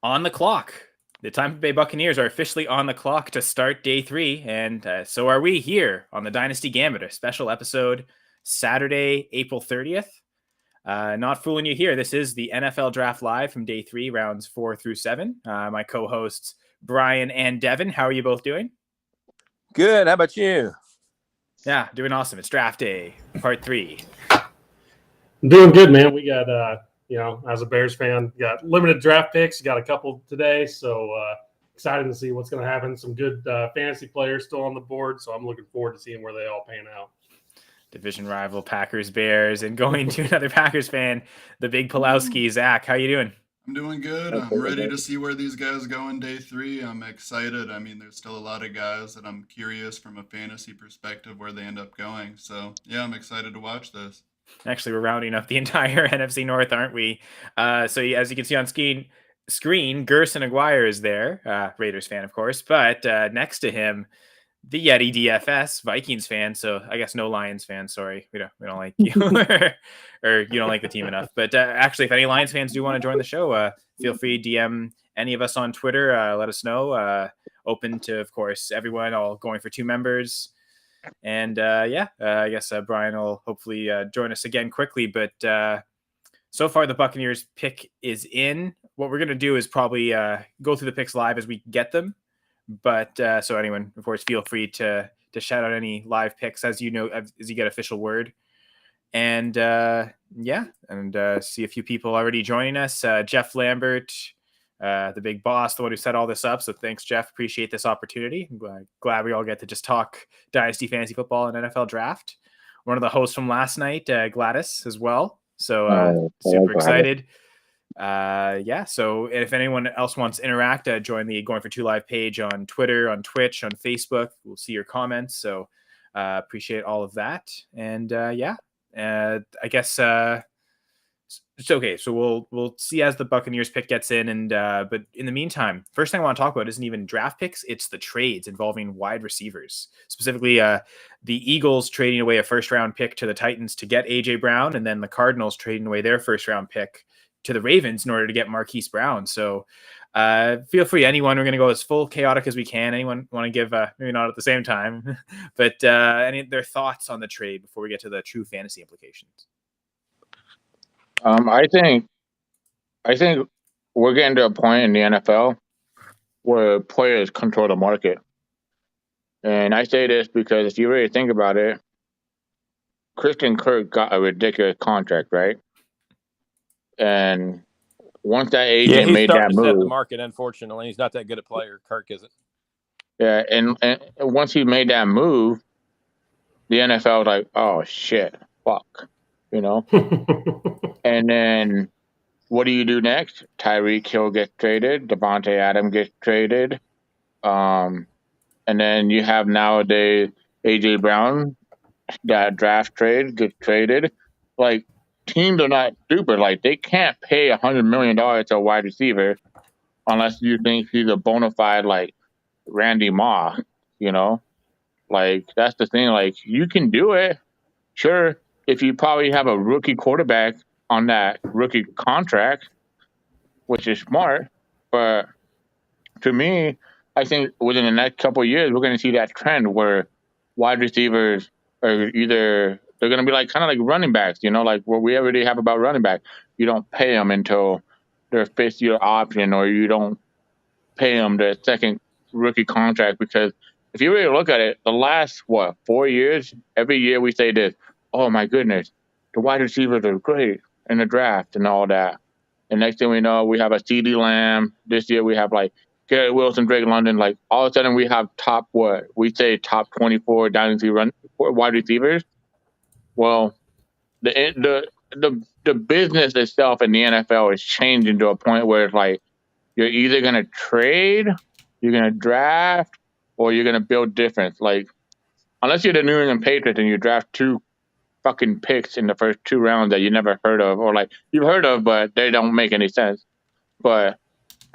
On the clock. The Tampa Bay Buccaneers are officially on the clock to start day 3, and so are we here on the Dynasty Gambit, a special episode Saturday, April 30th. Not fooling you here. This is the NFL Draft Live from day 3, rounds 4 through 7. My co-hosts, Bryant and Devin. How are you both doing? Good. How about you? Yeah, doing awesome. It's draft day, part 3. Doing good, man. We got, as a Bears fan, got limited draft picks. Got a couple today, so excited to see what's going to happen. Some good fantasy players still on the board, so I'm looking forward to seeing where they all pan out. Division rival Packers, Bears, and going to another Packers fan, the big Pulowski. Zach, how you doing? I'm doing good. I'm ready to see where these guys go in day 3. I'm excited. I mean, there's still a lot of guys that I'm curious from a fantasy perspective where they end up going. So, yeah, I'm excited to watch this. Actually, we're rounding up the entire NFC North, aren't we? So as you can see on screen, Gerson Aguirre is there, Raiders fan, of course. But next to him, the Yeti DFS Vikings fan. So I guess no Lions fan. Sorry, we don't like you, or you don't like the team enough. But actually, if any Lions fans do want to join the show, feel free to DM any of us on Twitter. Let us know. Open to, of course, everyone. All going for 2 members. And I guess Brian will hopefully join us again quickly. But so far, the Buccaneers pick is in. What we're going to do is probably go through the picks live as we get them. But so anyone, of course, feel free to shout out any live picks as you know, as you get official word. And see a few people already joining us. Jeff Lambert, the big boss, the one who set all this up. So thanks, Jeff. Appreciate this opportunity. I'm glad we all get to just talk Dynasty Fantasy Football and NFL Draft. One of the hosts from last night, Gladys, as well. So super excited. So if anyone else wants to interact, join the Going for 2Live page on Twitter, on Twitch, on Facebook. We'll see your comments. So appreciate all of that. And I guess it's okay. So we'll see as the Buccaneers pick gets in, and but in the meantime, first thing I want to talk about isn't even draft picks; it's the trades involving wide receivers. Specifically, the Eagles trading away a first-round pick to the Titans to get AJ Brown, and then the Cardinals trading away their first-round pick to the Ravens in order to get Marquis Brown. So feel free, anyone. We're going to go as full chaotic as we can. Anyone want to give, maybe not at the same time, but any of their thoughts on the trade before we get to the true fantasy implications? I think we're getting to a point in the NFL where players control the market. And I say this because if you really think about it, Christian Kirk got a ridiculous contract, right? And once that agent made that move, set the market. Unfortunately, he's not that good a player. Kirk isn't. Yeah, and once he made that move, the NFL was like, "Oh shit, fuck," And then what do you do next? Tyreek Hill gets traded. Devonta Adams gets traded. And then you have nowadays AJ Brown, that draft trade gets traded. Like, teams are not stupid. Like, they can't pay $100 million to a wide receiver unless you think he's a bona fide, like, Randy Moss, Like, that's the thing. Like, you can do it. Sure, if you probably have a rookie quarterback on that rookie contract, which is smart. But to me, I think within the next couple of years, we're going to see that trend where wide receivers are they're going to be like kind of like running backs, like what we already have about running back. You don't pay them until their 5th year option, or you don't pay them their second rookie contract. Because if you really look at it, the last, 4 years, every year we say this, oh my goodness, the wide receivers are great in the draft and all that. And next thing we know, we have a CeeDee Lamb. This year we have like Garrett Wilson, Drake London. Like, all of a sudden we have top 24 Dynasty wide receivers. Well, the business itself in the NFL is changing to a point where it's like you're either gonna trade, you're gonna draft, or you're gonna build difference. Like, unless you're the New England Patriots and you draft 2 fucking picks in the first 2 rounds that you never heard of, or like you've heard of but they don't make any sense. But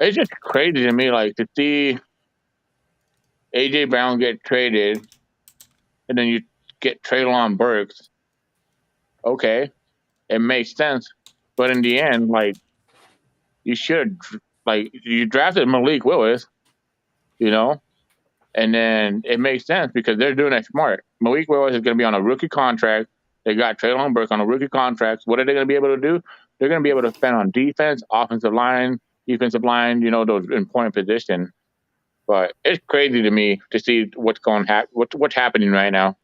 it's just crazy to me, like, to see AJ Brown get traded and then you get Treylon Burks. Okay, it makes sense, but in the end, like, you should like you drafted Malik Willis, you know, and then it makes sense because they're doing it smart. Malik Willis is going to be on a rookie contract. They got Traylon Burke on a rookie contract. What are they going to be able to do? They're going to be able to spend on defense, offensive line, defensive line, those important positions. But it's crazy to me to see what's happening right now.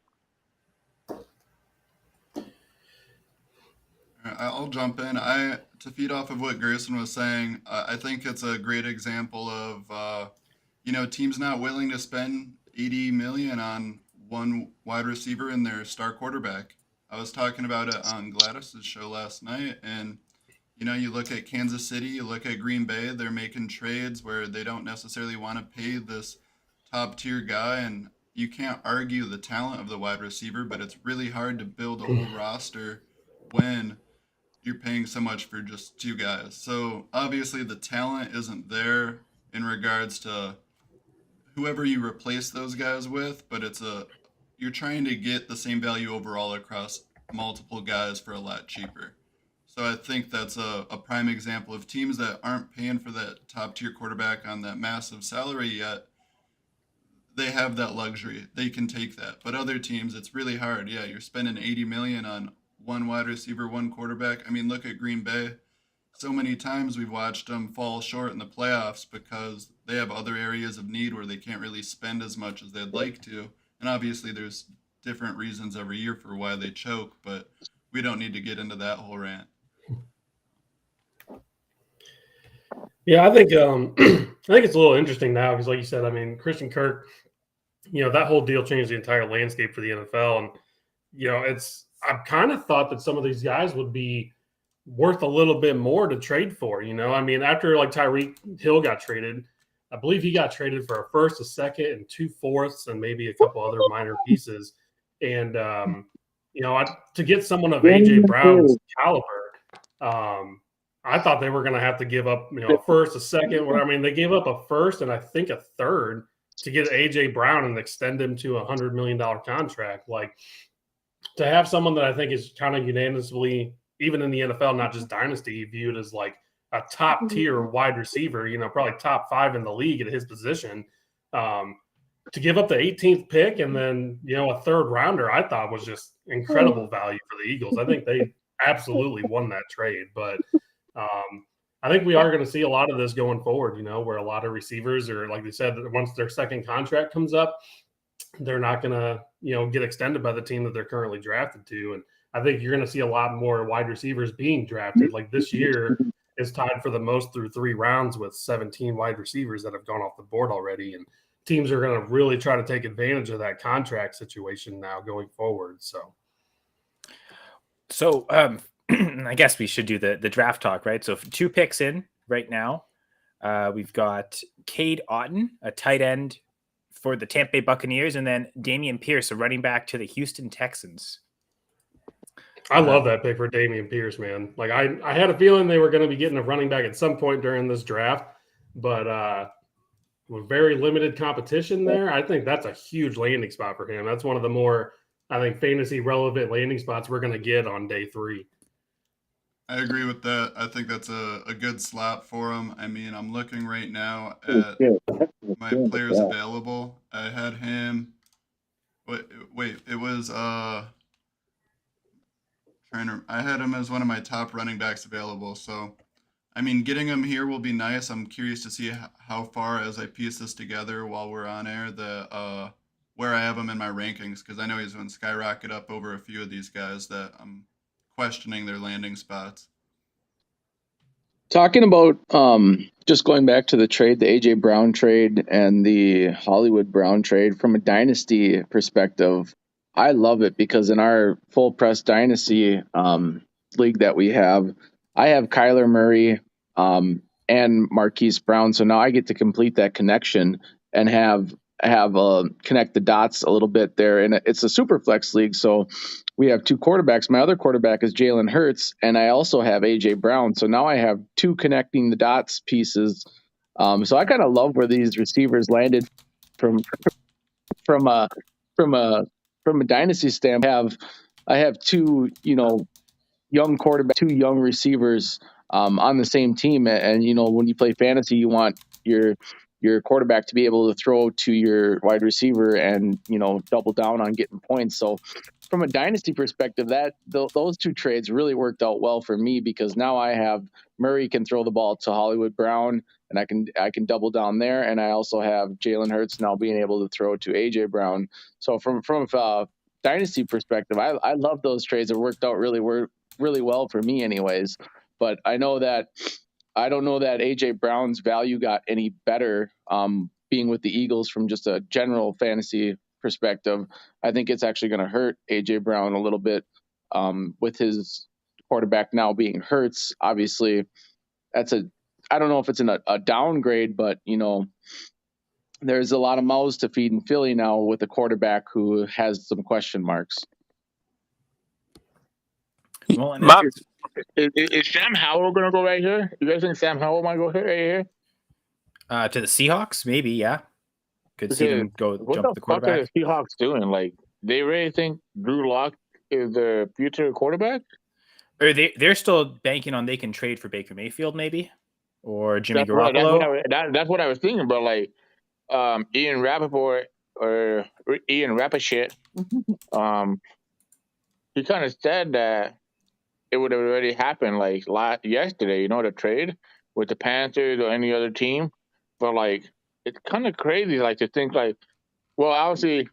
I'll jump in. To feed off of what Gerson was saying, I think it's a great example of teams not willing to spend 80 million on one wide receiver and their star quarterback. I was talking about it on Gladys's show last night, and you look at Kansas City, you look at Green Bay, they're making trades where they don't necessarily want to pay this top tier guy, and you can't argue the talent of the wide receiver, but it's really hard to build a whole roster when you're paying so much for just two guys. So obviously the talent isn't there in regards to whoever you replace those guys with, but you're trying to get the same value overall across multiple guys for a lot cheaper. So I think that's a prime example of teams that aren't paying for that top tier quarterback on that massive salary yet. They have that luxury. They can take that. But other teams, it's really hard. Yeah, you're spending 80 million on one wide receiver, one quarterback. I mean, look at Green Bay. So many times we've watched them fall short in the playoffs because they have other areas of need where they can't really spend as much as they'd like to. And obviously there's different reasons every year for why they choke, but we don't need to get into that whole rant. Yeah, I think it's a little interesting now because, like you said, I mean, Christian Kirk, that whole deal changed the entire landscape for the NFL, and I've kind of thought that some of these guys would be worth a little bit more to trade for. I mean, after like Tyreek Hill got traded, I believe he got traded for a first, a second, and 2 fourths, and maybe a couple other minor pieces, and to get someone of AJ Brown's caliber. I thought they were going to have to give up, a first, a second. I mean, they gave up a first and I think a third to get A.J. Brown and extend him to a $100 million contract. Like, to have someone that I think is kind of unanimously, even in the NFL, not just Dynasty, viewed as like a top tier wide receiver, probably top 5 in the league at his position, to give up the 18th pick and then, a third rounder, I thought was just incredible value for the Eagles. I think they absolutely won that trade, but I think we are going to see a lot of this going forward, where a lot of receivers are, like they said, once their second contract comes up, they're not going to, get extended by the team that they're currently drafted to. And I think you're going to see a lot more wide receivers being drafted. Like this year is tied for the most through 3 rounds with 17 wide receivers that have gone off the board already. And teams are going to really try to take advantage of that contract situation now going forward. So I guess we should do the draft talk, right? So 2 picks in right now. We've got Cade Otton, a tight end for the Tampa Bay Buccaneers, and then Dameon Pierce, a running back to the Houston Texans. I love that pick for Dameon Pierce, man. Like I had a feeling they were going to be getting a running back at some point during this draft, but with very limited competition there, I think that's a huge landing spot for him. That's one of the more, I think, fantasy relevant landing spots we're going to get on day 3. I agree with that. I think that's a good slot for him. I mean, I'm looking right now at my players available. I had him. Wait, it was I had him as one of my top running backs available. So, I mean, getting him here will be nice. I'm curious to see how far, as I piece this together while we're on air, where I have him in my rankings, because I know he's going to skyrocket up over a few of these guys that I'm questioning their landing spots. Talking about just going back to the trade, the AJ Brown trade and the Hollywood Brown trade, from a dynasty perspective, I love it because in our full press dynasty league that we have, I have Kyler Murray and Marquis Brown. So now I get to complete that connection and have connect the dots a little bit there. And it's a super flex league. So we have 2 quarterbacks. My other quarterback is Jalen Hurts, and I also have AJ Brown. So now I have 2 connecting the dots pieces. So I kind of love where these receivers landed from a dynasty standpoint. I have 2, young quarterbacks, 2 young receivers on the same team. And when you play fantasy, you want your quarterback to be able to throw to your wide receiver and double down on getting points. So from a dynasty perspective, those two trades really worked out well for me, because now I have Murray can throw the ball to Hollywood Brown, and I can double down there, and I also have Jalen Hurts now being able to throw to AJ Brown. So from a dynasty perspective, I love those trades. It worked out really well for me, anyways. But I don't know that AJ Brown's value got any better being with the Eagles from just a general fantasy perspective. I think it's actually going to hurt AJ Brown a little bit with his quarterback now being Hurts. Obviously, I don't know if it's a downgrade, but there's a lot of mouths to feed in Philly now with a quarterback who has some question marks. Well, and Is Sam Howell going to go right here? You guys think Sam Howell might go right here? to the Seahawks, maybe, yeah. Could see them jump the quarterback. What the fuck are the Seahawks doing? Like, they really think Drew Lock is the future quarterback? Or they're still banking on they can trade for Baker Mayfield, maybe, or Jimmy That's Garoppolo. that's what I was thinking. But like, Ian Rappaport or Ian Rappaport, he kind of said that it would have already happened like yesterday. The trade with the Panthers or any other team. But like, it's kind of crazy, like, to think like, well, obviously,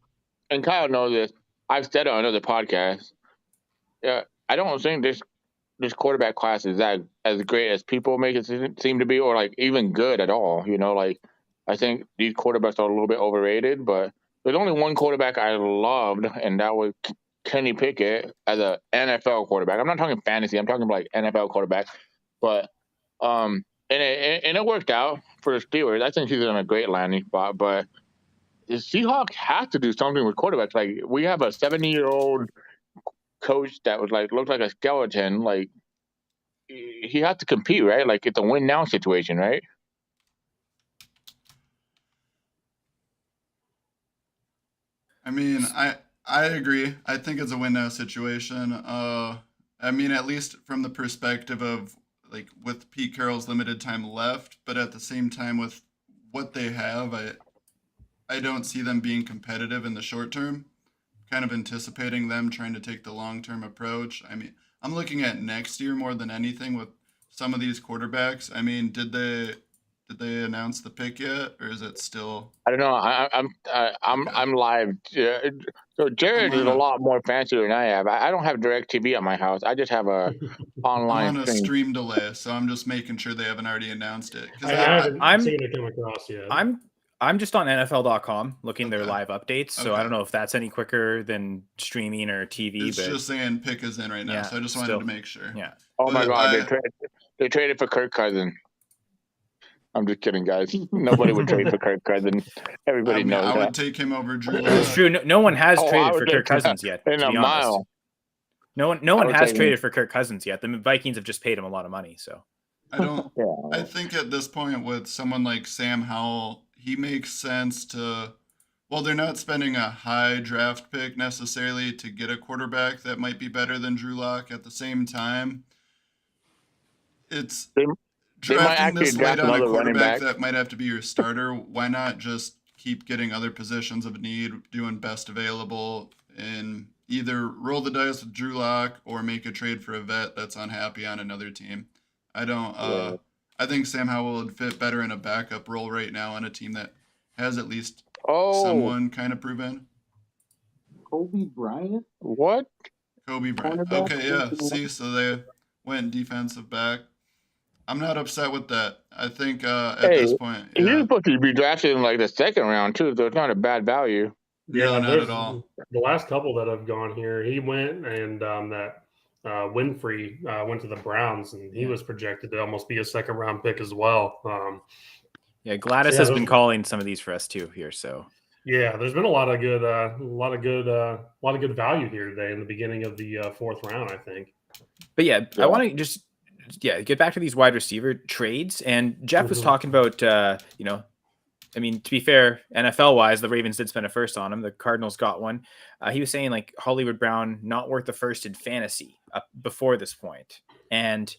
and Kyle knows this. I've said it on another podcast. I don't think this quarterback class is that as great as people make it seem to be, or like even good at all. Like, I think these quarterbacks are a little bit overrated. But there's only one quarterback I loved, and that was Kenny Pickett as a NFL quarterback. I'm not talking fantasy. I'm talking like NFL quarterback. But and it worked out for the Steelers. I think he's in a great landing spot. But the Seahawks have to do something with quarterbacks. Like, we have a 70-year-old coach that was like looked like a skeleton. Like, he has to compete, right? Like, it's a win now situation, right? I mean, I agree. I think it's a win now situation. I mean, at least from the perspective of like with Pete Carroll's limited time left, but at the same time with what they have, I don't see them being competitive in the short term. Kind of anticipating them trying to take the long-term approach. I mean, I'm looking at next year more than anything with some of these quarterbacks. I mean, did they announce the pick yet, or is it still? I don't know. I'm live. So Jared is a lot more fancy than I have. I don't have DirecTV at my house. I just have a online. I'm on a stream delay, so I'm just making sure they haven't already announced it. I haven't seen it come across yet. I'm just on NFL.com looking their live updates, so I don't know if that's any quicker than streaming or TV. It's just saying pick is in right now, so I just wanted to make sure. Yeah. Oh my God, they traded for Kirk Cousins. I'm just kidding, guys. Nobody would trade for Kirk Cousins. Everybody knows that. I would take him over Drew Lock. It's true. No one has traded for Kirk Cousins yet. In a mile. No one has traded for Kirk Cousins yet. The Vikings have just paid him a lot of money. So I don't. I think at this point with someone like Sam Howell, he makes sense to. Well, they're not spending a high draft pick necessarily to get a quarterback that might be better than Drew Lock. At the same time, it's drafting this late on a quarterback that might have to be your starter. Why not just keep getting other positions of need, doing best available, and either roll the dice with Drew Lock or make a trade for a vet that's unhappy on another team. I don't. I think Sam Howell would fit better in a backup role right now on a team that has at least someone kind of proven. Kobe Bryant? What? Kobe Bryant. Okay, yeah. See, so they went defensive back. I'm not upset with that. I think at this point, he's supposed to be drafted in like the second round too, so it's not a bad value. Yeah, not at all. The last couple that have gone here, he went and that Winfrey went to the Browns, and he was projected to almost be a second round pick as well. Gladys has been calling some of these for us too here. So yeah, there's been a lot of good value here today in the beginning of the fourth round, I think. But I want to just get back to these wide receiver trades. And Jeff was talking about I mean, to be fair, NFL wise, the Ravens did spend a first on him. The Cardinals got one. He was saying like Hollywood Brown not worth the first in fantasy before this point. And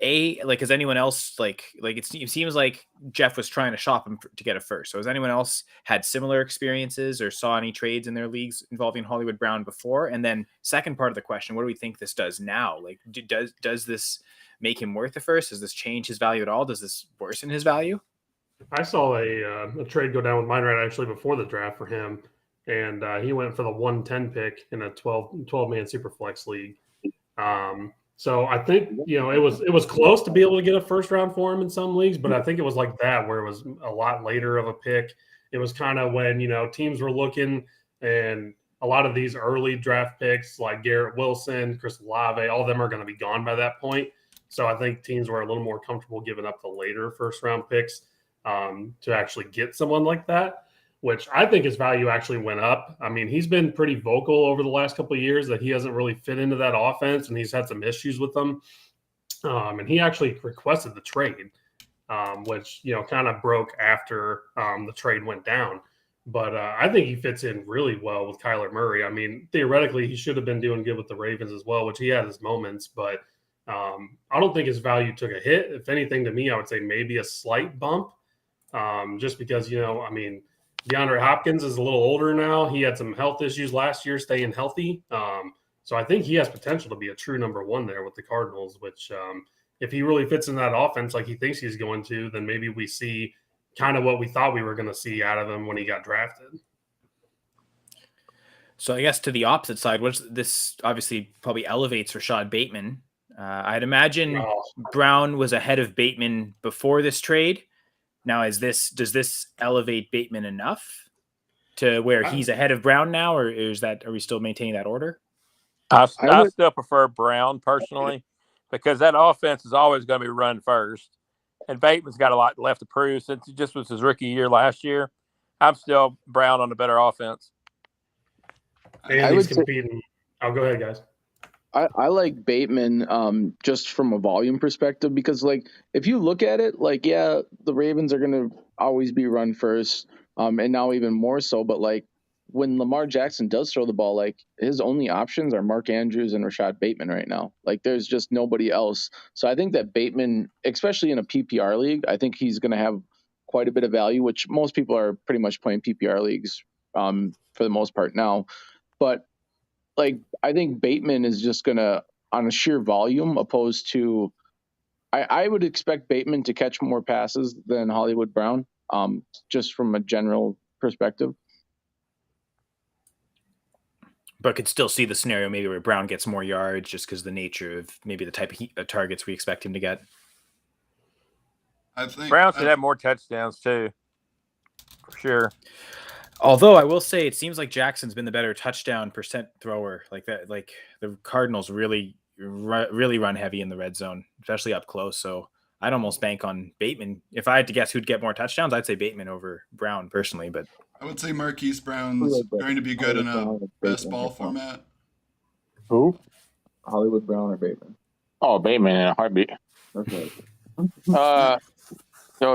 Has anyone else it seems like Jeff was trying to shop him to get a first. So has anyone else had similar experiences or saw any trades in their leagues involving Hollywood Brown before? And then second part of the question, what do we think this does now? Like, does this make him worth the first? Does this change his value at all? Does this worsen his value? I saw a trade go down with mine right actually before the draft for him, and he went for the 110 pick in a 12-man Superflex league. So I think it was close to be able to get a first round for him in some leagues, but I think it was like that where it was a lot later of a pick. It was kind of when teams were looking, and a lot of these early draft picks like Garrett Wilson, Chris Olave, all of them are going to be gone by that point. So I think teams were a little more comfortable giving up the later first round picks to actually get someone like that, which I think his value actually went up. I mean, he's been pretty vocal over the last couple of years that he hasn't really fit into that offense, and he's had some issues with them. And he actually requested the trade, which, kind of broke after the trade went down. But I think he fits in really well with Kyler Murray. I mean, theoretically, he should have been doing good with the Ravens as well, which he had his moments. But I don't think his value took a hit. If anything, to me, I would say maybe a slight bump, just because, DeAndre Hopkins is a little older now. He had some health issues last year, staying healthy. So I think he has potential to be a true number one there with the Cardinals, which if he really fits in that offense like he thinks he's going to, then maybe we see kind of what we thought we were going to see out of him when he got drafted. So I guess to the opposite side, this obviously probably elevates Rashad Bateman. I'd imagine Brown was ahead of Bateman before this trade. Now, does this elevate Bateman enough to where he's ahead of Brown now, or are we still maintaining that order? I still prefer Brown personally because that offense is always going to be run first, and Bateman's got a lot left to prove since it just was his rookie year last year. I'm still Brown on the better offense. And he's competing. Go ahead, guys. I like Bateman just from a volume perspective because, if you look at it, the Ravens are going to always be run first, and now even more so. But, when Lamar Jackson does throw the ball, his only options are Mark Andrews and Rashad Bateman right now. There's just nobody else. So I think that Bateman, especially in a PPR league, I think he's going to have quite a bit of value, which most people are pretty much playing PPR leagues for the most part now. But I think Bateman is just going to, on a sheer volume, opposed to, I would expect Bateman to catch more passes than Hollywood Brown, just from a general perspective. But could still see the scenario maybe where Brown gets more yards just because of the nature of maybe the type of targets we expect him to get. I think Brown should have more touchdowns too, for sure. Although I will say it seems like Jackson's been the better touchdown percent thrower like that. The Cardinals really run heavy in the red zone, especially up close. So I'd almost bank on Bateman. If I had to guess who'd get more touchdowns, I'd say Bateman over Brown personally. But I would say Marquis Brown's going to be good in a best ball format. Who? Hollywood Brown or Bateman? Oh, Bateman in a heartbeat. Okay. So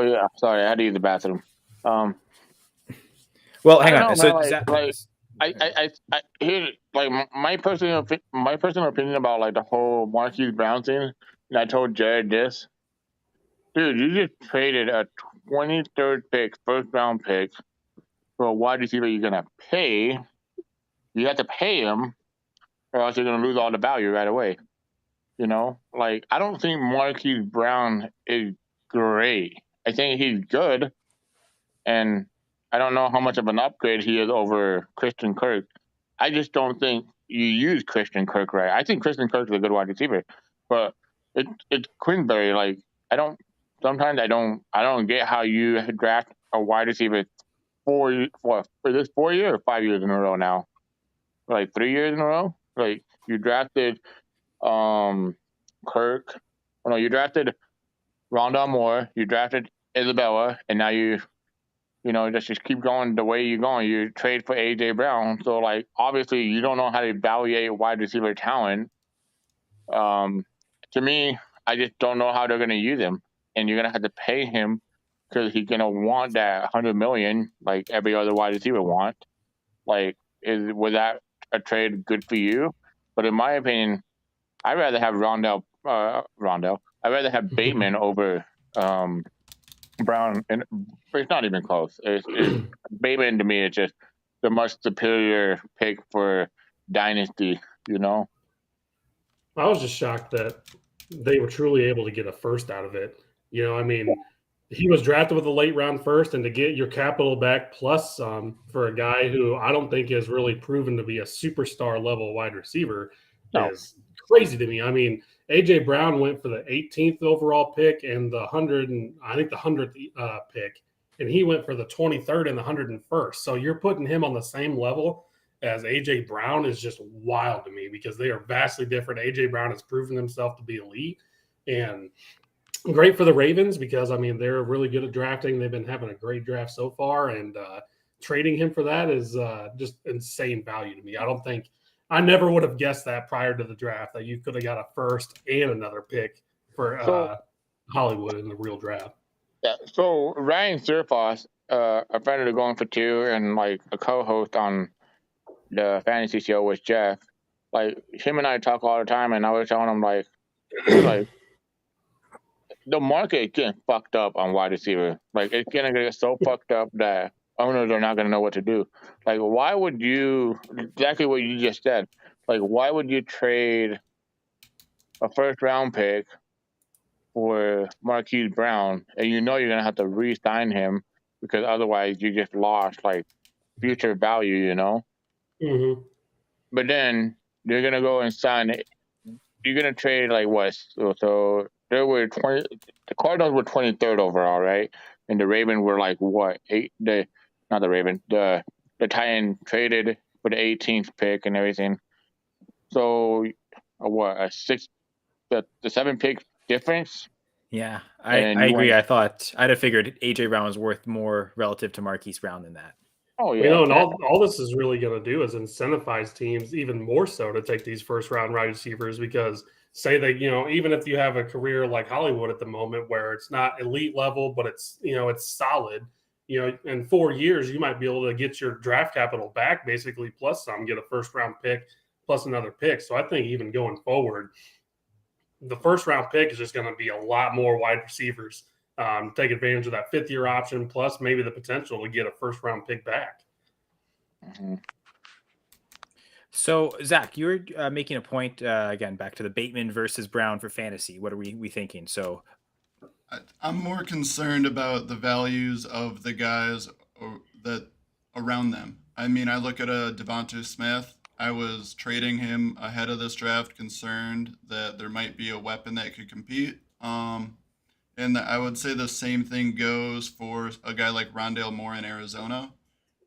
yeah, sorry, I had to use the bathroom. Well, hang on. I hear my personal opinion about the whole Marquis Brown thing. And I told Jared this, dude. You just traded a 23rd pick, first round pick, for a wide receiver you're gonna pay. You have to pay him, or else you're gonna lose all the value right away. I don't think Marquis Brown is great. I think he's good, and I don't know how much of an upgrade he is over Christian Kirk. I just don't think you use Christian Kirk right. I think Christian Kirk is a good wide receiver, but it's Quinnsbury. I don't get how you draft a wide receiver for this 4 years or 5 years in a row now, 3 years in a row. You drafted Kirk. Oh no, you drafted Rondale Moore. You drafted Isabella, and now you just keep going the way you're going. You trade for A.J. Brown. So, obviously, you don't know how to evaluate wide receiver talent. To me, I just don't know how they're going to use him. And you're going to have to pay him because he's going to want that $100 million like every other wide receiver wants. Was that a trade good for you? But in my opinion, I'd rather have I'd I'd rather have Bateman over Brown, and it's not even close. Bateman to me is just the much superior pick for Dynasty. I was just shocked that they were truly able to get a first out of it. I mean, he was drafted with a late round first, and to get your capital back plus some for a guy who I don't think has really proven to be a superstar level wide receiver is crazy to me. I mean, AJ Brown went for the 18th overall pick and the 100th pick, and he went for the 23rd and the 101st. So you're putting him on the same level as AJ Brown is just wild to me because they are vastly different. AJ Brown has proven himself to be elite and great for the Ravens because, I mean, they're really good at drafting. They've been having a great draft so far, and trading him for that is just insane value to me. I never would have guessed that prior to the draft that you could have got a first and another pick for Hollywood in the real draft. Yeah. So Ryan Surfoss, a friend of the Going for Two and like a co-host on the fantasy show with Jeff, like him and I talk all the time, and I was telling him like the market is getting fucked up on wide receiver. Like it's gonna get so fucked up that owners are not gonna know what to do. Like, why would you exactly what you just said? Like, why would you trade a first round pick for Marquis Brown, and you're gonna have to re-sign him because otherwise you just lost like future value, Mm-hmm. But then you're gonna go and sign it. You're gonna trade like what? So there were the Cardinals were 23rd overall, right? And the Ravens were like what? The Titan traded for the 18th pick and everything. So what? The 7 pick difference. Yeah, I agree. I'd have figured AJ Brown was worth more relative to Marquis Brown than that. Oh yeah, and all this is really going to do is incentivize teams even more so to take these first round wide receivers because say that even if you have a career like Hollywood at the moment where it's not elite level but it's it's solid, in 4 years you might be able to get your draft capital back basically plus some, get a first round pick plus another pick. So I think even going forward, the first round pick is just going to be a lot more wide receivers. Take advantage of that 5th-year option, plus maybe the potential to get a first-round pick back. Mm-hmm. So, Zach, you were making a point, again, back to the Bateman versus Brown for fantasy. What are we thinking? So, I'm more concerned about the values of the guys that around them. I mean, I look at a Devonta Smith. I was trading him ahead of this draft, concerned that there might be a weapon that could compete. And I would say the same thing goes for a guy like Rondale Moore in Arizona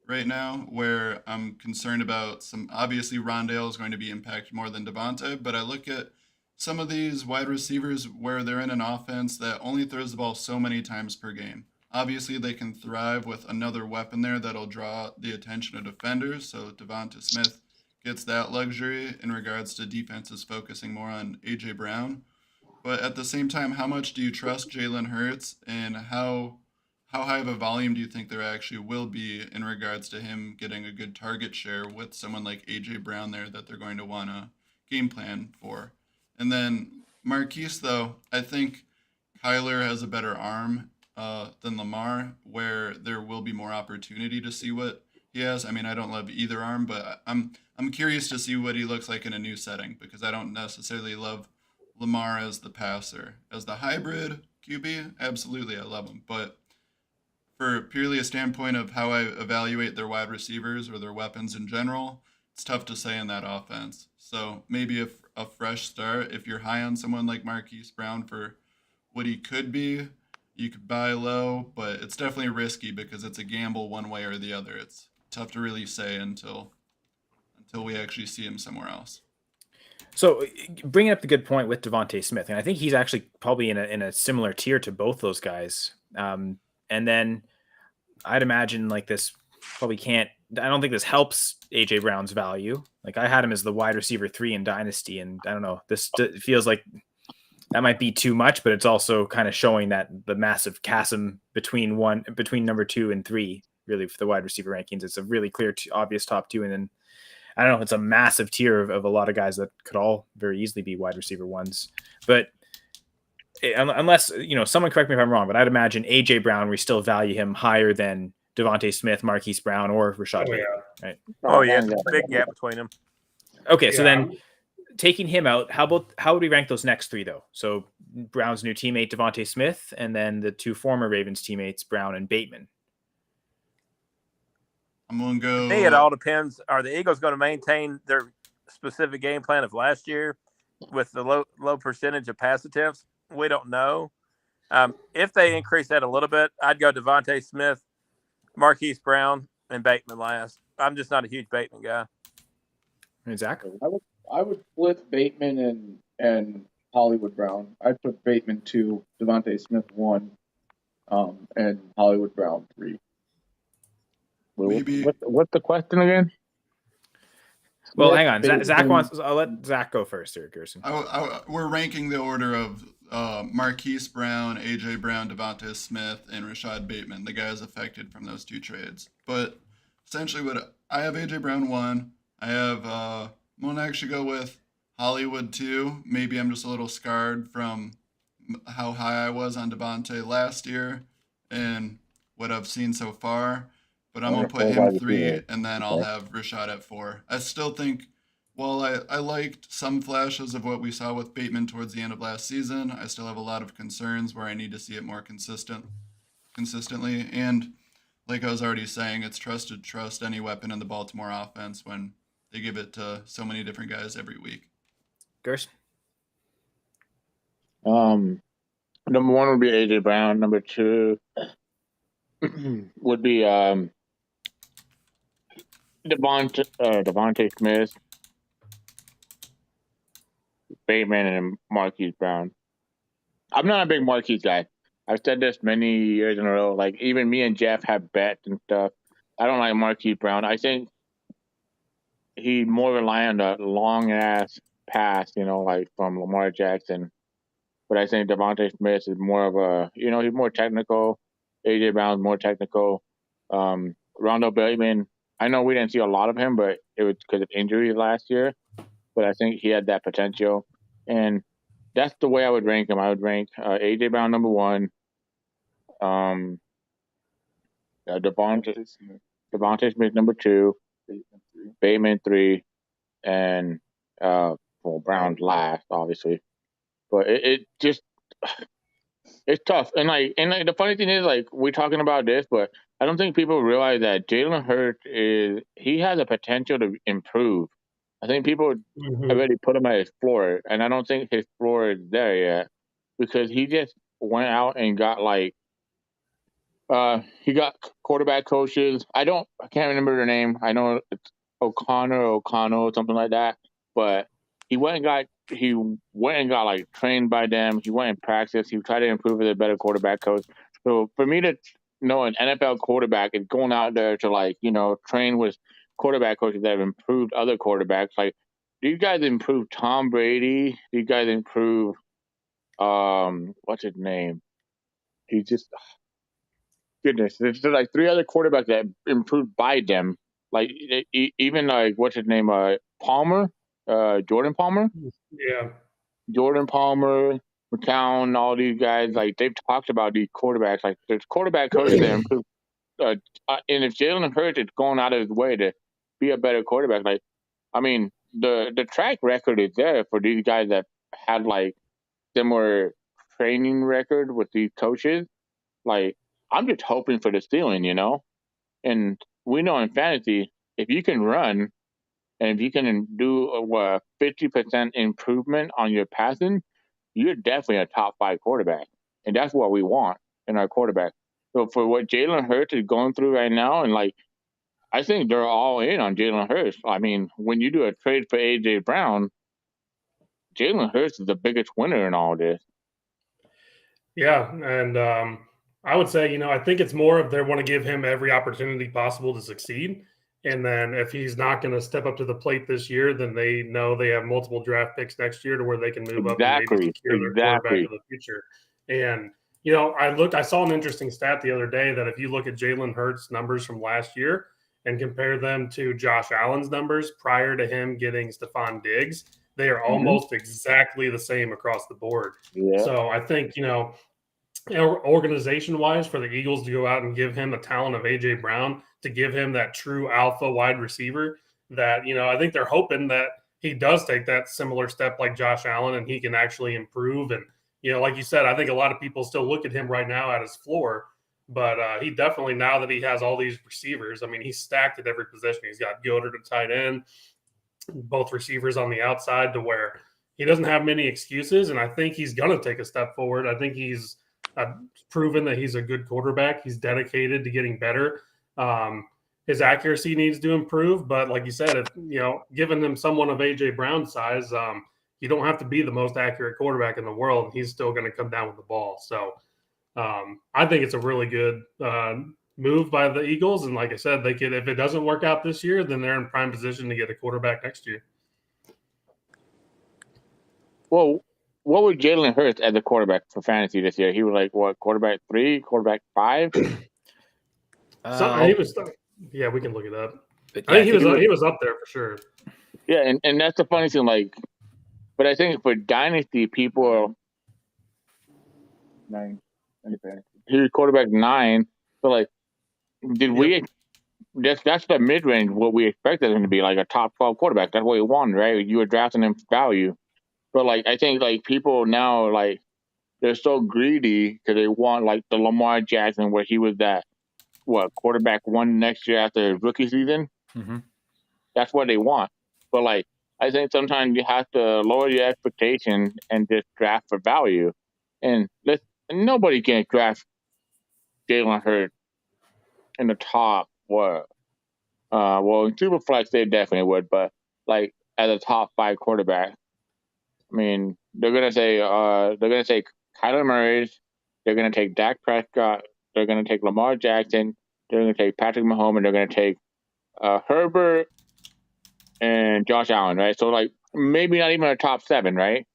right now, where I'm concerned about obviously Rondale is going to be impacted more than Devonta, but I look at some of these wide receivers where they're in an offense that only throws the ball so many times per game. Obviously, they can thrive with another weapon there that'll draw the attention of defenders, so Devonta Smith gets that luxury in regards to defenses focusing more on A.J. Brown. But at the same time, how much do you trust Jalen Hurts, and how high of a volume do you think there actually will be in regards to him getting a good target share with someone like A.J. Brown there that they're going to want to game plan for? And then Marquis, though, I think Kyler has a better arm than Lamar, where there will be more opportunity to see what he has. I mean, I don't love either arm, but I'm curious to see what he looks like in a new setting because I don't necessarily love Lamar as the passer. As the hybrid QB, absolutely, I love him. But for purely a standpoint of how I evaluate their wide receivers or their weapons in general, it's tough to say in that offense. So maybe a fresh start. If you're high on someone like Marquis Brown for what he could be, you could buy low, but it's definitely risky because it's a gamble one way or the other. It's tough to really say until we actually see him somewhere else. So bringing up the good point with Devonta Smith, and I think he's actually probably in a similar tier to both those guys. And then I'd imagine like this probably can't. I don't think this helps AJ Brown's value. Like I had him as the wide receiver 3 in Dynasty, and I don't know. This feels like that might be too much, but it's also kind of showing that the massive chasm between number 2 and 3, really for the wide receiver rankings. It's a really clear, obvious top 2, and then I don't know. It's a massive tier of a lot of guys that could all very easily be wide receiver 1s. But unless, someone correct me if I'm wrong, but I'd imagine AJ Brown, we still value him higher than Devonta Smith, Marquis Brown, or Rashad Bateman, right? Oh, yeah. There's a big gap between them. Okay, so then taking him out, how would we rank those next three, though? So Brown's new teammate, Devonta Smith, and then the two former Ravens teammates, Brown and Bateman. I'm going to go. To me, it all depends. Are the Eagles going to maintain their specific game plan of last year with the low percentage of pass attempts? We don't know. If they increase that a little bit, I'd go Devonta Smith, Marquis Brown, and Bateman last. I'm just not a huge Bateman guy. And Zach? I would split Bateman and Hollywood Brown. I'd put Bateman 2, Devonta Smith 1, and Hollywood Brown 3. Maybe. What's the question again? Well, hang on. Zach wants. I'll let Zach go first here, Gerson. We're ranking the order of Marquis Brown, AJ Brown, Devonta Smith, and Rashad Bateman, the guys affected from those two trades. But essentially, what I have AJ Brown 1. I have. I'm gonna actually go with Hollywood 2. Maybe I'm just a little scarred from how high I was on Devonta last year and what I've seen so far. But I'm going to put him 3, and then I'll have Rashad at 4. I still think, while I liked some flashes of what we saw with Bateman towards the end of last season, I still have a lot of concerns where I need to see it more consistently. And like I was already saying, it's trust any weapon in the Baltimore offense when they give it to so many different guys every week. Gerson? Number 1 would be AJ Brown. Number 2 would be Devonta Smith, Bateman, and Marquis Brown. I'm not a big Marquis guy. I've said this many years in a row. Like, even me and Jeff have bets and stuff. I don't like Marquis Brown. I think he more rely on the long-ass pass, like from Lamar Jackson. But I think Devonta Smith is more of a, he's more technical. AJ Brown's more technical. Rondo Bateman, I know we didn't see a lot of him, but it was because of injuries last year. But I think he had that potential. And that's the way I would rank him. I would rank AJ Brown number 1. Devonta Smith number 2. Bateman 3. And Brown last, obviously. But it just... It's tough. And the funny thing is, we're talking about this, but I don't think people realize that Jalen Hurts he has a potential to improve. I think people already put him at his floor, and I don't think his floor is there yet because he just went out and got he got quarterback coaches. I can't remember their name. I know it's O'Connor, something like that. But he went and got trained by them. He went and practiced. He tried to improve as a better quarterback coach. So for me to know an NFL quarterback is going out there to train with quarterback coaches that have improved other quarterbacks. Like, do you guys improve Tom Brady? Do you guys improve what's his name? He just goodness. There's 3 other quarterbacks that improved by them. Even what's his name? Palmer. Jordan Palmer? Yeah. Jordan Palmer, McCown, all these guys, they've talked about these quarterbacks. There's quarterback coaches that improve. And if Jalen Hurts is going out of his way to be a better quarterback, the track record is there for these guys that had, similar training record with these coaches. I'm just hoping for the ceiling, And we know in fantasy, if you can run, and if you can do a 50% improvement on your passing, you're definitely a top 5 quarterback. And that's what we want in our quarterback. So for what Jalen Hurts is going through right now, and I think they're all in on Jalen Hurts. When you do a trade for AJ Brown, Jalen Hurts is the biggest winner in all this. Yeah, and I would say, I think it's more of they want to give him every opportunity possible to succeed. And then if he's not going to step up to the plate this year, then they know they have multiple draft picks next year to where they can move up and maybe secure their quarterback of the future. And, I saw an interesting stat the other day that if you look at Jalen Hurts' numbers from last year and compare them to Josh Allen's numbers prior to him getting Stephon Diggs, they are almost exactly the same across the board. Yeah. So I think, organization-wise, for the Eagles to go out and give him the talent of A.J. Brown, to give him that true alpha wide receiver, that, I think they're hoping that he does take that similar step like Josh Allen and he can actually improve. And, like you said, I think a lot of people still look at him right now at his floor, but he definitely, now that he has all these receivers, I mean, he's stacked at every position. He's got Goddard at tight end, both receivers on the outside, to where he doesn't have many excuses. And I think he's going to take a step forward. I think he's proven that he's a good quarterback. He's dedicated to getting better. His accuracy needs to improve, but like you said, if given him someone of A.J. Brown's size, you don't have to be the most accurate quarterback in the world. He's still going to come down with the ball. So I think it's a really good move by the Eagles. And like I said, they could, if it doesn't work out this year, then they're in prime position to get a quarterback next year. Well, what was Jalen Hurts as a quarterback for fantasy this year? He was like, what, quarterback 3, quarterback 5? He was. Yeah, we can look it up. I think he was up there for sure. Yeah, and that's the funny thing. Like, but I think for Dynasty, people are 9. He was quarterback 9. So like, we? That's the mid range. What we expected him to be, like a top 12 quarterback. That's what he wanted, right? You were drafting him for value. But like, I think like people now, like, they're so greedy because they want like the Lamar Jackson, where he was that quarterback 1 next year after his rookie season. Mm-hmm. That's what they want. But like, I think sometimes you have to lower your expectations and just draft for value. And nobody can draft Jalen Hurts in the top in Superflex they definitely would, but like as a top 5 quarterback. I mean, they're gonna say Kyler Murray, they're gonna take Dak Prescott, they're gonna take Lamar Jackson, they're gonna take Patrick Mahomes, and they're gonna take Herbert and Josh Allen, right? So like maybe not even a top 7, right?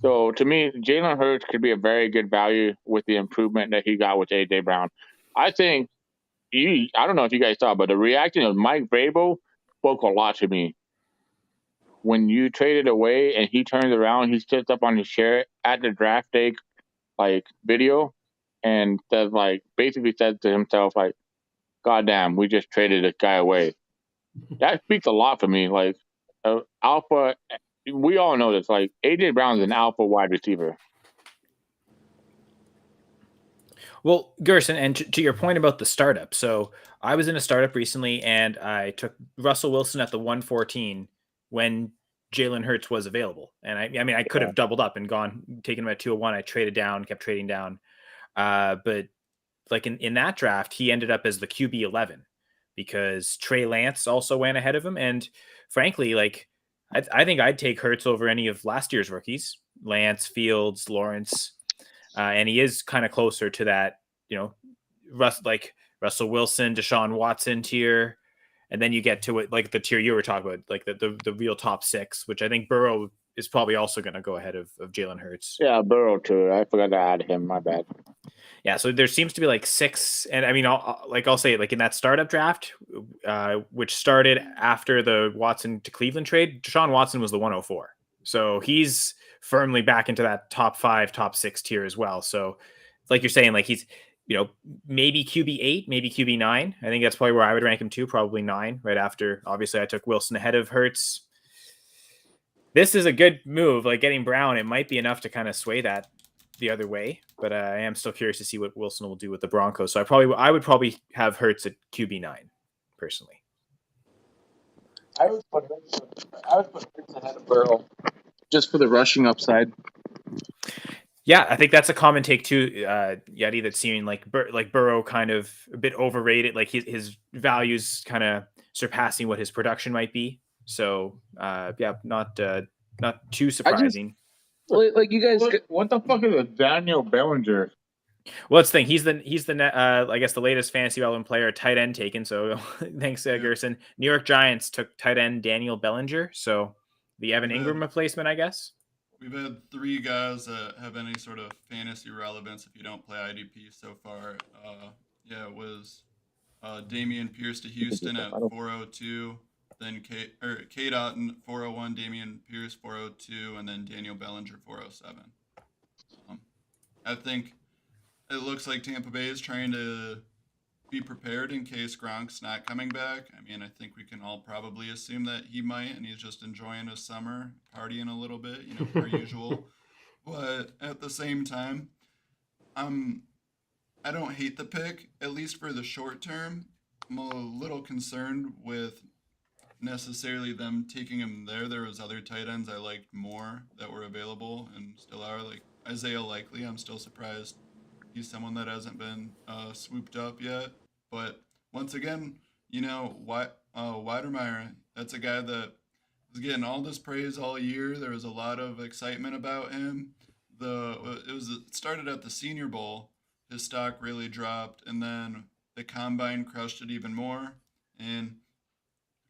So to me, Jalen Hurts could be a very good value with the improvement that he got with A.J. Brown. I think I don't know if you guys saw, but the reaction of Mike Vrabel spoke a lot to me. When you traded away and he turns around, he sits up on his chair at the draft day, like video, and says like basically says to himself like, "God damn, we just traded this guy away." That speaks a lot for me. Like alpha, we all know this. Like A.J. Brown is an alpha wide receiver. Well, Gerson, and to your point about the startup, so I was in a startup recently, and I took Russell Wilson at the 114 when Jalen Hurts was available. And I could have doubled up and taken him at 201. I traded down, kept trading down. But like in that draft, he ended up as the QB 11 because Trey Lance also went ahead of him. And frankly, like I think I'd take Hurts over any of last year's rookies, Lance, Fields, Lawrence. And he is kind of closer to that, Russell Wilson, Deshaun Watson tier. And then you get to it, like the tier you were talking about, like the real top 6, which I think Burrow is probably also going to go ahead of Jalen Hurts. Yeah, Burrow too. I forgot to add him. My bad. Yeah, so there seems to be like 6, and I mean, I'll say like in that startup draft, which started after the Watson to Cleveland trade, Deshaun Watson was the 104. So he's firmly back into that top 5, top 6 tier as well. So like you're saying, like he's, maybe QB 8, maybe QB 9. I think that's probably where I would rank him too, probably 9 right after. Obviously I took Wilson ahead of Hurts. This is a good move. Like getting Brown, it might be enough to kind of sway that the other way, but I am still curious to see what Wilson will do with the Broncos. So I would probably have Hurts at QB 9 personally. I would put Hurts ahead of Burrow just for the rushing upside. Yeah, I think that's a common take too, Yeti, that's seeing like Burrow kind of a bit overrated, like his values kind of surpassing what his production might be. So not too surprising. Like you guys, what the fuck is a Daniel Bellinger? Well, it's the thing. He's the I guess the latest fantasy relevant player, tight end taken. So thanks, Gerson. New York Giants took tight end Daniel Bellinger. So the Evan Ingram replacement, I guess. We've had 3 guys that have any sort of fantasy relevance if you don't play IDP so far. It was Damian Pierce to Houston at 402, then K. Dotton 401, Damian Pierce 402, and then Daniel Bellinger 407. I think it looks like Tampa Bay is trying to be prepared in case Gronk's not coming back. I mean, I think we can all probably assume that he might, and he's just enjoying his summer, partying a little bit, per usual. But at the same time, I don't hate the pick, at least for the short term. I'm a little concerned with necessarily them taking him there. There was other tight ends I liked more that were available and still are, like Isaiah Likely. I'm still surprised he's someone that hasn't been swooped up yet. But once again, Weidermeyer, that's a guy that was getting all this praise all year. There was a lot of excitement about him. It started at the Senior Bowl. His stock really dropped, and then the Combine crushed it even more. And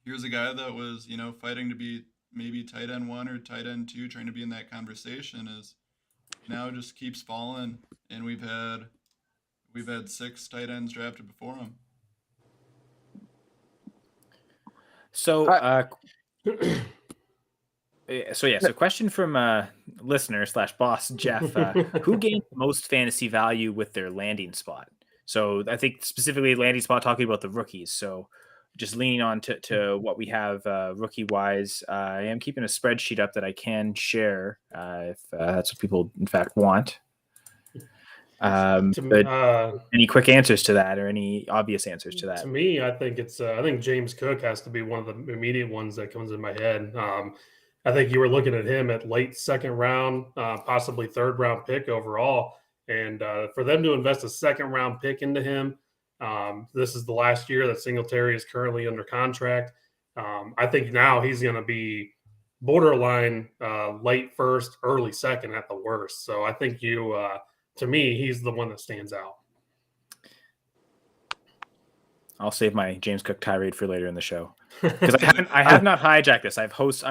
here's a guy that was, fighting to be maybe tight end 1 or tight end 2, trying to be in that conversation, is now just keeps falling. And we've had 6 tight ends drafted before him. So, so question from listener / boss Jeff: who gained the most fantasy value with their landing spot? So I think specifically landing spot, talking about the rookies. So just leaning on to what we have rookie wise. I am keeping a spreadsheet up that I can share if that's what people in fact want. But any quick answers to that, or any obvious answers to that? To me, I think I think James Cook has to be one of the immediate ones that comes in my head. I think you were looking at him at late second round, possibly third round pick overall. And for them to invest a second round pick into him, this is the last year that Singletary is currently under contract. I think now he's going to be borderline late first, early second at the worst. So I think to me, he's the one that stands out. I'll save my James Cook tirade for later in the show, because I have not hijacked this. I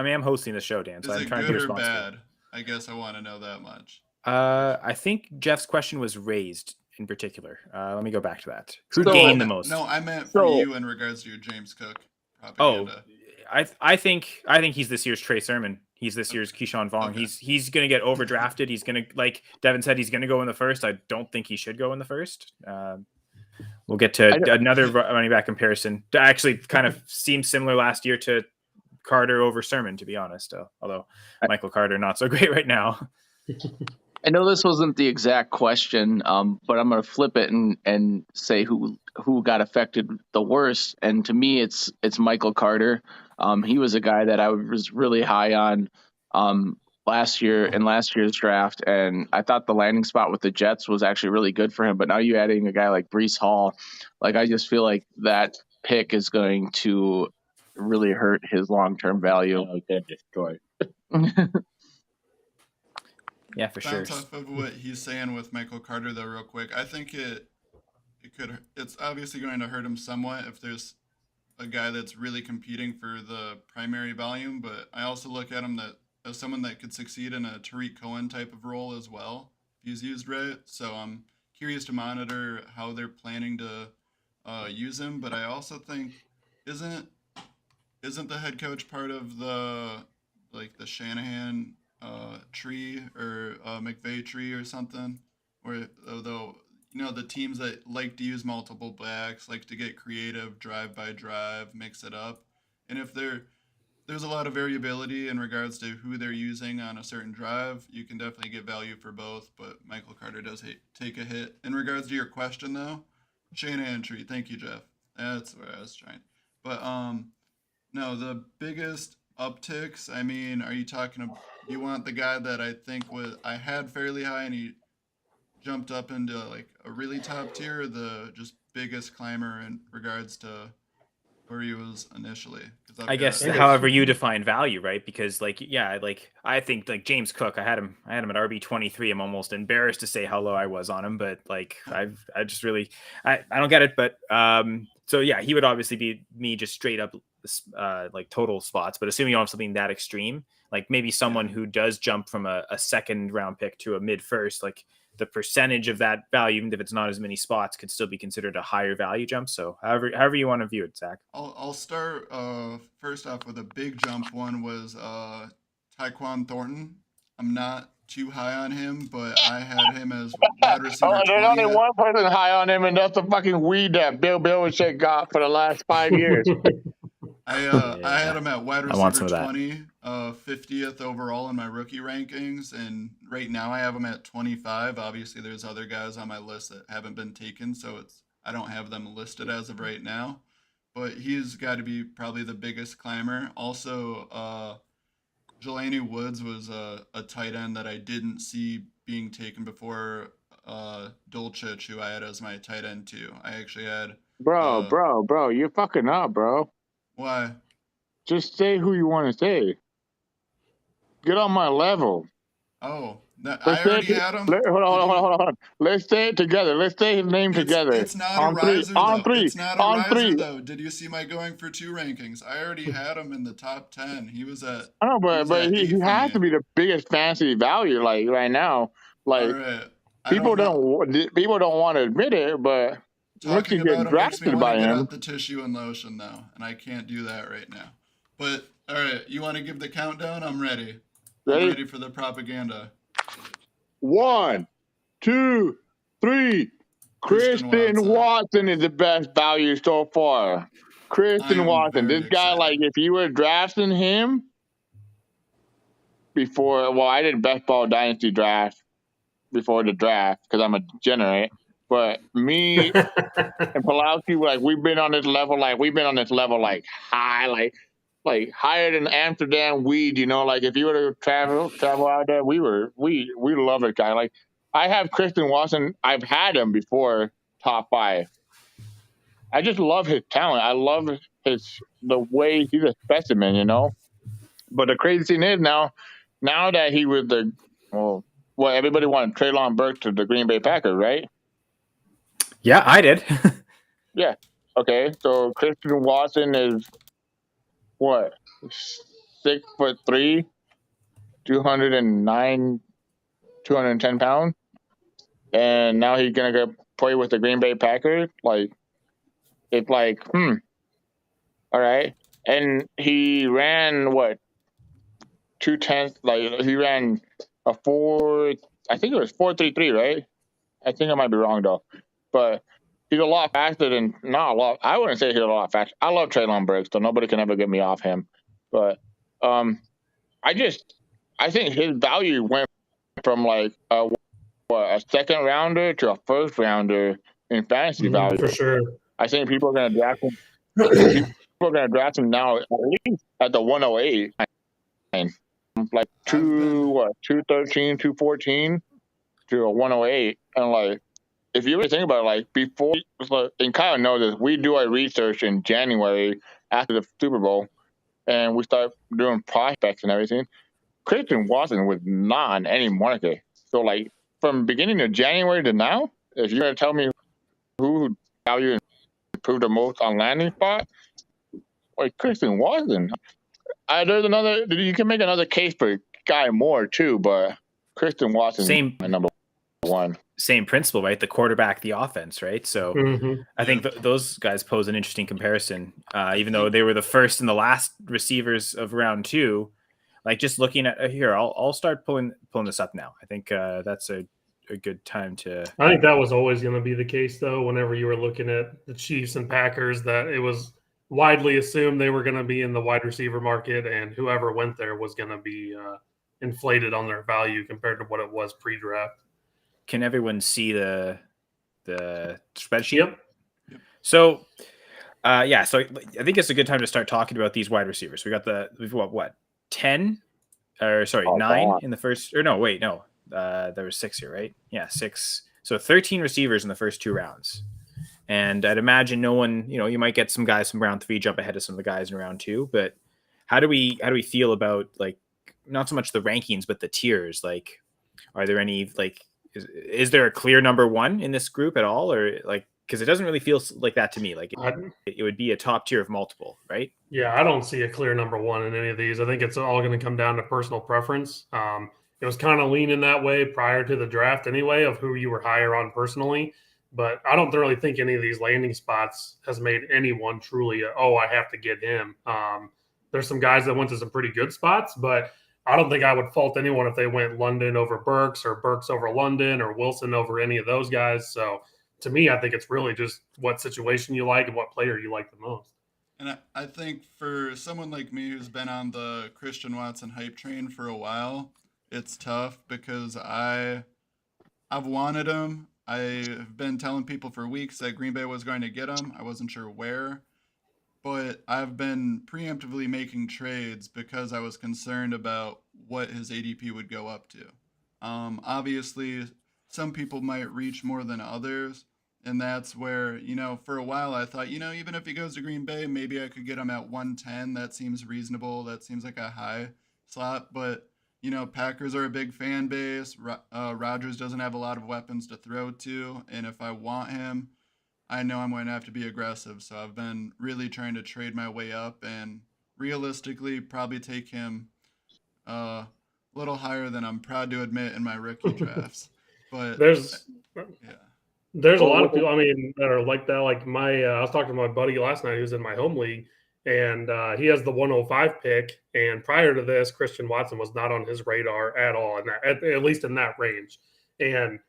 am hosting the show, Dan. So I'm trying to be responsible. Is it good or bad? I guess I want to know that much. I think Jeff's question was raised in particular. Let me go back to that. Who gained the most? No, I meant for you in regards to your James Cook propaganda. Oh, I think he's this year's Trey Sermon. He's this year's Keyshawn Vaughn. Okay. He's going to get overdrafted. He's going to, like Devin said, he's going to go in the first. I don't think he should go in the first. We'll get to another running back comparison. Actually, kind of seems similar last year to Carter over Sermon, to be honest. Although Michael Carter not so great right now. I know this wasn't the exact question, but I'm going to flip it and say who got affected the worst. And to me, it's Michael Carter. He was a guy that I was really high on last year's draft, and I thought the landing spot with the Jets was actually really good for him. But now you're adding a guy like Breece Hall. Like, I just feel like that pick is going to really hurt his long-term value. Get destroyed. Yeah, for sure. Bounce off of what he's saying with Michael Carter, though, real quick. I think it's obviously going to hurt him somewhat if there's a guy that's really competing for the primary volume. But I also look at him as someone that could succeed in a Tariq Cohen type of role as well, if he's used right. So I'm curious to monitor how they're planning to use him. But I also think isn't the head coach part of the Shanahan tree or McVay tree or something, where although the teams that like to use multiple backs, like to get creative, drive by drive, mix it up, and if there's a lot of variability in regards to who they're using on a certain drive, you can definitely get value for both. But Michael Carter does take a hit. In regards to your question, though, Shanahan tree. Thank you, Jeff. That's where I was trying. But no, the biggest upticks. I mean, are you talking about? You want the guy that I think I had fairly high and he jumped up into like a really top tier, or the just biggest climber in regards to where he was initially? I guess however you define value, right? Because I think like James Cook, I had him at RB23. I'm almost embarrassed to say how low I was on him, but like I just really I don't get it. But so yeah, he would obviously be me just straight up like total spots. But assuming you don't have something that extreme, like maybe someone who does jump from a second round pick to a mid first, like the percentage of that value, even if it's not as many spots, could still be considered a higher value jump. So however you want to view it, Zach. I'll start first off with a big jump one was Tyquan Thornton. I'm not too high on him, but I had him as wide receiver Oh, there's 20. only one person high on him, and that's the fucking weed that Bill Belichick got for the last 5 years. I had him at wide I want some receiver of that. 20, 50th overall in my rookie rankings, and right now I have him at 25. Obviously, there's other guys on my list that haven't been taken, so I don't have them listed as of right now. But he's got to be probably the biggest climber. Also, Jelani Woods was a tight end that I didn't see being taken before Dulcich, who I had as my tight end too. I actually had Bro, you're fucking up, bro. why? Just say who you want to say. Get on my level. Oh, I already had him. Hold on. Let's say it together. Let's say his name together. It's not on a three. riser On though. three. It's not a on riser three. though. Did you see my going for 2 rankings? I already had him in the top 10. He was at. I know, but he has to be the biggest fantasy value like right now. Like All right. people don't want to admit it, but once you Talking get about him makes me drafted want by to get him, out the tissue and lotion though, and I can't do that right now. But all right, you want to give the countdown? I'm ready. Ready? I'm ready for the propaganda. 1, 2, 3. Christian Watson is the best value so far. Christian Watson. This guy, excited. like, if you were drafting him before, well, I did best ball dynasty draft before the draft because I'm a degenerate. But me and Pulowski, like, we've been on this level, like, high, like higher than Amsterdam weed, you know, like if you were to travel out there, we love it, guy. Like I have Christian Watson, I've had him before top 5. I just love his talent. I love the way he's a specimen, you know. But the crazy thing is now that he was everybody wanted Treylon Burks to the Green Bay Packers, right? Yeah, I did. Yeah. Okay. So Christian Watson is what? 6'3", 209, 210 pounds, and now he's gonna go play with the Green Bay Packers. Like, it's like, all right. And he ran what? 210. Like he ran a 4. I think it was 4.33, right? I think I might be wrong though, but he's a lot faster than not a lot. I wouldn't say he's a lot faster. I love Treylon Burks, so nobody can ever get me off him. But I think his value went from like a second rounder to a first rounder in fantasy value. For sure. I think people are going to draft him. People are going to draft him now at least at the 108. Like 213, 214 to a 108. And like, if you really think about it, like before, and Kyle knows this, we do our research in January after the Super Bowl, and we start doing prospects and everything. Christian Watson was not on any market. So, like, from beginning of January to now, if you're going to tell me who value improved the most on landing spot, like Christian Watson. You can make another case for Guy Moore too, but Christian Watson is my number 1. Same principle, right? The quarterback, the offense, right? So I think those guys pose an interesting comparison, even though they were the first and the last receivers of round 2. Like just looking at here, I'll start pulling this up now. I think that's a good time to. I think that was always going to be the case, though. Whenever you were looking at the Chiefs and Packers, that it was widely assumed they were going to be in the wide receiver market, and whoever went there was going to be inflated on their value compared to what it was pre-draft. Can everyone see the spreadsheet? Yep. So, so I think it's a good time to start talking about these wide receivers. We've what 10 or sorry 9 in the first, or no, wait, no, there was 6 here, right? Yeah, 6. So 13 receivers in the first 2 rounds. And I'd imagine no one, you might get some guys from round 3 jump ahead of some of the guys in round 2. But how do we feel about, like, not so much the rankings, but the tiers? Like, are there any, like, is there a clear number 1 in this group at all? Or like, because it doesn't really feel like that to me. Like it would be a top tier of multiple, right? Yeah, I don't see a clear number 1 in any of these. I think it's all going to come down to personal preference. it was kind of leaning that way prior to the draft anyway, of who you were higher on personally. But I don't really think any of these landing spots has made anyone truly, I have to get him. There's some guys that went to some pretty good spots, but I don't think I would fault anyone if they went London over Burks or Burks over London or Wilson over any of those guys. So to me, I think it's really just what situation you like and what player you like the most. And I think for someone like me who's been on the Christian Watson hype train for a while, it's tough because I've wanted him. I've been telling people for weeks that Green Bay was going to get him. I wasn't sure where, but I've been preemptively making trades because I was concerned about what his ADP would go up to. Obviously, some people might reach more than others, and that's where, for a while I thought, even if he goes to Green Bay, maybe I could get him at 110. That seems reasonable. That seems like a high slot, but Packers are a big fan base. Rodgers doesn't have a lot of weapons to throw to, and if I want him, I know I'm going to have to be aggressive. So I've been really trying to trade my way up and realistically probably take him a little higher than I'm proud to admit in my rookie drafts. But There's a lot of people, Well, that are like that. Like I was talking to my buddy last night who's in my home league, and he has the 105 pick. And prior to this, Christian Watson was not on his radar at all, at least in that range. And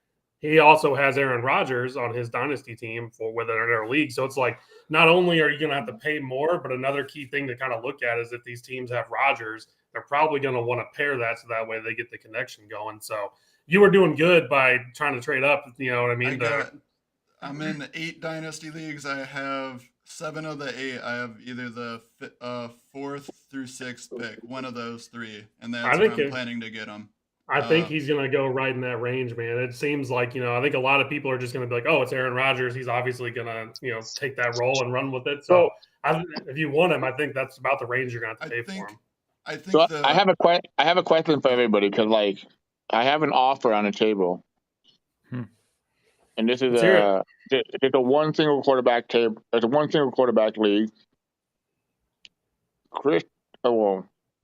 he also has Aaron Rodgers on his dynasty team within their league. So it's like, not only are you going to have to pay more, but another key thing to kind of look at is if these teams have Rodgers, they're probably going to want to pair that so that way they get the connection going. So you were doing good by trying to trade up. You know what I mean? I'm in 8 dynasty leagues. I have 7 of the 8. I have either the 4th through 6th pick, one of those 3, and that's where I'm planning to get him. I think he's going to go right in that range, man. It seems like, I think a lot of people are just going to be like, oh, it's Aaron Rodgers. He's obviously going to, take that role and run with it. So if you want him, I think that's about the range you're going to have to pay for him. I have a question for everybody because, I have an offer on the table, and this is it's a one single quarterback table. It's a one single quarterback league. The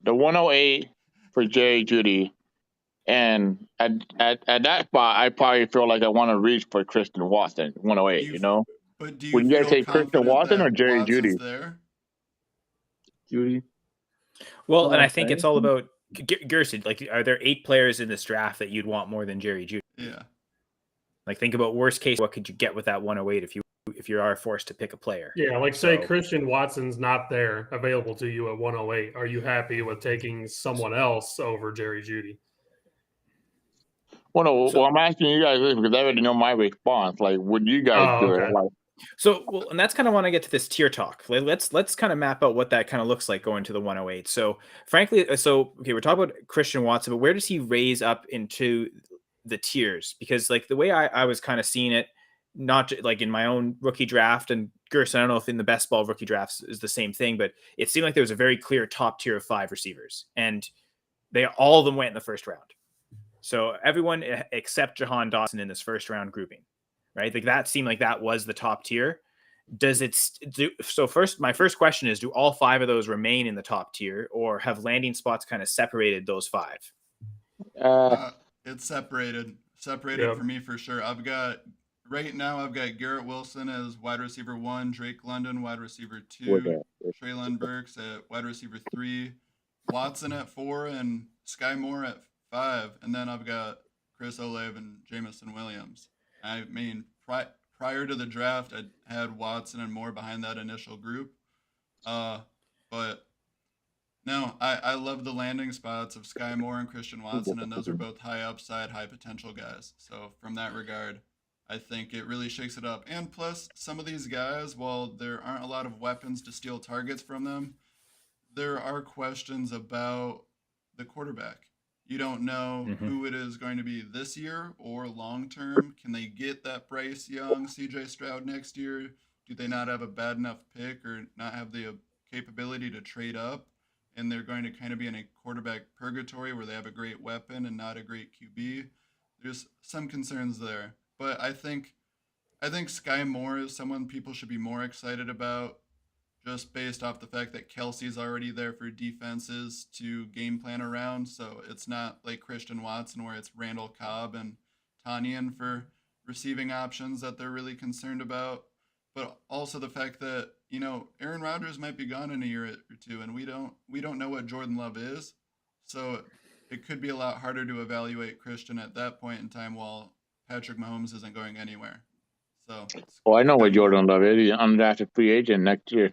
108 for Jerry Jeudy. And at that spot, I probably feel like I want to reach for Christian Watson, 108, But do you Would you guys feel take Christian Watson or Jerry Jeudy? Judy. Well, and I think it's all about Gerson. Like, are there 8 players in this draft that you'd want more than Jerry Jeudy? Yeah. Like, think about worst case, what could you get with that 108 if you are forced to pick a player? Yeah, like say Christian Watson's not there available to you at 108. Are you happy with taking someone else over Jerry Jeudy? Well, no, I'm asking you guys this because I already know my response. Like, would you guys do it? And that's kind of when I get to this tier talk. Let's kind of map out what that kind of looks like going to the 108. So, frankly, we're talking about Christian Watson, but where does he raise up into the tiers? Because the way I was kind of seeing it, not like in my own rookie draft, and Gerson, I don't know if in the best ball rookie drafts is the same thing, but it seemed like there was a very clear top tier of 5 receivers, and all of them went in the first round. So everyone except Jahan Dotson in this first round grouping, right? Like that seemed like that was the top tier. Does it my first question is, do all 5 of those remain in the top tier, or have landing spots kind of separated those 5? It's separated Yep. for me for sure. Right now I've got Garrett Wilson as wide receiver 1, Drake London wide receiver 2, Treylon Burks at wide receiver 3, Watson at 4, and Sky Moore at 5, and then I've got Chris Olave and Jamison Williams. I mean, prior to the draft, I had Watson and Moore behind that initial group, but no, I love the landing spots of Sky Moore and Christian Watson, and those are both high upside, high potential guys. So from that regard, I think it really shakes it up. And plus, some of these guys, while there aren't a lot of weapons to steal targets from them, there are questions about the quarterback. You don't know who it is going to be this year or long term. Can they get that Bryce Young, CJ Stroud next year? Do they not have a bad enough pick or not have the capability to trade up? And they're going to kind of be in a quarterback purgatory where they have a great weapon and not a great QB. There's some concerns there. But I think Sky Moore is someone people should be more excited about just based off the fact that Kelsey's already there for defenses to game plan around. So it's not like Christian Watson where it's Randall Cobb and Tanyan for receiving options that they're really concerned about. But also the fact that, Aaron Rodgers might be gone in a year or two, and we don't know what Jordan Love is. So it could be a lot harder to evaluate Christian at that point in time while Patrick Mahomes isn't going anywhere. So, I know what Jordan Love is. He's an undrafted free agent next year.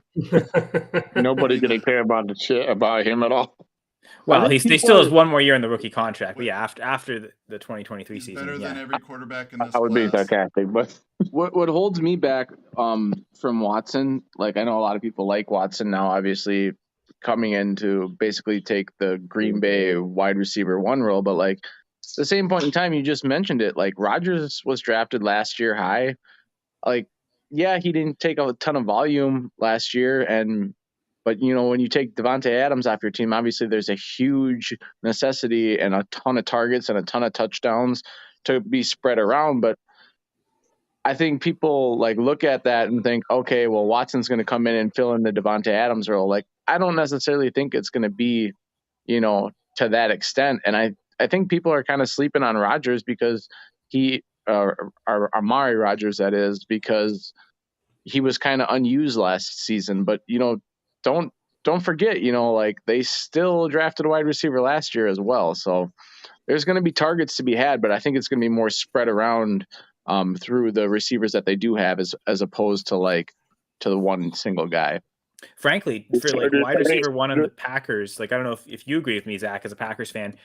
Nobody's going to care about him at all. Well, he still has one more year in the rookie contract. But yeah, after the 2023 season. Better than every quarterback in this I was being sarcastic, but what holds me back from Watson, like I know a lot of people like Watson now, obviously coming in to basically take the Green Bay wide receiver 1 role, but like at the same point in time, you just mentioned it, like Rodgers was drafted last year high. Like, yeah, he didn't take a ton of volume last year, but when you take Devonta Adams off your team, obviously there's a huge necessity and a ton of targets and a ton of touchdowns to be spread around. But I think people like look at that and think, okay, well, Watson's going to come in and fill in the Devonta Adams role. Like, I don't necessarily think it's going to be, to that extent. And I think people are kind of sleeping on Rodgers because Amari Rodgers, that is, because he was kind of unused last season. But, don't forget, like they still drafted a wide receiver last year as well. So there's going to be targets to be had, but I think it's going to be more spread around through the receivers that they do have as opposed to the one single guy. Frankly, for like wide receiver 1 on the Packers, like I don't know if you agree with me, Zach, as a Packers fan,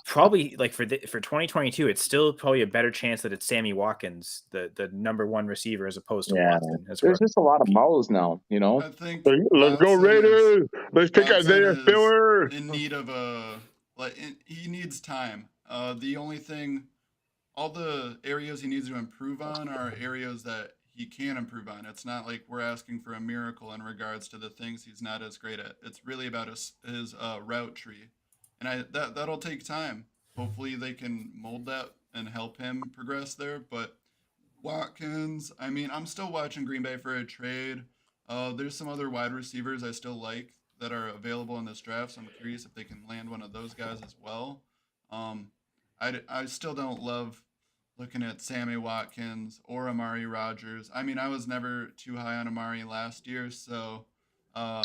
probably like for 2022, it's still probably a better chance that it's Sammy Watkins, the number 1 receiver, as opposed to Watson. There's just a lot of balls now, I think let's go Raiders. Let's pick Isaiah Spiller. In need of he needs time. The only thing, all the areas he needs to improve on are areas that he can improve on. It's not like we're asking for a miracle in regards to the things he's not as great at. It's really about his route tree. And that'll take time. Hopefully they can mold that and help him progress there. But Watkins, I'm still watching Green Bay for a trade. There's some other wide receivers I still like that are available in this draft, so I'm curious if they can land one of those guys as well. I still don't love looking at Sammy Watkins or Amari Rodgers. I was never too high on Amari last year, so I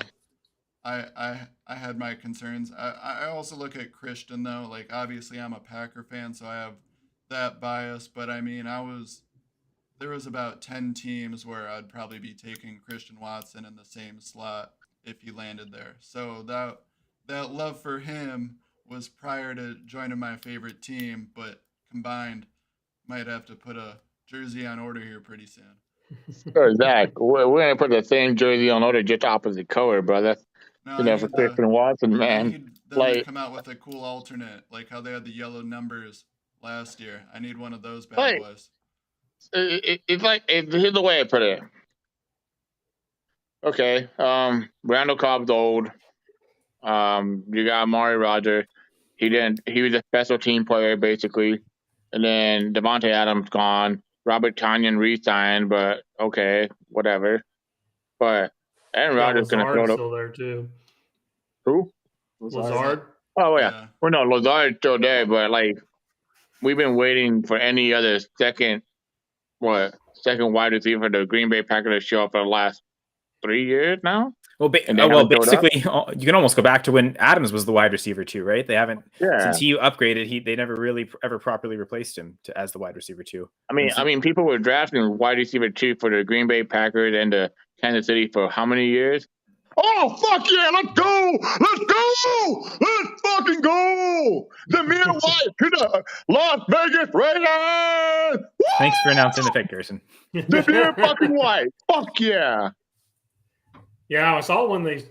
had my concerns. I also look at Christian though. Like obviously I'm a Packer fan, so I have that bias. But there was about 10 teams where I'd probably be taking Christian Watson in the same slot if he landed there. So that love for him was prior to joining my favorite team, but combined, might have to put a jersey on order here pretty soon. Sure, Zach. We're gonna put the same jersey on order, just opposite color, brother. No, for Christian Watson, man. I need them to come out with a cool alternate, like how they had the yellow numbers last year. I need one of those bad boys. Here's the way I put it. Okay, Randall Cobb's old. You got Amari Rodgers. He was a special team player basically, and then Devonta Adams gone. Robert Tonyan re-signed, but okay, whatever. But Aaron Rodgers going to throw still there too. Who? Lazard. Oh yeah. Well, no, Lazard's still there, but we've been waiting for any other second wide receiver for the Green Bay Packers to show up for the last 3 years now. Well, basically, you can almost go back to when Adams was the wide receiver too, right? They haven't since he upgraded. They never really ever properly replaced him as the wide receiver 2. I mean, people were drafting wide receiver 2 for the Green Bay Packers and the Kansas City for how many years? Oh fuck yeah! Let's go! Let's go! Let's fucking go! Zamir White to the Las Vegas Raiders! Thanks for announcing the pick, Gerson. Zamir fucking White! Fuck yeah! Yeah, I saw when they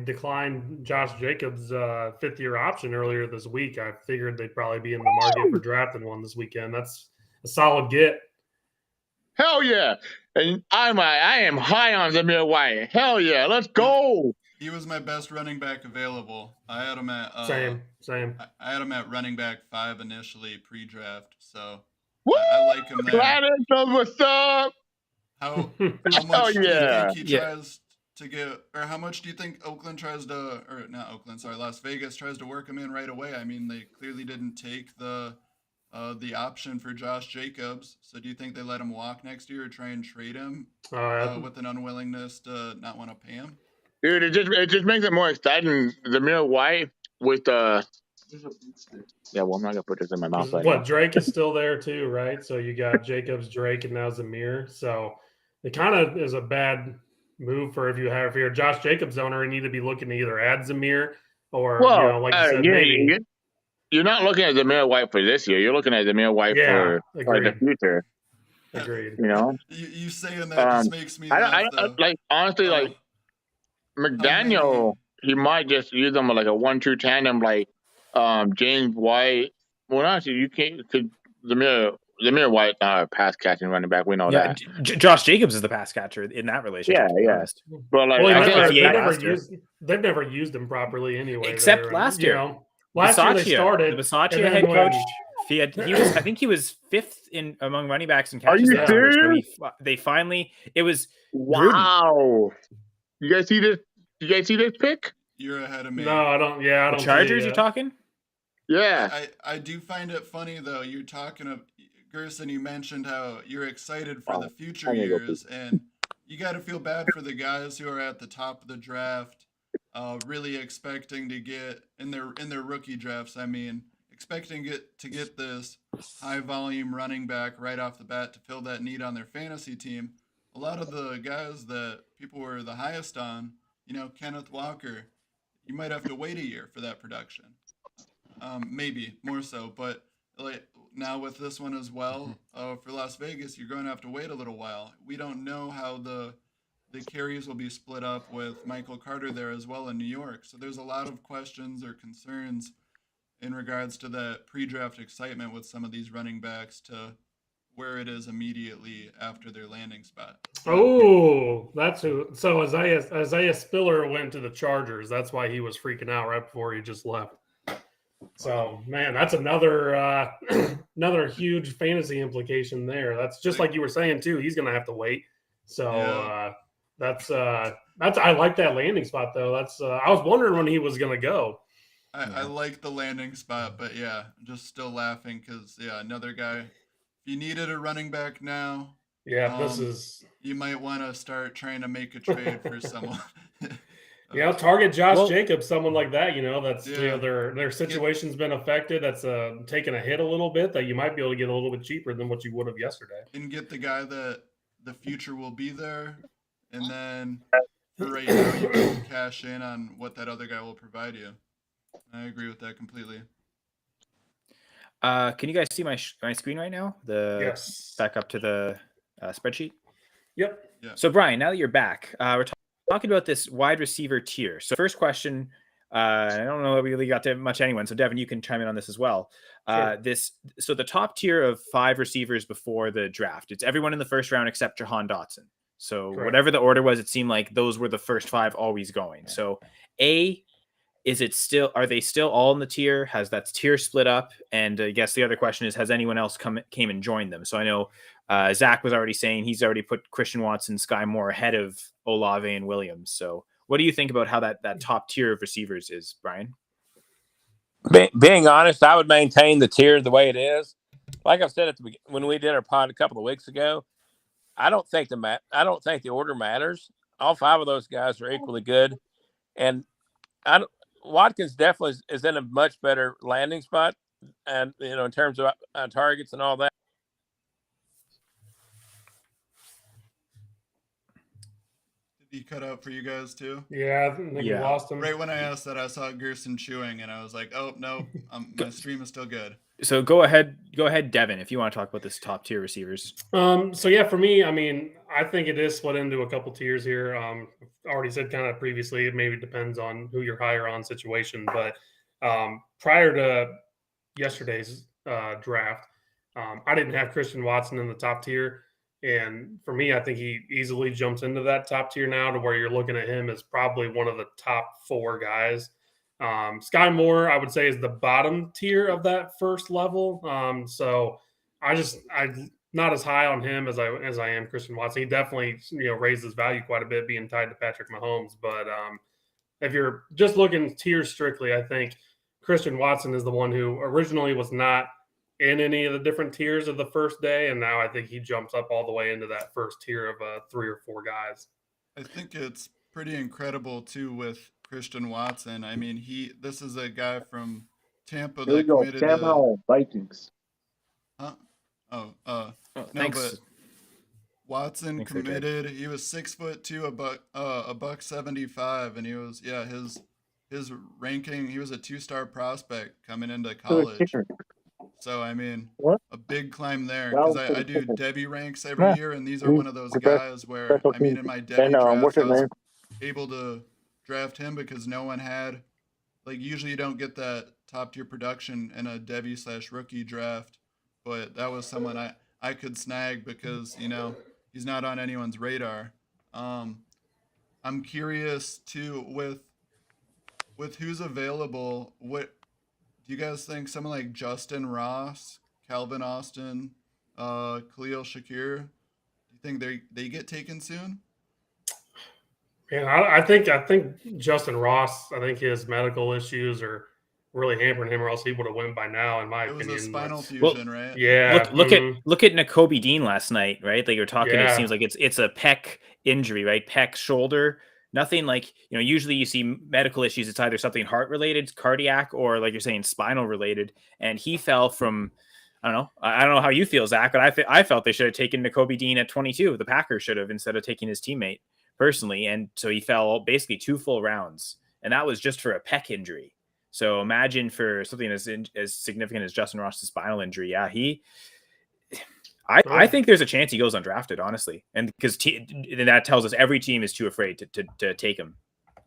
declined Josh Jacobs' 5th-year option earlier this week. I figured they'd probably be in the market for drafting one this weekend. That's a solid get. Hell yeah! And I am high on Zamir White. Hell yeah! Let's go! He was my best running back available. I had him at same. I had him at running back 5 initially pre-draft. So Woo! I like him there. Glad knows what's up. How much do you think he tries to get, or how much do you think Las Vegas tries to work him in right away? I mean, they clearly didn't take the option for Josh Jacobs. So do you think they let him walk next year or try and trade him with an unwillingness to not want to pay him? Dude, it just makes it more exciting. Zamir White with I'm not gonna put this in my mouth right now. Drake is still there too, right? So you got Jacobs, Drake, and now Zamir. So it kind of is a bad move for if you're a Josh Jacobs owner and you need to be looking to either add Zamir or like you said, maybe. You're not looking at Zamir White for this year. You're looking at Zamir White for the future. Agreed. You know, you saying that just makes me laugh. Honestly, like McDaniel, he might just use them like a 1-2 tandem, like James White. Well, actually, you can't. Zamir White, pass catching running back. We know that. Josh Jacobs is the pass catcher in that relationship. Yeah. But like, they've never used him properly anyway. Except last year. Last year they started. The Bisaccia head coach. I think he was 5th among running backs in catches. Are you serious? So they finally. It was wow. You guys see this? You guys see this pick? You're ahead of me. No, I don't. Yeah, I don't. The Chargers, you're talking? Yeah. I do find it funny though. You're talking of Gerson. You mentioned how you're excited for the future years, and you got to feel bad for the guys who are at the top of the draft, really expecting to get in their rookie drafts. I mean, expecting to get this high volume running back right off the bat to fill that need on their fantasy team. A lot of the guys that people were the highest on, Kenneth Walker, you might have to wait a year for that production. Maybe more so, but like now with this one as well, for Las Vegas, you're going to have to wait a little while. We don't know how the carries will be split up with Michael Carter there as well in New York. So there's a lot of questions or concerns in regards to that pre-draft excitement with some of these running backs to where it is immediately after their landing spot. Oh, that's who. So Isaiah Spiller went to the Chargers. That's why he was freaking out right before he just left. So, man, that's another huge fantasy implication there. That's just like you were saying too. He's going to have to wait. So that's I like that landing spot though. That's I was wondering when he was going to go. I like the landing spot, but just still laughing because another guy. If you needed a running back now, this is. You might want to start trying to make a trade for someone. Target Josh Jacobs, someone like that. That's their situation's been affected. That's taken a hit a little bit. That you might be able to get a little bit cheaper than what you would have yesterday. And get the guy that the future will be there, and then for right now you can cash in on what that other guy will provide you. I agree with that completely. Can you guys see my screen right now? Yes. Back up to the spreadsheet. Yep. Yeah. So Brian, now that you're back, we're talking about this wide receiver tier. So first question, I don't know that we really got to much anyone. So Devin, you can chime in on this as well. Sure. So the top tier of 5 receivers before the draft, it's everyone in the first round except Jahan Dotson. So whatever the order was, it seemed like those were the first 5 always going. So are they still all in the tier? Has that tier split up? And I guess the other question is, has anyone else came and joined them? So I know Zach was already saying he's already put Christian Watson, Sky Moore ahead of Olave and Williams. So what do you think about how that top tier of receivers is, Brian? Being honest, I would maintain the tier the way it is. Like I've said when we did our pod a couple of weeks ago, I don't think the order matters. All 5 of those guys are equally good, and Watkins definitely is in a much better landing spot, and in terms of targets and all that. Did he cut out for you guys too? Yeah, I think you lost him. Right when I asked that, I saw Gerson chewing, and I was like, "Oh no, my stream is still good." So go ahead, Devin, if you want to talk about this top tier receivers. For me, I mean, I think it is split into a couple tiers here. I've already said kind of previously, it maybe depends on who you're higher on situation, but prior to yesterday's draft, I didn't have Christian Watson in the top tier. And for me, I think he easily jumps into that top tier now to where you're looking at him as probably one of the top 4 guys. Sky Moore, I would say, is the bottom tier of that first level. So I not as high on him as I am Christian Watson. He definitely raised his value quite a bit being tied to Patrick Mahomes. But if you're just looking tiers strictly, I think Christian Watson is the one who originally was not in any of the different tiers of the first day, and now I think he jumps up all the way into that first tier of 3 or 4 guys. I think it's pretty incredible too with Christian Watson. I mean, this is a guy from Tampa that committed to Vikings. Huh? No, thanks. but Watson Thanks, committed. He was 6'2", a buck 75, and he was his ranking. He was a 2-star prospect coming into college. So I mean, a big climb there because I do Debbie ranks every year, and these are one of those guys where I mean, in my Debbie draft, I was able to draft him because no one had, like, usually you don't get that top tier production in a Debbie/rookie draft, but that was someone I could snag because he's not on anyone's radar. I'm curious too with who's available. What do you guys think? Someone like Justin Ross, Calvin Austin, Khalil Shakir. Do you think they get taken soon? Man, I think Justin Ross. I think his medical issues are really hampering him, or else he would have won by now, in my opinion. It was a spinal fusion, right? Yeah. Look at Nakobe Dean last night, right? Like you're talking, It seems like it's a pec injury, right? Pec, shoulder. Nothing like, usually you see medical issues. It's either something heart related, cardiac, or like you're saying, spinal related. And he fell from, I don't know how you feel, Zach, but I felt they should have taken Nakobe Dean at 22. The Packers should have, instead of taking his teammate personally. And so he fell basically 2 full rounds, and that was just for a pec injury. So imagine for something as significant as Justin Ross's spinal injury. Yeah, I think there's a chance he goes undrafted, honestly, and because that tells us every team is too afraid to take him.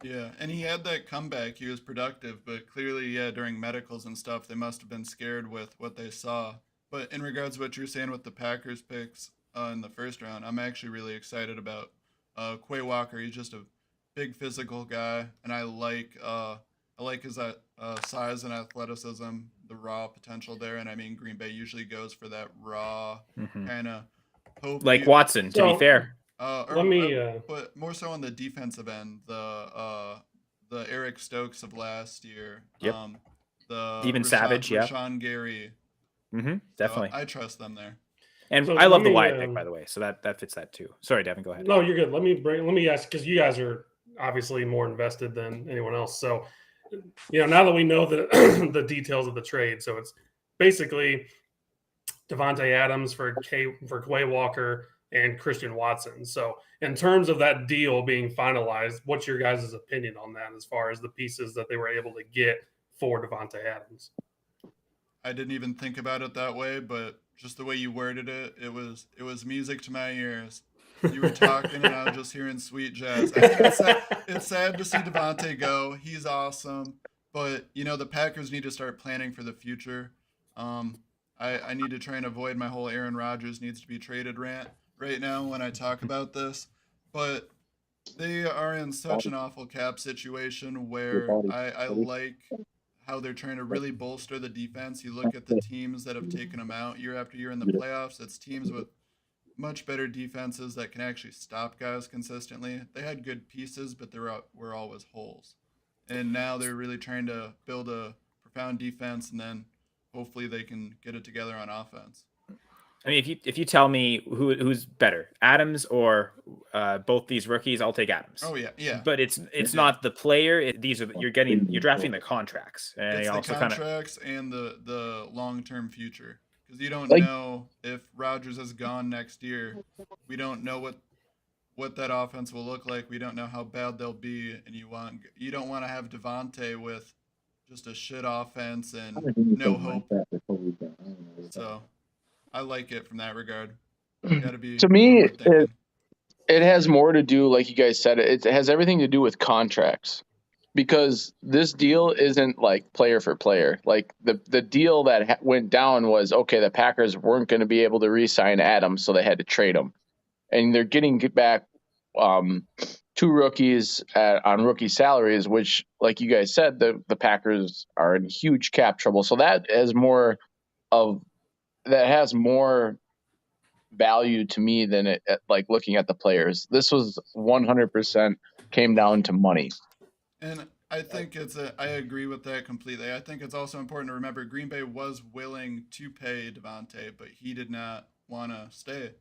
Yeah, and he had that comeback. He was productive, but clearly, during medicals and stuff, they must have been scared with what they saw. But in regards to what you're saying with the Packers picks in the first round, I'm actually really excited about Quay Walker. He's just a big physical guy, and I like his size and athleticism, the raw potential there. And I mean, Green Bay usually goes for that raw kind of hope. Like Watson, to be fair. But more so on the defensive end, the Eric Stokes of last year. Yep. Even Savage, yeah. Rashawn Gary. Definitely. So I trust them there. And so I love the Wyatt pick, by the way. So that fits that too. Sorry, Devin, go ahead. No, you're good. Let me ask, because you guys are obviously more invested than anyone else. So, now that we know the details of the trade, so it's basically Devonta Adams for Quay Walker and Christian Watson. So in terms of that deal being finalized, what's your guys' opinion on that as far as the pieces that they were able to get for Devonta Adams? I didn't even think about it that way, but just the way you worded it, it was music to my ears. You were talking and I was just hearing sweet jazz. I think it's sad to see Devonta go. He's awesome. But, the Packers need to start planning for the future. I need to try and avoid my whole Aaron Rodgers needs to be traded rant right now when I talk about this. But they are in such an awful cap situation where I like how they're trying to really bolster the defense. You look at the teams that have taken them out year after year in the playoffs. It's teams with much better defenses that can actually stop guys consistently. They had good pieces, but there were always holes. And now they're really trying to build a profound defense, and then hopefully they can get it together on offense. I mean, if you tell me who's better, Adams or both these rookies, I'll take Adams. Oh yeah. But it's not the player. You're drafting the contracts, and it's the contracts and the long-term future. Because you don't know if Rodgers is gone next year. We don't know what that offense will look like. We don't know how bad they'll be, and you don't want to have Devonta with just a shit offense and no hope. So I like it from that regard. Gotta be to me, it has more to do, like you guys said, it has everything to do with contracts. Because this deal isn't like player for player. Like the deal that went down was, okay, the Packers weren't going to be able to re-sign Adams, so they had to trade him. And they're getting back 2 rookies on rookie salaries, which, like you guys said, the Packers are in huge cap trouble. So that has more value to me than it like looking at the players. This was 100% came down to money. And I think I agree with that completely. I think it's also important to remember Green Bay was willing to pay Devonta, but he did not want to stay.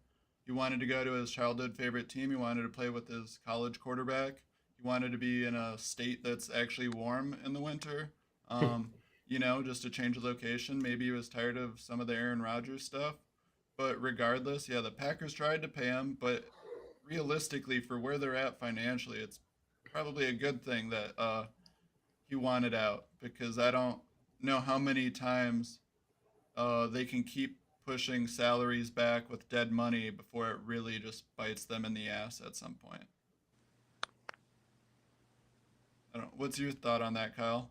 He wanted to go to his childhood favorite team. He wanted to play with his college quarterback. He wanted to be in a state that's actually warm in the winter. Just to change the location. Maybe he was tired of some of the Aaron Rodgers stuff. But regardless, yeah, the Packers tried to pay him, but realistically, for where they're at financially, it's probably a good thing that he wanted out, because I don't know how many times they can keep pushing salaries back with dead money before it really just bites them in the ass at some point. I don't know. What's your thought on that, Kyle?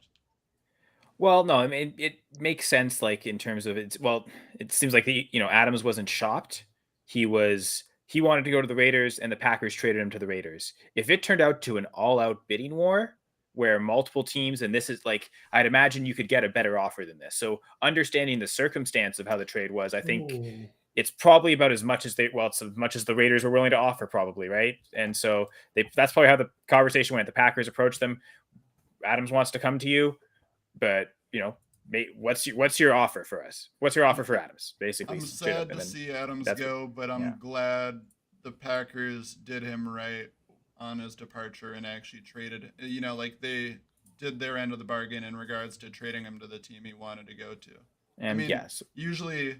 Well, no, I mean, it makes sense, like, in terms of it. Well, it seems like Adams wasn't shopped. He wanted to go to the Raiders, and the Packers traded him to the Raiders. If it turned out to an all-out bidding war where multiple teams, and this is like, I'd imagine you could get a better offer than this. So understanding the circumstance of how the trade was, I think it's probably about as much as it's as much as the Raiders were willing to offer, probably, right? And so that's probably how the conversation went. The Packers approached them. Adams wants to come to you, but what's your offer for us? What's your offer for Adams? Basically, I'm sad to see Adams go, but I'm glad the Packers did him right on his departure and actually traded. Like they did their end of the bargain in regards to trading him to the team he wanted to go to. And usually,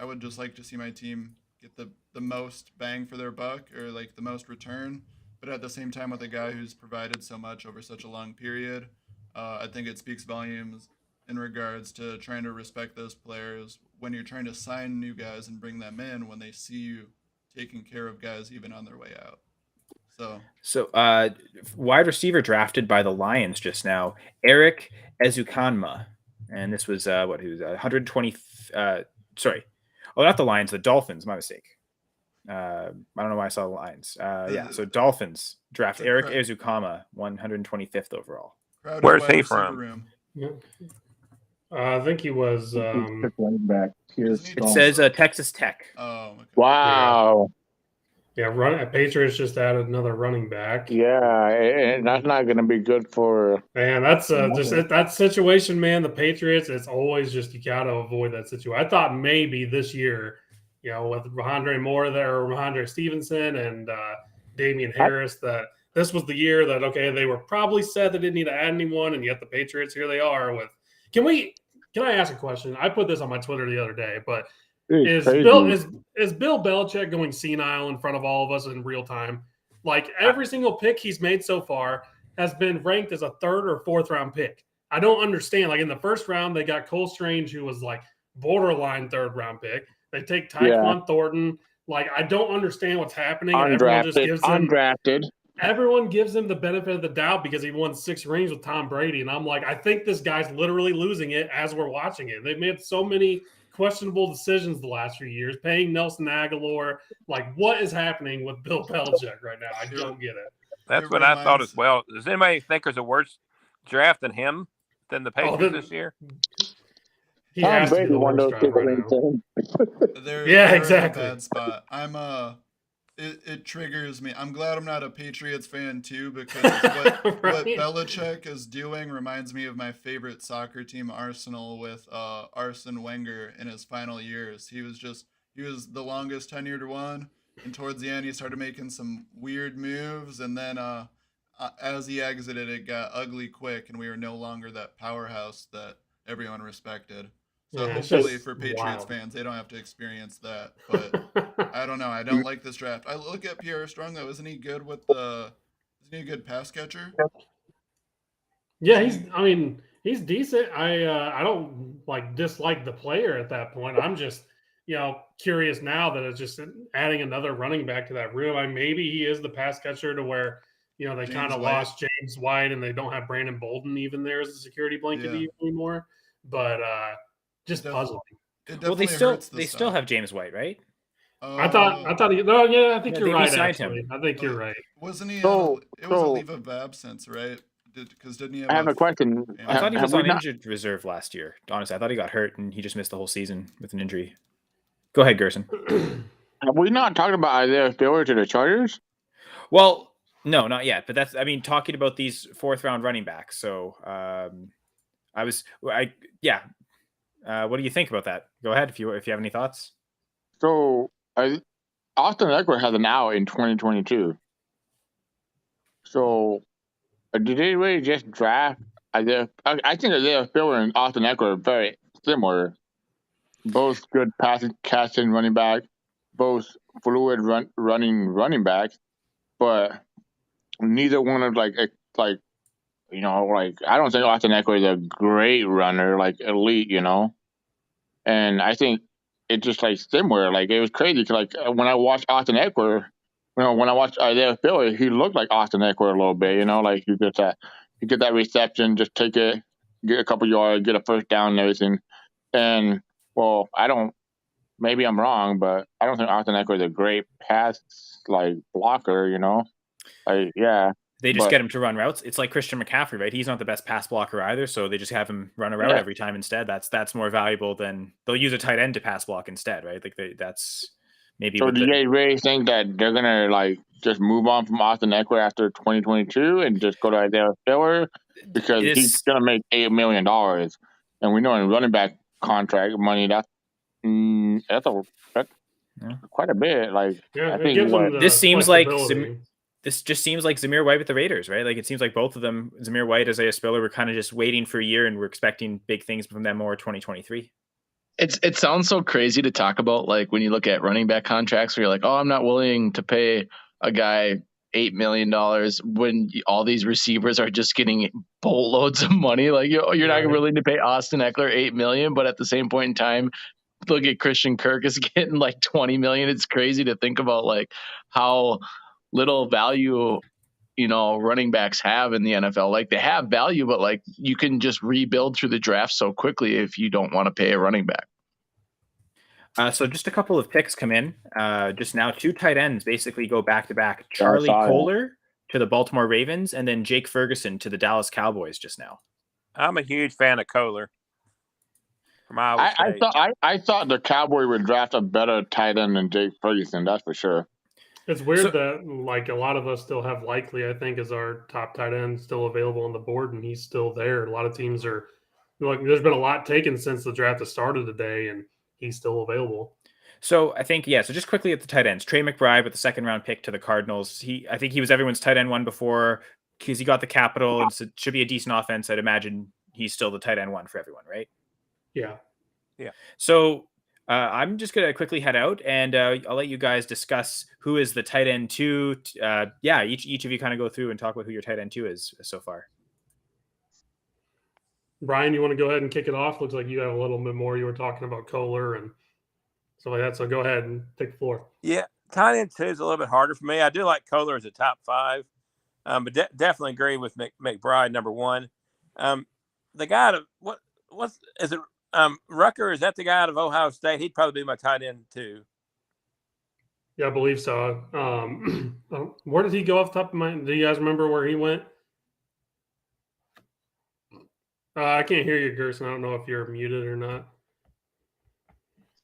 I would just like to see my team get the most bang for their buck, or like the most return. But at the same time, with a guy who's provided so much over such a long period, I think it speaks volumes in regards to trying to respect those players when you're trying to sign new guys and bring them in, when they see you taking care of guys even on their way out. So wide receiver drafted by the Lions just now, Eric Ezukanma. And this was, he was 120, sorry. Oh, not the Lions, the Dolphins, my mistake. I don't know why I saw the Lions. So Dolphins draft Eric Ezukanma, 125th overall. Where's he from? Yeah. I think he was. Back. It says Texas Tech. Oh, okay. Wow. Yeah, Patriots just added another running back. Yeah, and that's not going to be good for. Man, that's just that situation, man. The Patriots, it's always just, you got to avoid that situation. I thought maybe this year, with Ramondre Moore there, or Ramondre Stevenson and Damian Harris, that this was the year that, okay, they were probably said they didn't need to add anyone, and yet the Patriots, here they are with. Can I ask a question? I put this on my Twitter the other day, but is Bill Belichick going senile in front of all of us in real time? Like, every single pick he's made so far has been ranked as a 3rd or 4th round pick. I don't understand. Like, in the first round, they got Cole Strange, who was like borderline 3rd round pick. They take Tyquan Thornton. Like, I don't understand what's happening. Everyone gives him the benefit of the doubt because he won 6 rings with Tom Brady. And I'm like, I think this guy's literally losing it as we're watching it. They've made so many questionable decisions the last few years, paying Nelson Aguilar. Like, what is happening with Bill Belichick right now? I don't get it. That's what I thought as well. Does anybody think there's a worse draft than him, than the Patriots this year? He has to be the worst draft right now. They're exactly. In a bad spot. It triggers me. I'm glad I'm not a Patriots fan too, because what Belichick is doing reminds me of my favorite soccer team, Arsenal, with Arsene Wenger in his final years. He was the longest tenured one, and towards the end he started making some weird moves, and then as he exited, it got ugly quick, and we were no longer that powerhouse that everyone respected. So hopefully for Patriots fans, they don't have to experience that. But I don't know. I don't like this draft. I look at Pierre Strong, though. Isn't he good isn't he a good pass catcher? Yeah, he's decent. I don't dislike the player at that point. I'm just, curious now that it's just adding another running back to that room. Maybe he is the pass catcher to where, they kind of lost James White and they don't have Brandon Bolden even there as a security blanket anymore. But just puzzling. Well, they still have James White, right? I thought he. No, yeah, I think you're right. Actually, I think you're right. Wasn't he? It was a leave of absence, right? Didn't he? I have a question. I thought he was on injured reserve last year. Honestly, I thought he got hurt and he just missed the whole season with an injury. Go ahead, Gerson. Have we not talked about Isaiah Spiller to the Chargers? Well, no, not yet. But talking about these 4th round running backs. So what do you think about that? Go ahead if you have any thoughts. So Austin Eckler has an out in 2022. So did they really just draft Isaiah? I think Isaiah Spiller and Austin Eckler are very similar. Both good catching running back, both fluid running backs, but neither one of I don't think Austin Eckler is a great runner, like elite, And I think it's just similar. It was crazy because when I watched Austin Eckler, when I watched Isaiah Spiller, he looked like Austin Eckler a little bit. You get that reception, just take it, get a couple yards, get a first down and everything. And maybe I'm wrong, but I don't think Austin Eckler is a great pass blocker. They just get him to run routes. It's like Christian McCaffrey, right? He's not the best pass blocker either, so they just have him run a route every time instead. That's more valuable than they'll use a tight end to pass block instead, right? That's maybe. So do you really think that they're gonna just move on from Austin Eckler after 2022 and just go to Isaiah Spiller because he's gonna make $8 million, and we know in running back contract money that's quite a bit. I think this seems like. This just seems like Zamir White with the Raiders, right? It seems like both of them, Zamir White, Isaiah Spiller, were kind of just waiting for a year, and we're expecting big things from them more 2023. It sounds so crazy to talk about, when you look at running back contracts, where you're like, oh, I'm not willing to pay a guy $8 million when all these receivers are just getting boatloads of money. You're not willing to pay Austin Eckler $8 million, but at the same point in time, look at Christian Kirk is getting $20 million. It's crazy to think about how little value, running backs have in the NFL. They have value, but you can just rebuild through the draft so quickly if you don't want to pay a running back. So just a couple of picks come in. Just now, 2 tight ends basically go back to back. Charlie Kohler to the Baltimore Ravens, and then Jake Ferguson to the Dallas Cowboys just now. I'm a huge fan of Kohler from Iowa State. I thought the Cowboys would draft a better tight end than Jake Ferguson. That's for sure. It's weird that a lot of us still have Likely, I think, as our top tight end still available on the board, and he's still there. A lot of teams are there's been a lot taken since the draft has started today, and he's still available. So I think, so just quickly at the tight ends, Trey McBride with the 2nd round pick to the Cardinals. I think he was everyone's tight end 1 before because he got the capital, and it should be a decent offense. I'd imagine he's still the tight end 1 for everyone, right? Yeah. So I'm just going to quickly head out, and I'll let you guys discuss who is the tight end 2. Each of you kind of go through and talk about who your tight end 2 is so far. Brian, you want to go ahead and kick it off? Looks like you have a little bit more. You were talking about Kohler and stuff like that, so go ahead and take the floor. Yeah, tight end 2 is a little bit harder for me. I do like Kohler as a top 5, but definitely agree with McBride, number 1. The guy is it? Rucker, is that the guy out of Ohio State? He'd probably be my tight end 2. Yeah, I believe so. Where did he go off the top of my? Do you guys remember where he went? I can't hear you, Gerson. I don't know if you're muted or not.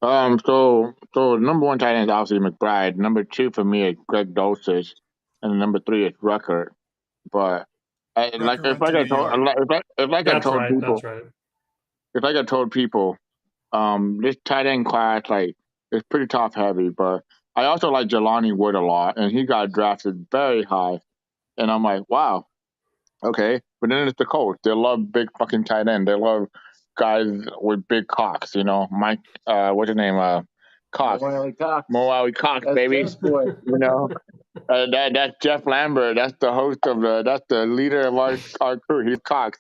So number 1 tight end is obviously McBride. Number 2 for me is Greg Dulcich, and number 3 is Rucker. But if I told people, this tight end class it's pretty top heavy. But I also like Jelani Wood a lot, and he got drafted very high, and I'm like, wow, okay. But then it's the Colts. They love big fucking tight end. They love guys with big cocks. Mike, what's his name? Cox. Mo Alley Cox, baby. That's Jeff Lambert. That's the host of that's the leader of our crew. He's Cox.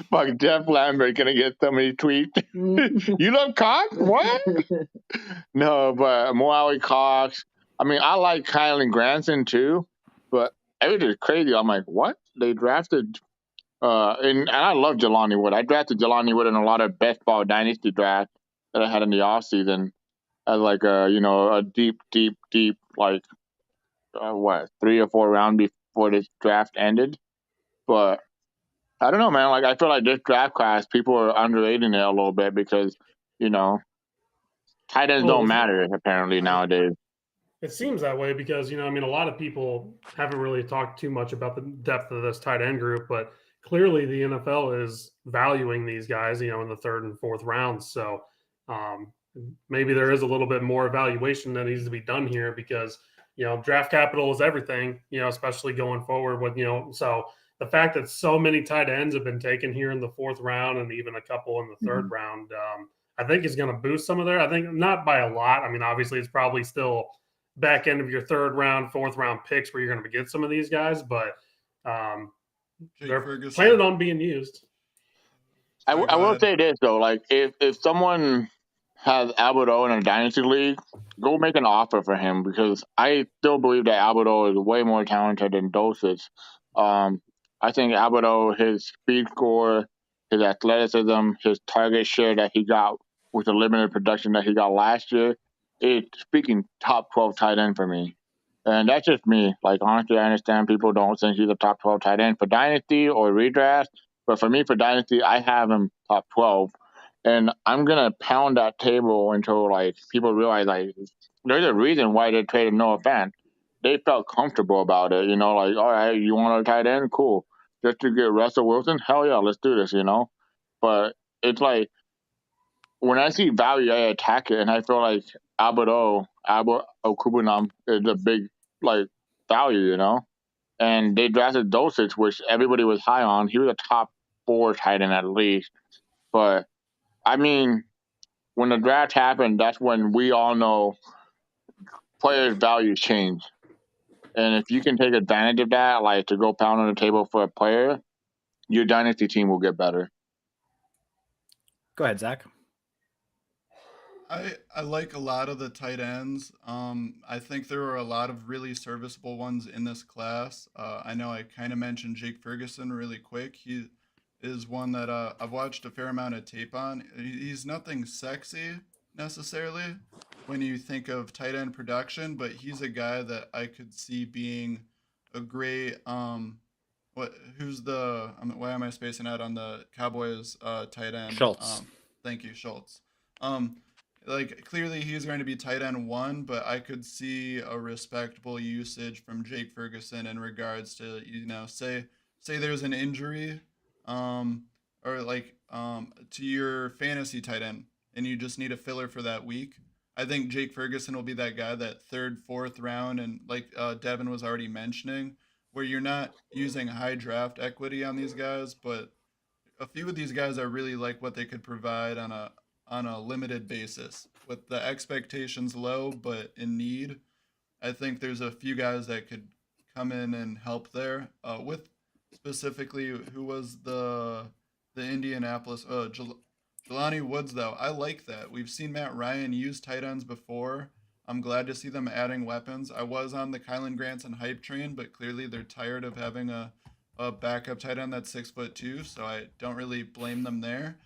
Fuck, Jeff Lambert gonna get so many tweets. You love Cox? What? No, but Mo Alley Cox. I mean, I like Kylan Granson too, but everything's crazy. I'm like, what? They drafted and I love Jelani Wood. I drafted Jelani Wood in a lot of best ball dynasty drafts that I had in the offseason as a deep 3 or 4 rounds before this draft ended. But I don't know, man. I feel like this draft class, people are underrating it a little bit because Tight ends don't matter apparently nowadays. It seems that way because, a lot of people haven't really talked too much about the depth of this tight end group, but clearly the NFL is valuing these guys, in the third and fourth rounds. So maybe there is a little bit more evaluation that needs to be done here because, draft capital is everything, especially going forward with, so the fact that so many tight ends have been taken here in the fourth round and even a couple in the third round, I think is going to boost some of there. I think not by a lot. I mean, obviously it's probably still back end of your third round, fourth round picks where you're going to get some of these guys, but they're planning on being used. I will say this though, like if someone has Alberto in a dynasty league, go make an offer for him because I still believe that Alberto is way more talented than Dosich. I think Alberto, his speed score, his athleticism, his target share that he got with the limited production that he got last year, it's speaking top 12 tight end for me. And that's just me. Like, honestly, I understand people don't think he's a top 12 tight end for Dynasty or redraft. But for me, for Dynasty, I have him top 12. And I'm going to pound that table until, like, people realize, like, there's a reason why they traded Noah Fant. They felt comfortable about it, like, all right, you want a tight end? Cool. Just to get Russell Wilson? Hell yeah, let's do this, But it's like, when I see value, I attack it, and I feel like Albert Okubanam is a big, value, And they drafted Dosich, which everybody was high on. He was a top 4 tight end at least. But, I mean, when the draft happened, that's when we all know players' values change. And if you can take advantage of that, like to go pound on the table for a player, your dynasty team will get better. Go ahead, Zach. I like a lot of the tight ends. I think there are a lot of really serviceable ones in this class. I know I kind of mentioned Jake Ferguson really quick. He is one that I've watched a fair amount of tape on. He's nothing sexy necessarily when you think of tight end production, but he's a guy that I could see being a great why am I spacing out on the Cowboys tight end? Schultz. Thank you, Schultz. Clearly he's going to be tight end 1, but I could see a respectable usage from Jake Ferguson in regards to, say there's an injury, to your fantasy tight end and you just need a filler for that week. I think Jake Ferguson will be that guy that 3rd, 4th round, and like Devin was already mentioning, where you're not using high draft equity on these guys, but a few of these guys are really like what they could provide on a limited basis with the expectations low but in need. I think there's a few guys that could come in and help there. With specifically who was the Indianapolis Jelani Woods though. I like that. We've seen Matt Ryan use tight ends before. I'm glad to see them adding weapons. I was on the Kylan Granson hype train, but clearly they're tired of having a backup tight end that's 6'2", so I don't really blame them there.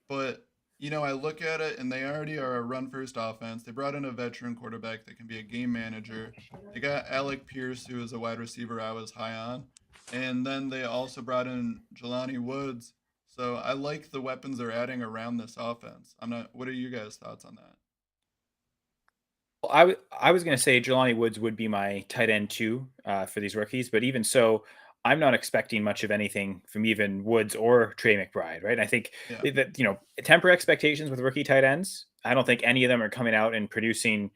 But I look at it, and they already are a run-first offense. They brought in a veteran quarterback that can be a game manager. They got Alec Pierce, who is a wide receiver I was high on. And then they also brought in Jelani Woods. So I like the weapons they're adding around this offense. What are you guys' thoughts on that? Well, I was going to say Jelani Woods would be my tight end 2 for these rookies, but even so, I'm not expecting much of anything from even Woods or Trey McBride, right? I think that, temper expectations with rookie tight ends. I don't think any of them are coming out and producing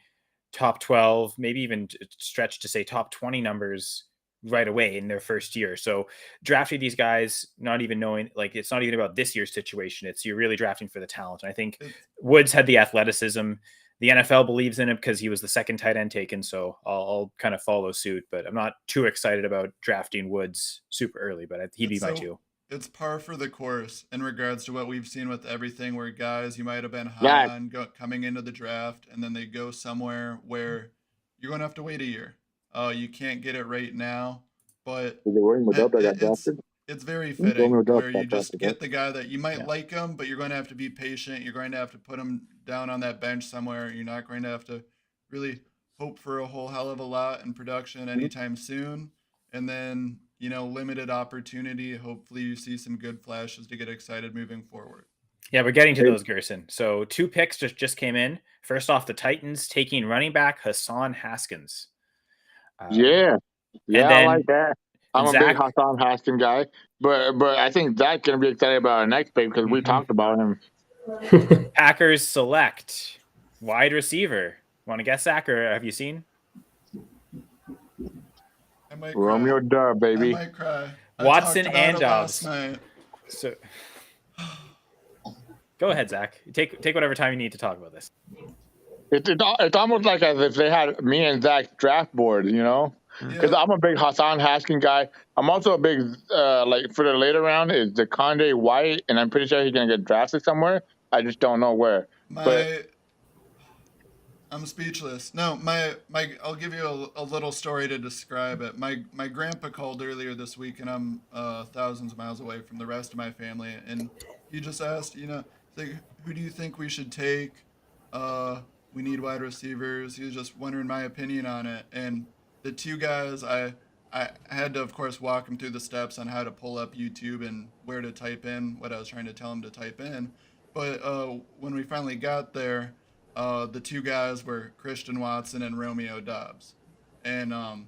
top 12, maybe even stretch to say top 20 numbers right away in their first year. So drafting these guys, not even knowing, like, it's not even about this year's situation. It's you're really drafting for the talent. And I think Woods had the athleticism. The NFL believes in him because he was the 2nd tight end taken. So I'll kind of follow suit, but I'm not too excited about drafting Woods super early, but he'd be my 2. It's par for the course in regards to what we've seen with everything where guys you might have been high on coming into the draft, and then they go somewhere where you're going to have to wait a year. You can't get it right now, but it's very fitting where you just get the guy that you might like him, but you're going to have to be patient. You're going to have to put him down on that bench somewhere. You're not going to have to really hope for a whole hell of a lot in production anytime soon. And then, limited opportunity. Hopefully you see some good flashes to get excited moving forward. Yeah, we're getting to those, Gerson. So 2 picks just came in. First off, the Titans taking running back Hassan Haskins. Yeah, and I then like that. I'm a big Zach, Hassan Haskins guy, but I think Zach gonna be excited about our next pick because we talked about him. Packers select wide receiver. Want to guess, Zach, or have you seen? I might Romeo cry. Dub, I baby. might cry. Watson I talked about and it last Dobbs. night. So go ahead, Zach. Take whatever time you need to talk about this. It's almost like as if they had me and Zach's draft board, you know? Because Yeah. I'm a big Hassan Haskins guy. I'm also a big, like, for the later round is the Conde White, and I'm pretty sure he's going to get drafted somewhere. I just don't know where. I'm speechless. No, I'll give you a little story to describe it. My grandpa called earlier this week, and I'm thousands of miles away from the rest of my family, and he just asked, like, who do you think we should take? We need wide receivers. He was just wondering my opinion on it, and the 2 guys I had to, of course, walk him through the steps on how to pull up YouTube and where to type in what I was trying to tell him to type in. But when we finally got there, the 2 guys were Christian Watson and Romeo Dobbs. And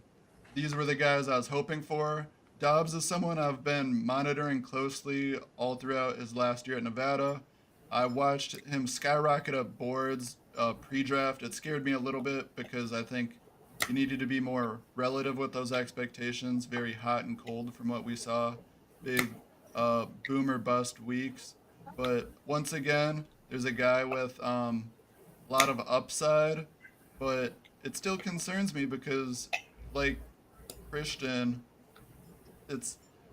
these were the guys I was hoping for. Dobbs is someone I've been monitoring closely all throughout his last year at Nevada. I watched him skyrocket up boards pre-draft. It scared me a little bit because I think he needed to be more relative with those expectations. Very hot and cold from what we saw. Big boom or bust weeks. But once again, there's a guy with a lot of upside, but it still concerns me because, like Christian,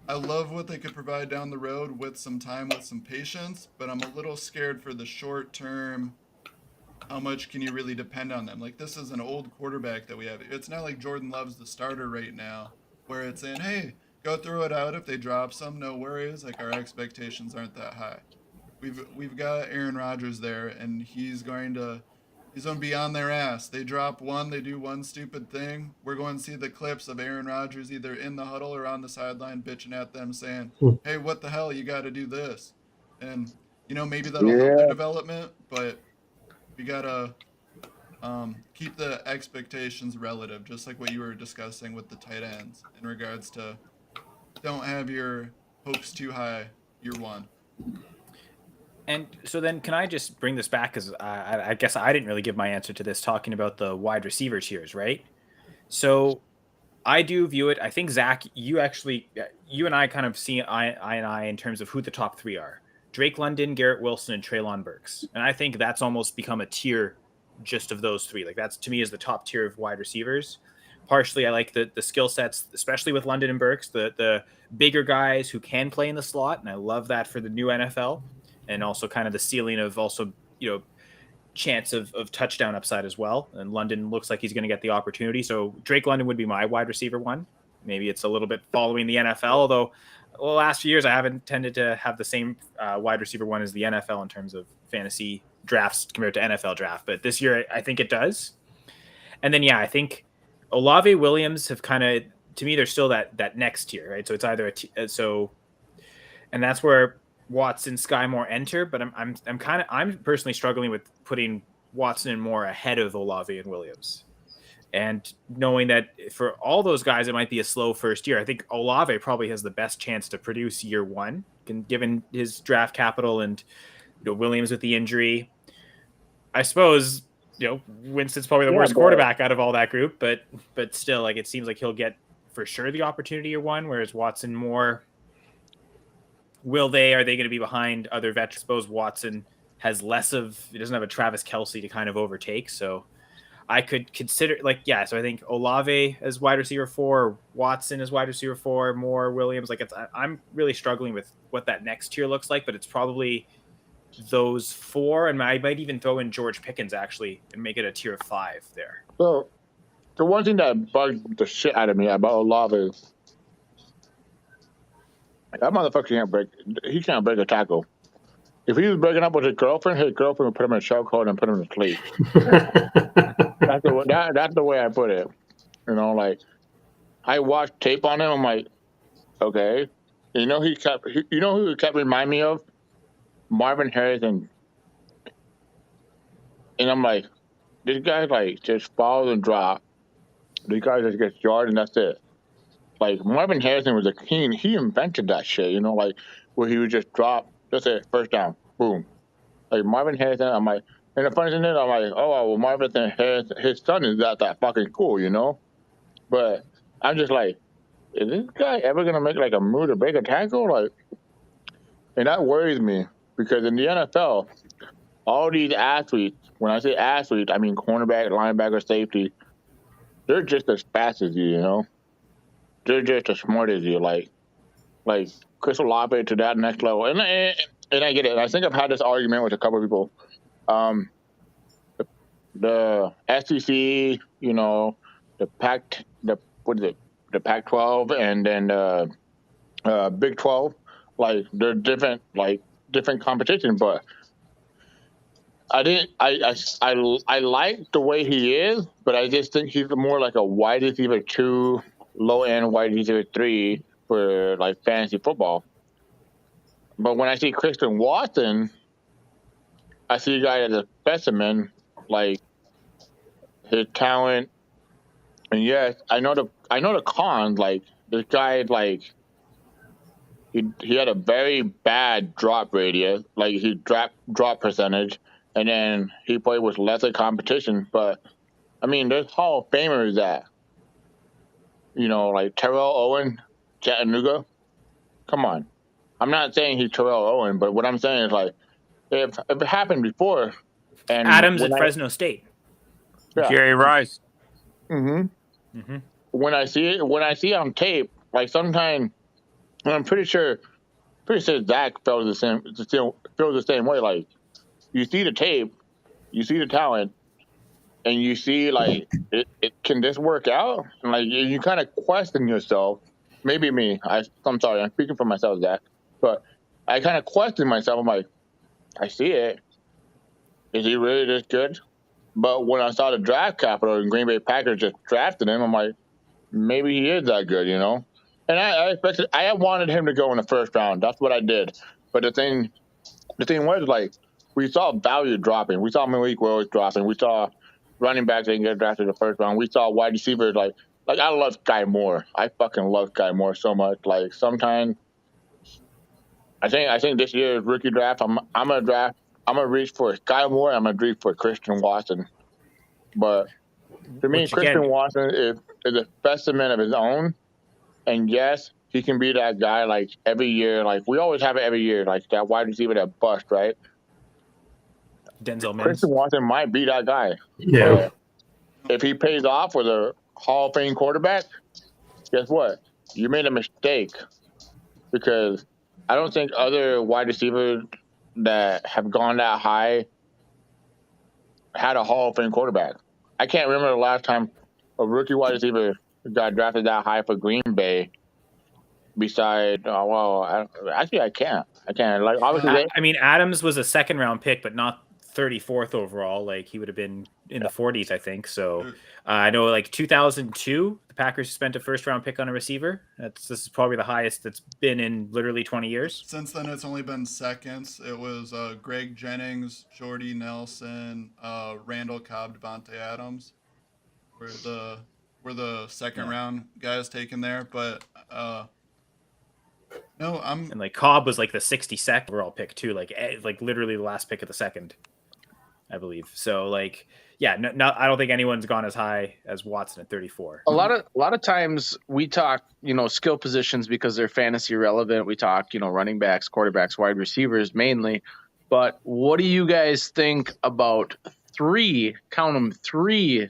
I love what they could provide down the road with some time, with some patience, but I'm a little scared for the short term. How much can you really depend on them? Like, this is an old quarterback that we have. It's not like Jordan Love's the starter right now, where it's saying, hey, go throw it out. If they drop some, no worries. Like, our expectations aren't that high. We've got Aaron Rodgers there, and he's going to be on their ass. They drop one, they do one stupid thing. We're going to see the clips of Aaron Rodgers either in the huddle or on the sideline bitching at them saying, hey, what the hell, you got to do this. And, maybe that'll help their development, but we got to keep the expectations relative, just like what you were discussing with the tight ends in regards to don't have your hopes too high year 1. And so then can I just bring this back, because I guess I didn't really give my answer to this, talking about the wide receiver tiers, right? So I do view it, I think, Zach, you and I kind of see eye in terms of who the top 3 are. Drake London, Garrett Wilson, and Treylon Burks. And I think that's almost become a tier just of those 3. Like, that's, to me, is the top tier of wide receivers. Partially, I like the skill sets, especially with London and Burks, the bigger guys who can play in the slot, and I love that for the new NFL. And also kind of the ceiling of also, chance of touchdown upside as well. And London looks like he's going to get the opportunity. So Drake London would be my wide receiver 1. Maybe it's a little bit following the NFL, although the last few years I haven't tended to have the same wide receiver 1 as the NFL in terms of fantasy drafts compared to NFL draft. But this year I think it does. And then, I think Olave, Williams have kind of, to me, they're still that next tier, right? So it's either and that's where Watson, Sky Moore enter, but I'm personally struggling with putting Watson and Moore ahead of Olave and Williams. And knowing that for all those guys, it might be a slow first year. I think Olave probably has the best chance to produce year 1, given his draft capital and Williams with the injury. I suppose Winston's probably the worst quarterback out of all that group, but still, like, it seems like he'll get for sure the opportunity year 1, whereas Watson, Moore, are they going to be behind other veterans? I suppose Watson has he doesn't have a Travis Kelce to kind of overtake. So I could consider, so I think Olave as wide receiver 4, Watson as wide receiver 4, Moore, Williams. I'm really struggling with what that next tier looks like, but it's probably those 4. And I might even throw in George Pickens actually and make it a tier 5 there. So the one thing that bugged the shit out of me about Olave is that motherfucker can't break a tackle. If he was breaking up with his girlfriend would put him in a chokehold and put him to sleep. That's the way I put it. I watched tape on him. I'm like, okay. Who he kept reminding me of? Marvin Harrison, and I'm like, this guy like just falls and drops. This guy just gets yards and that's it. Like Marvin Harrison was a king. He invented that shit, like where he would just drop, that's it, first down, boom. Like Marvin Harrison, I'm like, and the funny thing is, I'm like, oh well, Marvin Harrison, his son is not that fucking cool, But I'm just like, is this guy ever gonna make like a move to break a tackle? Like, and that worries me because in the NFL, all these athletes, when I say athletes, I mean cornerback, linebacker, safety, they're just as fast as you, They're just as smart as you. Like Chris Olave to that next level. And I get it. And I think I've had this argument with a couple of people. The SEC, the the Pac-12, and then Big 12, like they're different competition. But I like the way he is, but I just think he's more like a wide receiver 2, low end wide receiver 3 for like fantasy football. But when I see Christian Watson, I see a guy as a specimen, like his talent. And yes, I know the cons. Like this guy, like he had a very bad drop radius, like he drop percentage, and then he played with lesser competition. But I mean, there's Hall of Famers that like Terrell Owen, Chattanooga. Come on, I'm not saying he's Terrell Owen, but what I'm saying is like if it happened before, and Adams at Fresno State. Yeah. Jerry Rice. Mm-hmm. Mm-hmm. When I see it on tape, like sometimes, and I'm pretty sure Zach felt the same way. Like you see the tape, you see the talent, and you see like it can this work out? And like you kind of question yourself. Maybe me. I'm sorry. I'm speaking for myself, Zach. But I kind of question myself. I'm like, I see it. Is he really this good? But when I saw the draft capital and Green Bay Packers just drafted him, I'm like, maybe he is that good, And I wanted him to go in the first round. That's what I did. But the thing was, like, we saw value dropping. We saw Malik Willis dropping. We saw running backs that can get drafted in the first round. We saw wide receivers like I love Sky Moore. I fucking love Sky Moore so much. Like sometimes, I think this year's rookie draft, I'm gonna reach for Sky Moore. I'm gonna reach for Christian Watson. But to me, Christian Watson is a specimen of his own. And yes, he can be that guy like every year. Like we always have it every year, like that wide receiver that bust, right? Denzel Mims. Christian Watson might be that guy. Yeah. If he pays off with a Hall of Fame quarterback, guess what? You made a mistake because I don't think other wide receivers that have gone that high had a Hall of Fame quarterback. I can't remember the last time a rookie wide receiver got drafted that high for Green Bay. Besides, actually, I can't. Like, obviously, I mean, Adams was a second round pick, but not 34th overall. Like he would have been in the 40s, I think. So I know, like 2002, the Packers spent a first round pick on a receiver. This is probably the highest that's been in literally 20 years. Since then, it's only been seconds. It was Greg Jennings, Jordy Nelson, Randall Cobb, Devonta Adams were the second round guys taken there. But no, and like Cobb was like the 62nd overall pick too, like literally the last pick of the second, I believe. So like, yeah, I don't think anyone's gone as high as Watson at 34. A lot of times we talk, skill positions because they're fantasy relevant. We talk, running backs, quarterbacks, wide receivers mainly. But what do you guys think about three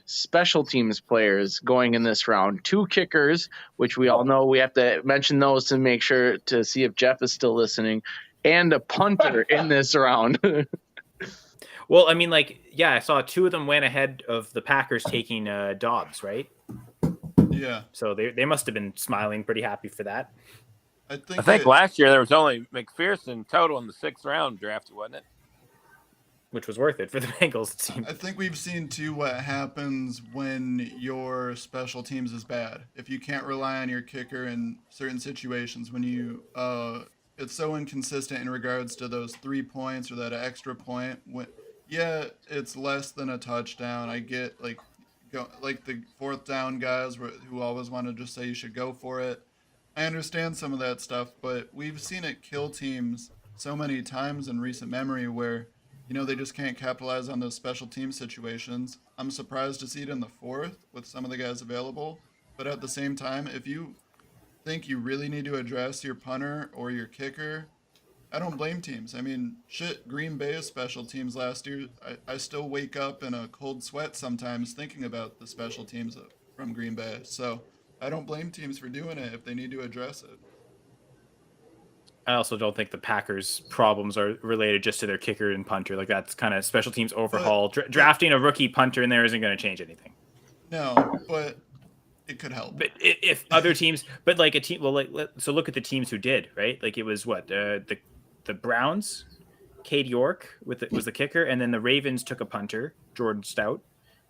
special teams players going in this round? 2 kickers, which we all know we have to mention those to make sure to see if Jeff is still listening, and a punter in this round. Well, I mean, like, yeah, I saw 2 of them went ahead of the Packers taking Dobbs, right? Yeah. So they must have been smiling, pretty happy for that. I think last year there was only McPherson total in the 6th round drafted, wasn't it? Which was worth it for the Bengals, it seemed. I think we've seen too what happens when your special teams is bad. If you can't rely on your kicker in certain situations, when you it's so inconsistent in regards to those 3 points or that extra point. Yeah, it's less than a touchdown. I get like the fourth down guys who always want to just say you should go for it. I understand some of that stuff, but we've seen it kill teams so many times in recent memory where they just can't capitalize on those special team situations. I'm surprised to see it in the fourth with some of the guys available, but at the same time, if you think you really need to address your punter or your kicker, I don't blame teams. I mean, shit, Green Bay's special teams last year, I still wake up in a cold sweat sometimes thinking about the special teams from Green Bay. So I don't blame teams for doing it if they need to address it. I also don't think the Packers' problems are related just to their kicker and punter. Like, that's kind of special teams overhaul. Drafting a rookie punter in there isn't going to change anything. No, but it could help. But if other teams, but like a team, well, so look at the teams who did, right? Like, it was what the Browns, Cade York was the kicker, and then the Ravens took a punter, Jordan Stout,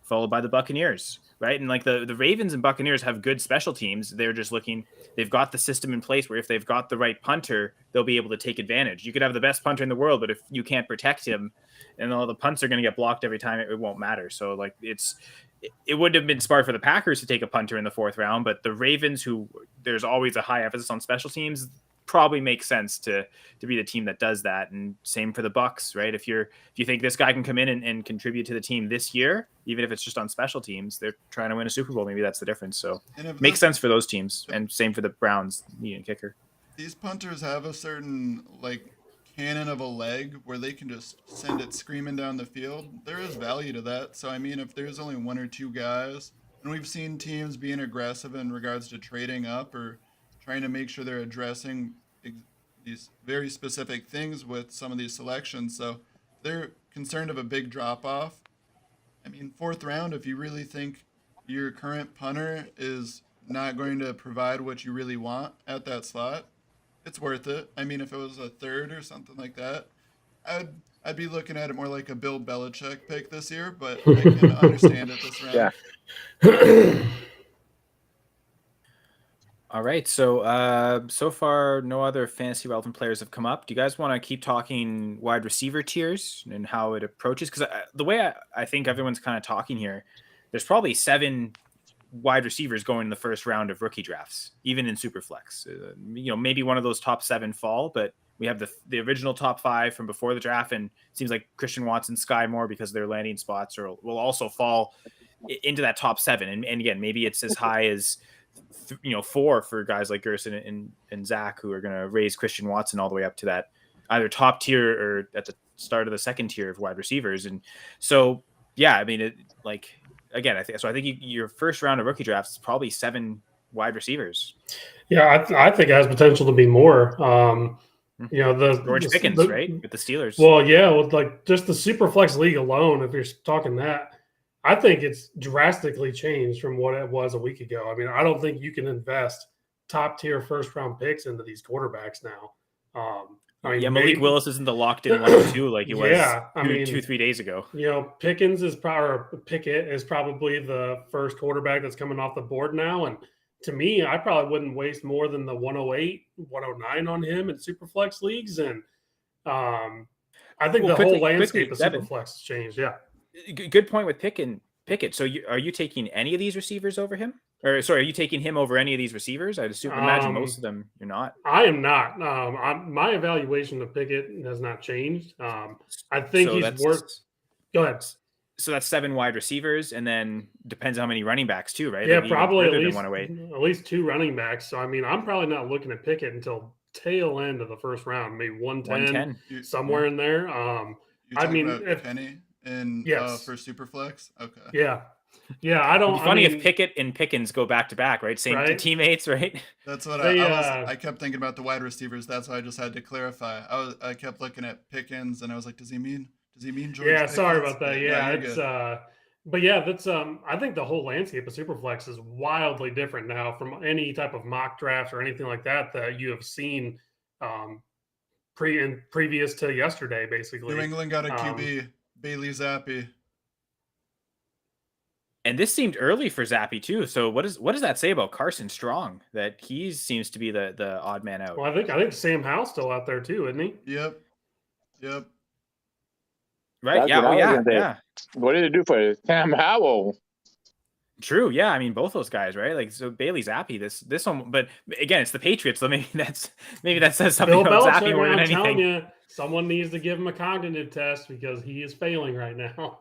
followed by the Buccaneers, right? And like the Ravens and Buccaneers have good special teams. They're just they've got the system in place where if they've got the right punter, they'll be able to take advantage. You could have the best punter in the world, but if you can't protect him and all the punts are going to get blocked every time, it won't matter. So like it would have been smart for the Packers to take a punter in the fourth round, but the Ravens, who there's always a high emphasis on special teams, probably makes sense to be the team that does that. And same for the Bucs, right? If you think this guy can come in and contribute to the team this year, even if it's just on special teams, they're trying to win a Super Bowl. Maybe that's the difference. So makes sense for those teams. And same for the Browns, kicker. These punters have a certain cannon of a leg where they can just send it screaming down the field. There is value to that. So I mean, if there's only one or two guys, and we've seen teams being aggressive in regards to trading up or trying to make sure they're addressing these very specific things with some of these selections. So they're concerned of a big drop off. I mean, fourth round, if you really think your current punter is not going to provide what you really want at that slot, it's worth it. I mean, if it was a third or something like that, I'd be looking at it more like a Bill Belichick pick this year, but I can understand it this round. Yeah. All right. So far, no other fantasy relevant players have come up. Do you guys want to keep talking wide receiver tiers and how it approaches? Because the way I think everyone's kind of talking here, there's probably 7 wide receivers going in the first round of rookie drafts, even in Superflex. Maybe one of those top 7 fall, but we have the original top 5 from before the draft, and it seems like Christian Watson, Sky Moore, because of their landing spots, will also fall into that top 7. And again, maybe it's as high as 4 for guys like Gerson and Zach, who are going to raise Christian Watson all the way up to that either top tier or at the start of the second tier of wide receivers. And so, yeah, I mean, I think your first round of rookie drafts is probably 7 wide receivers. Yeah, I think it has potential to be more. George Pickens, right, with the Steelers. Well, yeah, with just the Superflex league alone, if you're talking that, I think it's drastically changed from what it was a week ago. I mean, I don't think you can invest top tier first round picks into these quarterbacks now. Malik Willis isn't the locked in 1-2 like it was 2-3 days ago. Pickett is probably the first quarterback that's coming off the board now. And to me, I probably wouldn't waste more than the 108, 109 on him in Superflex leagues. And I think the whole landscape of Superflex has changed. Yeah. Good point with Pickett. So are you taking any of these receivers over him? Or sorry, are you taking him over any of these receivers? I'd imagine most of them you're not. I am not. My evaluation of Pickett has not changed. I think he's worth. Go ahead. So that's 7 wide receivers, and then depends on how many running backs too, right? Yeah, probably at least 2 running backs. So I mean, I'm probably not looking at Pickett until tail end of the first round, maybe 110 somewhere in there. I mean, if Penny for Superflex, okay. Yeah, I don't. It'd be funny if Pickett and Pickens go back to back, right? Same teammates, right? That's what I kept thinking about the wide receivers. That's why I just had to clarify. I kept looking at Pickens, and I was like, does he mean George? Yeah, Pickens? sorry about that. Yeah, it's but yeah, that's I think the whole landscape of Superflex is wildly different now from any type of mock draft or anything like that you have seen previous to yesterday, basically. New England got a QB, Bailey Zappi. And this seemed early for Zappy too. So what does that say about Carson Strong that he seems to be the odd man out? Well, I think Sam Howell's still out there too, isn't he? Yep. Right? That's Yeah. what I Oh, was yeah. gonna say. Yeah. What did it do for Sam Howell? True. Yeah. I mean, both those guys, right? Like, so Bailey's Zappy. This one, but again, it's the Patriots. So maybe that says something Bill about Belichick, Zappy more than I'm telling anything. you, someone needs to give him a cognitive test because he is failing right now.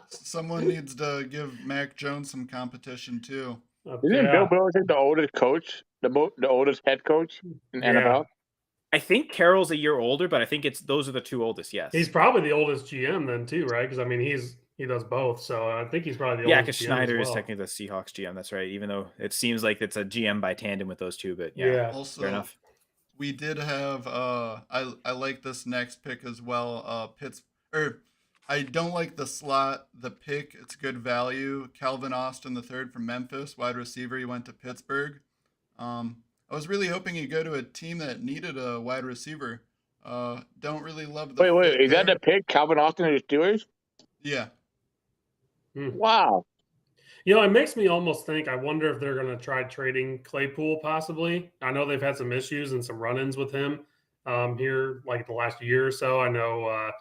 Someone needs to give Mac Jones some competition too. Isn't Bill Belichick the oldest coach, the oldest head coach in NFL? I think Carroll's a year older, but I think those are the two oldest. Yes, he's probably the oldest GM then too, right? Because I mean, he does both, so I think he's probably the oldest. Yeah, because Schneider is technically the Seahawks GM. That's right. Even though it seems like it's a GM by tandem with those two, but yeah. Also, fair enough. We did have I like this next pick as well. I don't like the slot, the pick. It's good value. Calvin Austin III from Memphis, wide receiver. He went to Pittsburgh. I was really hoping he'd go to a team that needed a wide receiver. Don't really love the Wait, is that the pick? Calvin Austin and the Steelers? Yeah. Wow. You know, it makes me almost think, I wonder if they're going to try trading Claypool possibly. I know they've had some issues and some run-ins with him here like the last year or so. I know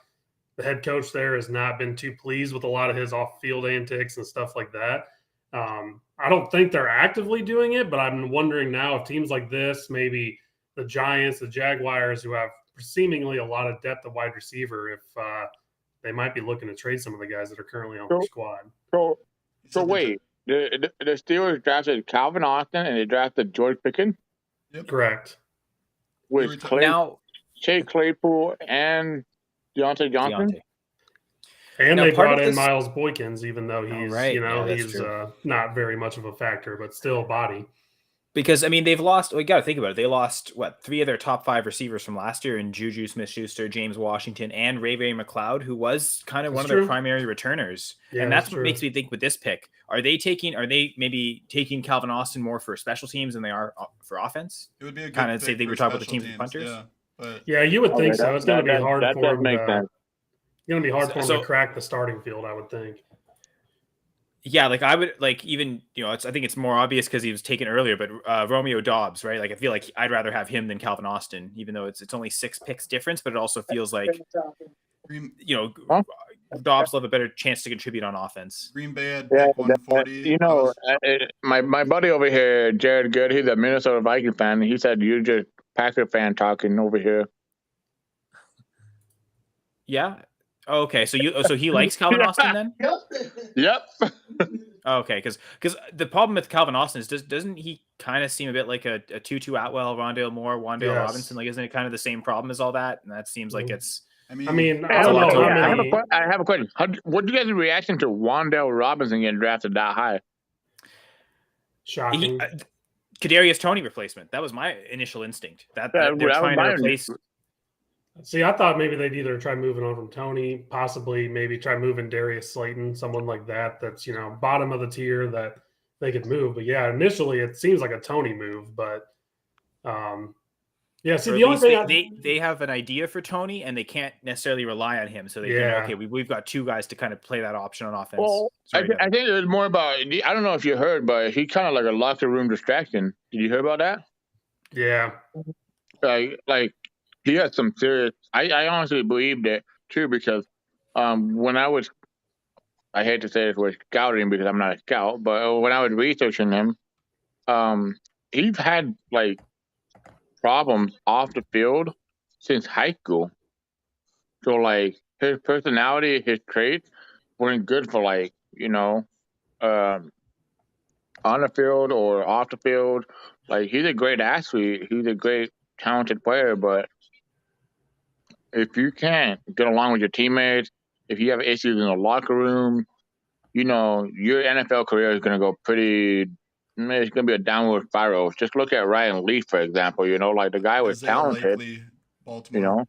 the head coach there has not been too pleased with a lot of his off-field antics and stuff like that. I don't think they're actively doing it, but I'm wondering now if teams like this, maybe the Giants, the Jaguars, who have seemingly a lot of depth at wide receiver, if they might be looking to trade some of the guys that are currently on their squad. So wait, the Steelers drafted Calvin Austin and they drafted George Pickens? Yep. Correct. With Chase Claypool and Deontay Johnson? And they brought in Miles Boykins, even though he's, he's true. not very much of a factor, but still body. Because, I mean, they've lost, we got to think about it. They lost, 3 of their top 5 receivers from last year in Juju Smith-Schuster, James Washington, and Ray McLeod, who was kind of one of their primary returners. Yeah, and that's what makes me think with this pick. Are they maybe taking Calvin Austin more for special teams than they are for offense? It would be a good kind of say they were talking about the teams and punters. Yeah, you would think so. It's going to be hard for him. It's going to be hard for him to crack the starting field, I would think. Yeah, like I would even, I think it's more obvious because he was taken earlier, but Romeo Dobbs, right? Like I feel like I'd rather have him than Calvin Austin, even though it's only 6 picks difference, but it also feels like, Dobbs will have a better chance to contribute on offense. Green Bay had pick 140. My buddy over here, Jared Good, he's a Minnesota Viking fan. He said you're just Packer fan talking over here. Yeah. Okay, so he likes Calvin Austin then? Yep. Okay, because the problem with Calvin Austin is doesn't he kind of seem a bit like a Tutu Atwell, Rondale Moore, Wandale Robinson? Like, isn't it kind of the same problem as all that? And that seems like it's. I don't know. I have a question. What do you guys' reaction to Wandale Robinson getting drafted that high? Shocking. Kadarius Toney replacement. That was my initial instinct. That they're trying to replace. See, I thought maybe they'd either try moving on from Toney, possibly maybe try moving Darius Slayton, someone like that. That's bottom of the tier that they could move. But yeah, initially it seems like a Toney move, but yeah. See, the only thing they have an idea for Toney, and they can't necessarily rely on him. So they can, okay, we've got 2 guys to kind of play that option on offense. Well, I think it was more about. I don't know if you heard, but he kind of like a locker room distraction. Did you hear about that? Yeah. Like. He had some serious. I honestly believe that too because when I hate to say this word scouting because I'm not a scout, but when I was researching him, he's had like problems off the field since high school. So like his personality, his traits weren't good for on the field or off the field. Like he's a great athlete, he's a great talented player, but if you can't get along with your teammates, if you have issues in the locker room, your NFL career is going to go it's going to be a downward spiral. Just look at Ryan Leaf, for example. Like the guy was talented. Likely, Baltimore.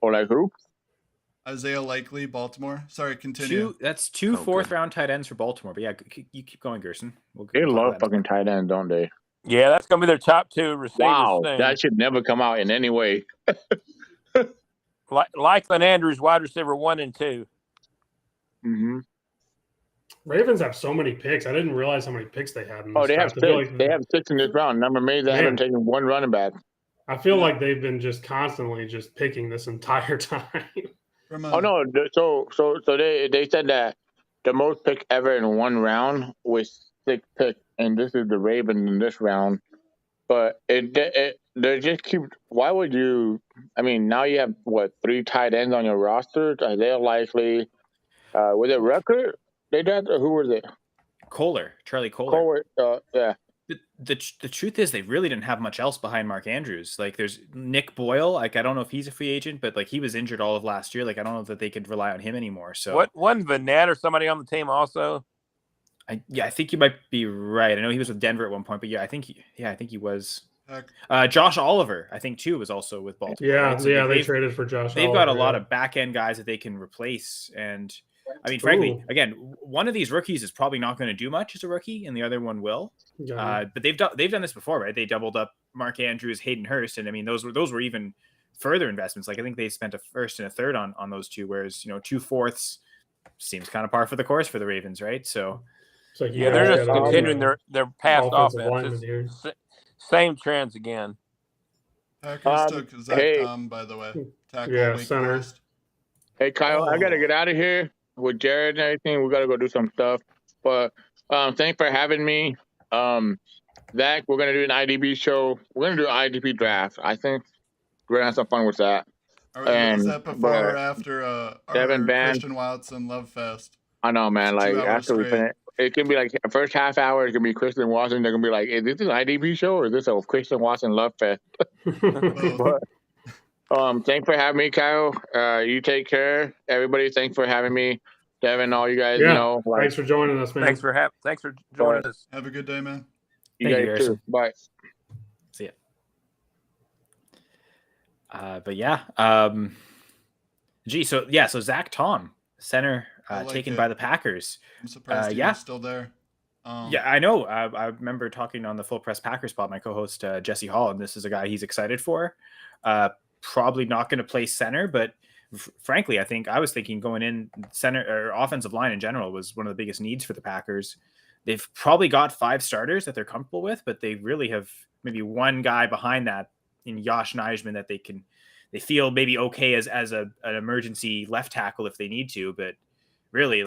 Or like who? Isaiah Likely, Baltimore. Sorry, continue. That's 2 4th-round tight ends for Baltimore. But yeah, you keep going, Gerson. They love fucking tight ends, don't they? Yeah, that's going to be their top 2 receivers. Wow, that should never come out in any way. Lakeland Andrews, wide receiver 1 and 2. Mm-hmm. Ravens have so many picks. I didn't realize how many picks they had in this Oh, they have draft. I feel six. like They have six in this round. Number me, they haven't taken one running back. I feel like they've been just constantly just picking this entire time. Oh no! So they said that the most pick ever in one round was 6 picks, and this is the Ravens in this round. But they just keep. Why would you? I mean, now you have 3 tight ends on your roster. They're likely. Was it Rucker? They did, or who was it? Charlie Kohler. Yeah. The truth is they really didn't have much else behind Mark Andrews. Like there's Nick Boyle. Like I don't know if he's a free agent, but like he was injured all of last year. Like I don't know that they could rely on him anymore. So what wasn't Vanette or somebody on the team also? I think you might be right. I know he was with Denver at one point, but I think he was. Josh Oliver, I think too, was also with Baltimore. Yeah, right? So they traded for Josh. They've got a lot of back end guys that they can replace, and I mean, frankly, again, one of these rookies is probably not going to do much as a rookie, and the other one will. But they've done this before, right? They doubled up Mark Andrews, Hayden Hurst, and I mean those were even further investments. Like I think they spent a first and a third on those two, whereas 2 fourths seems kind of par for the course for the Ravens, right? So they're just continuing their past offense. Same trends again. Packers took Zach Tom, by the way. Tackle center. Hey Kyle, I gotta get out of here with Jared and everything. We gotta go do some stuff. But thanks for having me. Zach, we're gonna do an IDP show. We're gonna do an IDP draft. I think we're gonna have some fun with that. Is that before or after our Devin Christian Watson Love Fest? I know, man. Like after we finish, it can be like the first half hour. It can be Christian Watson. They're gonna be like, "Is this an IDP show or is this a Christian Watson Love Fest?" But, thanks for having me, Kyle. You take care, everybody. Thanks for having me, Devin. All you guys, thanks for joining us, man. Thanks for joining us. Have a good day, man. You guys too. Bye. See ya. But yeah, so Zach Tom, center, taken by the Packers. I'm surprised he's still there. I know. I remember talking on the Full Press Packers pod, my co-host Jesse Hall, and this is a guy he's excited for. Probably not going to play center, but frankly, I think I was thinking going in center or offensive line in general was one of the biggest needs for the Packers. They've probably got 5 starters that they're comfortable with, but they really have maybe one guy behind that in Josh Nijman that they feel maybe okay as an emergency left tackle if they need to, but really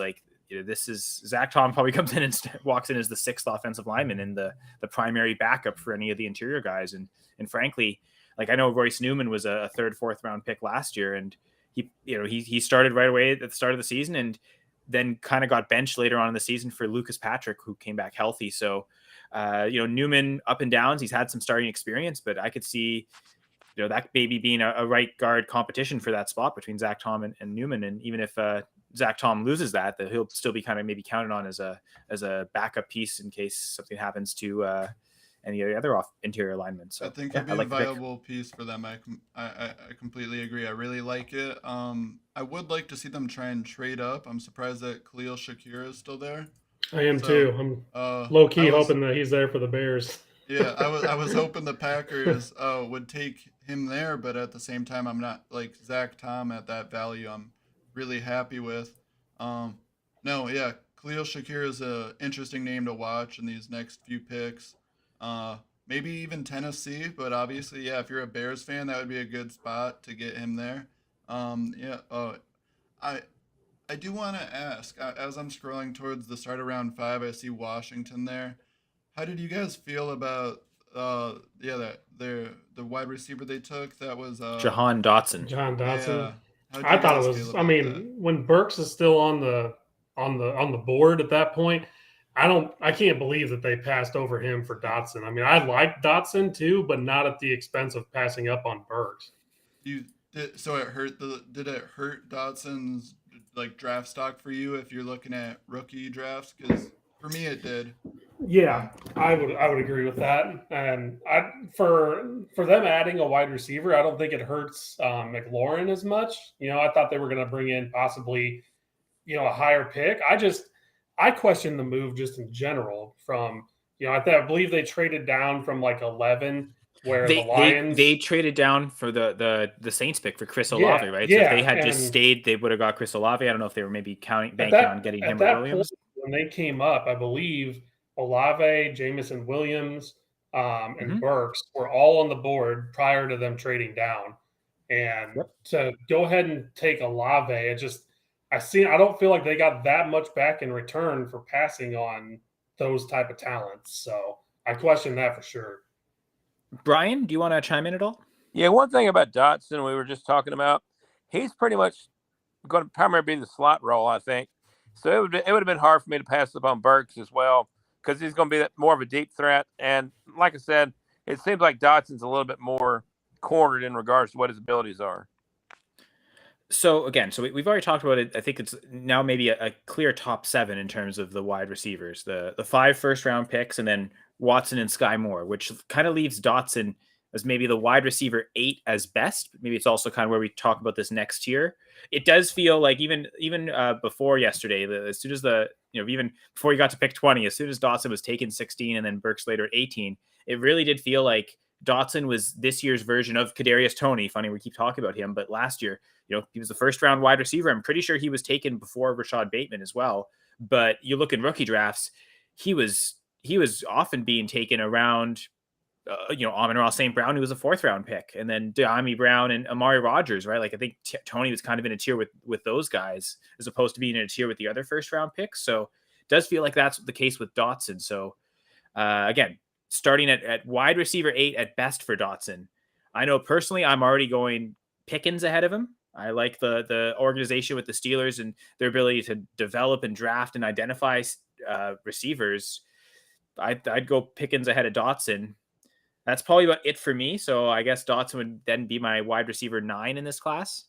this is Zach Tom probably comes in and walks in as the 6th offensive lineman and the primary backup for any of the interior guys. And frankly, like I know Royce Newman was a 3rd, 4th round pick last year, and he started right away at the start of the season and then kind of got benched later on in the season for Lucas Patrick, who came back healthy. So, Newman up and downs, he's had some starting experience, but I could see, that maybe being a right guard competition for that spot between Zach Tom and Newman. And even if Zach Tom loses that he'll still be kind of maybe counted on as a backup piece in case something happens to any of the other interior linemen. So I think it'd be a viable piece for them. I completely agree. I really like it. I would like to see them try and trade up. I'm surprised that Khalil Shakir is still there. I am too. I'm low key hoping that he's there for the Bears. Yeah, I was hoping the Packers would take him there, but at the same time, I'm not like Zach Tom at that value. I'm really happy with. Khalil Shakir is an interesting name to watch in these next few picks. Maybe even Tennessee, but obviously, if you're a Bears fan, that would be a good spot to get him there. I do want to ask, as I'm scrolling towards the start of round 5, I see Washington there. How did you guys feel about the wide receiver they took? That was Jahan Dotson. Yeah. I thought it was. I mean, when Burks is still on the board at that point, I can't believe that they passed over him for Dotson. I mean, I like Dotson too, but not at the expense of passing up on Burks. Did it hurt Dotson's draft stock for you if you're looking at rookie drafts? Because for me, it did. Yeah, I would agree with that. And for them adding a wide receiver, I don't think it hurts McLaurin as much. I thought they were going to bring in possibly, a higher pick. I question the move just in general from, I believe they traded down from 11 where the Lions. They traded down for the Saints pick for Chris Olave, right? So if they had just stayed, they would have got Chris Olave. I don't know if they were maybe banking on getting him or Williams. when they came up, I believe Olave, Jamison Williams, and Burks were all on the board prior to them trading down. And to go ahead and take Olave, I don't feel like they got that much back in return for passing on those type of talents. So I question that for sure. Brian, do you want to chime in at all? Yeah, one thing about Dotson we were just talking about, he's pretty much going to primarily be the slot role, I think. So it would have been hard for me to pass up on Burks as well, because he's going to be more of a deep threat. And like I said, it seems like Dotson's a little bit more cornered in regards to what his abilities are. So again, we've already talked about it. I think it's now maybe a clear top 7 in terms of the wide receivers, the 5 first-round picks, and then Watson and Sky Moore, which kind of leaves Dotson as maybe the wide receiver 8 as best. Maybe it's also kind of where we talk about this next tier. It does feel like even before yesterday, as soon as even before you got to pick 20, as soon as Dotson was taken 16 and then Burks later 18, it really did feel like Dotson was this year's version of Kadarius Toney. Funny we keep talking about him, but last year, he was the first round wide receiver. I'm pretty sure he was taken before Rashad Bateman as well. But you look in rookie drafts, he was often being taken around, Amon-Ra St. Brown, who was a 4th round pick, and then De'Ami Brown and Amari Rodgers, right? Like I think Toney was kind of in a tier with those guys as opposed to being in a tier with the other first round picks. So it does feel like that's the case with Dotson. So again, starting at wide receiver 8 at best for Dotson. I know personally I'm already going Pickens ahead of him. I like the organization with the Steelers and their ability to develop and draft and identify receivers. I'd go Pickens ahead of Dotson. That's probably about it for me. So I guess Dotson would then be my wide receiver 9 in this class.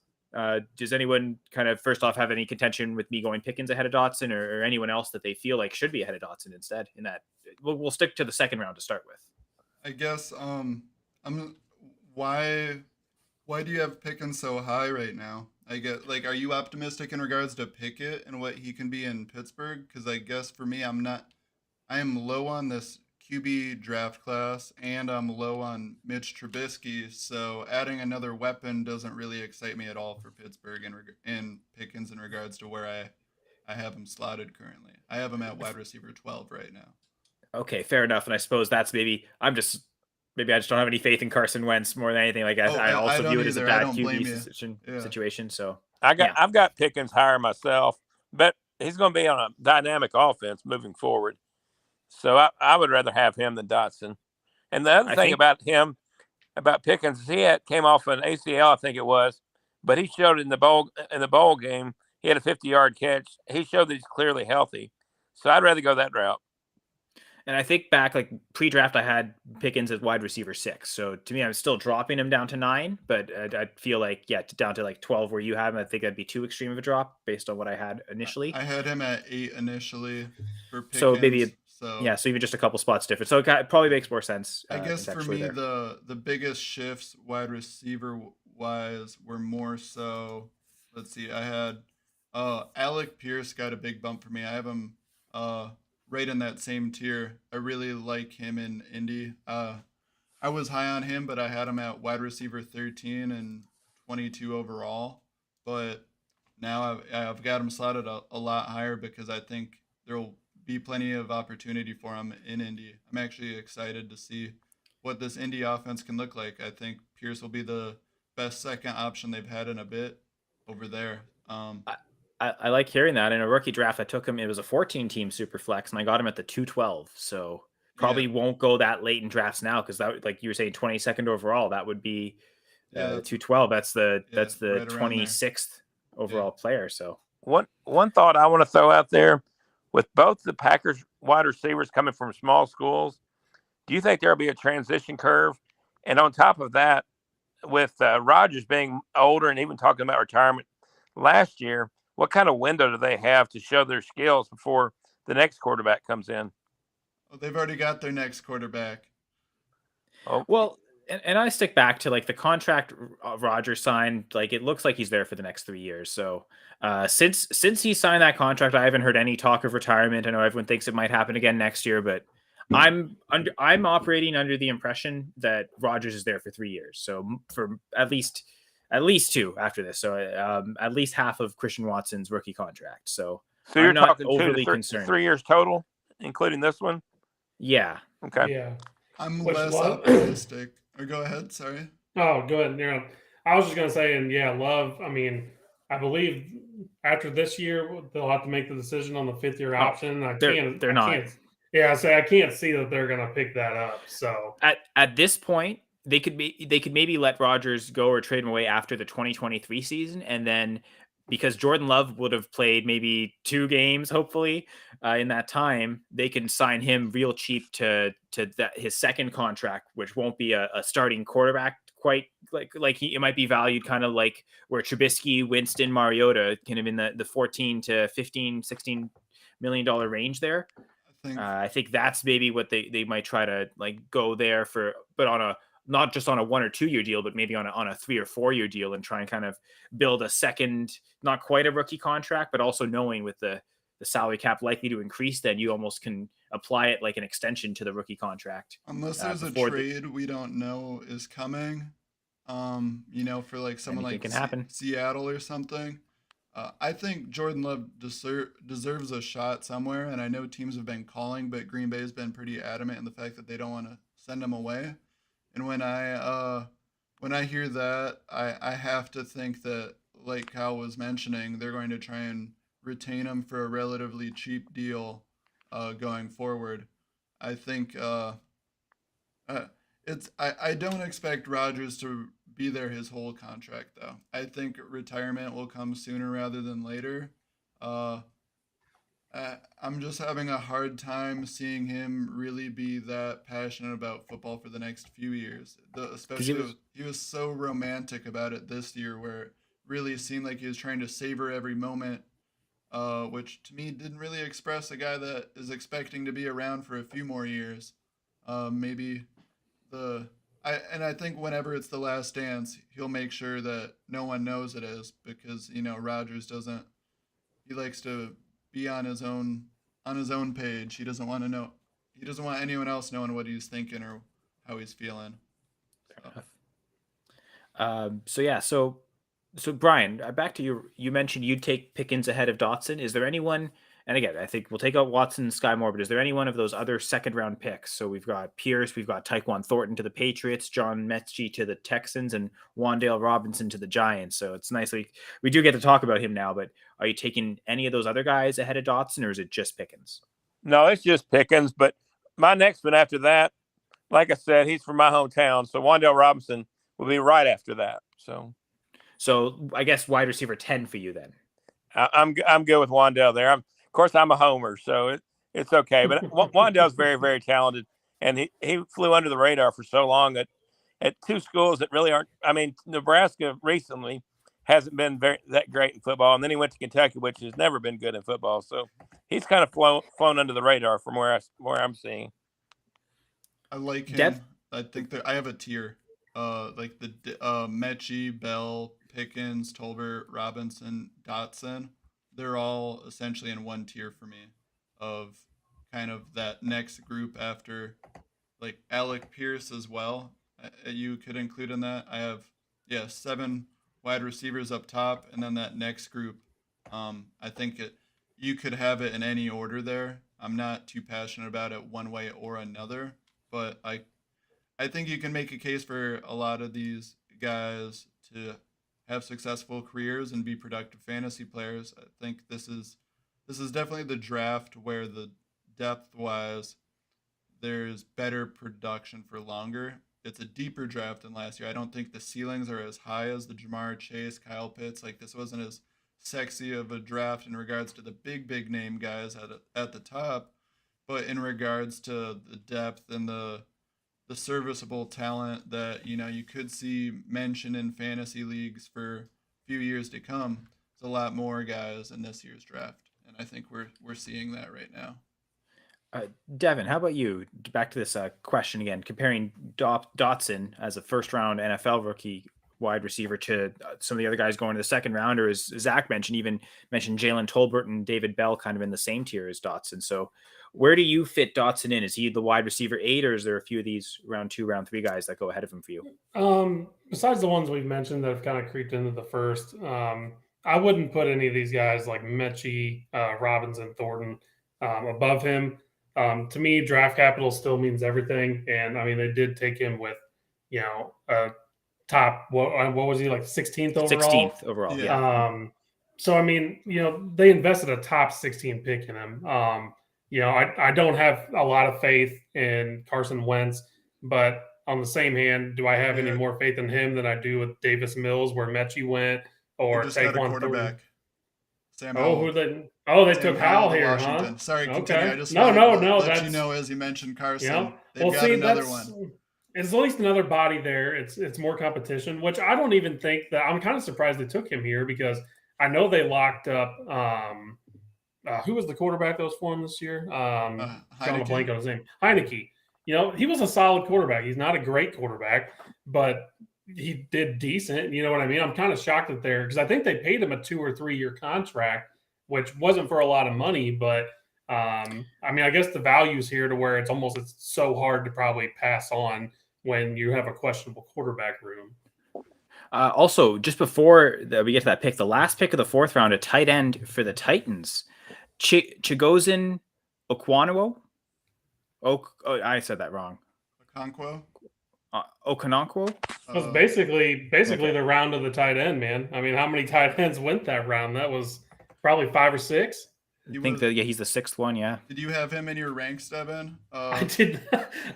Does anyone kind of first off have any contention with me going Pickens ahead of Dotson, or anyone else that they feel like should be ahead of Dotson instead? In that, we'll stick to the second round to start with. I guess why do you have Pickens so high right now? I get are you optimistic in regards to Pickett and what he can be in Pittsburgh? Because I guess for me, I am low on this QB draft class, and I'm low on Mitch Trubisky. So adding another weapon doesn't really excite me at all for Pittsburgh and Pickens in regards to where I have him slotted currently. I have him at wide receiver 12 right now. Okay, fair enough. And I suppose that's maybe I just don't have any faith in Carson Wentz more than anything. Like I also view it as a bad QB situation. So I've got Pickens higher myself, but he's going to be on a dynamic offense moving forward. So I would rather have him than Dotson. And the other thing about Pickens is he came off an ACL, I think it was, but he showed in the bowl game, he had a 50-yard catch. He showed that he's clearly healthy. So I'd rather go that route. And I think back, like pre-draft, I had Pickens as wide receiver 6. So to me, I'm still dropping him down to 9, but I feel like, down to like 12 where you have him, I think that'd be too extreme of a drop based on what I had initially. I had him at 8 initially for Pickens. So maybe, so even just a couple spots different. So it probably makes more sense. I guess for me, the biggest shifts wide receiver wise were more so, let's see, I had Alec Pierce got a big bump for me. I have him right in that same tier. I really like him in Indy. I was high on him, but I had him at wide receiver 13 and 22 overall. But now I've got him slotted a lot higher because I think there will be plenty of opportunity for him in Indy. I'm actually excited to see what this Indy offense can look like. I think Pierce will be the best second option they've had in a bit over there. I like hearing that. In a rookie draft, I took him. It was a 14-team super flex, and I got him at the 212. So probably won't go that late in drafts now because that, like you were saying, 22nd overall. That would be 212. That's the right 26th overall player. So one thought I want to throw out there, with both the Packers wide receivers coming from small schools, do you think there'll be a transition curve? And on top of that, with Rodgers being older and even talking about retirement last year, what kind of window do they have to show their skills before the next quarterback comes in? Well, they've already got their next quarterback. Oh. Well, and I stick back to like the contract Rodgers signed. Like it looks like he's there for the next 3 years. So since he signed that contract, I haven't heard any talk of retirement. I know everyone thinks it might happen again next year, but I'm operating under the impression that Rodgers is there for 3 years. So for at least 2 after this. So at least half of Christian Watson's rookie contract. So So you're I'm not talking overly concerned. 3 years total, including this one? Yeah. Okay. Yeah. I'm Which less Love- optimistic. Or go ahead. Sorry. Oh, go ahead. Yeah, I was just gonna say, and yeah, Love. I mean, I believe after this year they'll have to make the decision on the 5th-year option. They're not. Yeah, I can't see that they're gonna pick that up. So At this point, they could maybe let Rodgers go or trade him away after the 2023 season, and then because Jordan Love would have played maybe 2 games, hopefully, in that time, they can sign him real cheap to his second contract, which won't be a starting quarterback quite like it might be valued kind of like where Trubisky, Winston, Mariota kind of in the 14 to 15, $16 million range there. I think that's maybe what they might try to like go there for, but on a not just on a 1 or 2 year deal, but maybe on a 3 or 4 year deal and try and kind of build a second, not quite a rookie contract, but also knowing with the salary cap likely to increase, then you almost can apply it like an extension to the rookie contract. Unless there's a trade we don't know is coming, for like someone like Seattle or something. I think Jordan Love deserves a shot somewhere, and I know teams have been calling, but Green Bay has been pretty adamant in the fact that they don't want to send him away. And when I hear that, I have to think that, like Kyle was mentioning, they're going to try and retain him for a relatively cheap deal going forward. I think I don't expect Rodgers to be there his whole contract, though. I think retirement will come sooner rather than later. I'm just having a hard time seeing him really be that passionate about football for the next few years. Especially he was so romantic about it this year, where it really seemed like he was trying to savor every moment, which to me didn't really express a guy that is expecting to be around for a few more years. I think whenever it's the last dance, he'll make sure that no one knows it is, because Rodgers doesn't. He likes to be on his own page. He doesn't want to know. He doesn't want anyone else knowing what he's thinking or how he's feeling. So Brian, back to you. You mentioned you'd take Pickens ahead of Dotson. Is there anyone? And again, I think we'll take out Watson and Sky Moore, but is there any one of those other second-round picks? So we've got Pierce, we've got Tyquan Thornton to the Patriots, John Mechie to the Texans, and Wan'Dale Robinson to the Giants. So it's nice we do get to talk about him now, but are you taking any of those other guys ahead of Dotson, or is it just Pickens? No, it's just Pickens, but my next one after that, like I said, he's from my hometown, so Wan'Dale Robinson will be right after that. So I guess wide receiver 10 for you then. I'm good with Wan'Dale there. Of course, I'm a homer, so it's okay. But Wan'Dale's very, very talented, and he flew under the radar for so long at 2 schools that really aren't. I mean, Nebraska recently hasn't been that great in football, and then he went to Kentucky, which has never been good in football. So he's kind of flown under the radar from where I'm seeing. I like him. I think that I have a tier. Like the Mechie, Bell, Pickens, Tolbert, Robinson, Dotson. They're all essentially in one tier for me of kind of that next group after, like Alec Pierce as well. You could include in that. I have 7 wide receivers up top, and then that next group. I think you could have it in any order there. I'm not too passionate about it one way or another, but I think you can make a case for a lot of these guys to have successful careers and be productive fantasy players. I think this is definitely the draft where the depth-wise there's better production for longer. It's a deeper draft than last year. I don't think the ceilings are as high as the Jamar Chase, Kyle Pitts. Like, this wasn't as sexy of a draft in regards to the big name guys at the top, but in regards to the depth and the serviceable talent that you could see mentioned in fantasy leagues for a few years to come. There's a lot more guys in this year's draft, and I think we're seeing that right now. Devin, how about you? Back to this question again, comparing Dotson as a first-round NFL rookie wide receiver to some of the other guys going to the second round, or as Zach mentioned Jalen Tolbert and David Bell kind of in the same tier as Dotson. So where do you fit Dotson in? Is he the wide receiver 8, or is there a few of these round 2, round 3 guys that go ahead of him for you? Besides the ones we've mentioned that have kind of creeped into the first, I wouldn't put any of these guys like Mechie, Robinson, Thornton above him. To me, draft capital still means everything. And I mean, they did take him with, top, what was he, like 16th overall? 16th overall, yeah. So, I mean, they invested a top 16 pick in him. I don't have a lot of faith in Carson Wentz, but on the same hand, do I have any more faith in him than I do with Davis Mills, where Mechie went, or just got a Taquan quarterback? Sam Howell. They took Howell here, Washington. huh? Sorry, continue. I just no. let you know as you mentioned Carson. They've got another one. It's at least another body there. It's more competition, which I don't even think that I'm kind of surprised they took him here, because I know they locked up who was the quarterback that was for him this year? Drawing a blank on his name. Heineke. He was a solid quarterback. He's not a great quarterback, but he did decent. You know what I mean? I'm kind of shocked that because I think they paid him a 2 or 3 year contract, which wasn't for a lot of money, but I mean, I guess the value's here to where it's so hard to probably pass on when you have a questionable quarterback room. Also, just before we get to that pick, the last pick of the 4th round, a tight end for the Titans, Chigozin Okonkwo. I said that wrong. Okonkwo. It was basically the round of the tight end, man. I mean, how many tight ends went that round? That was probably 5 or 6. I think he's the 6th one. Yeah. Did you have him in your ranks, Devin? I did.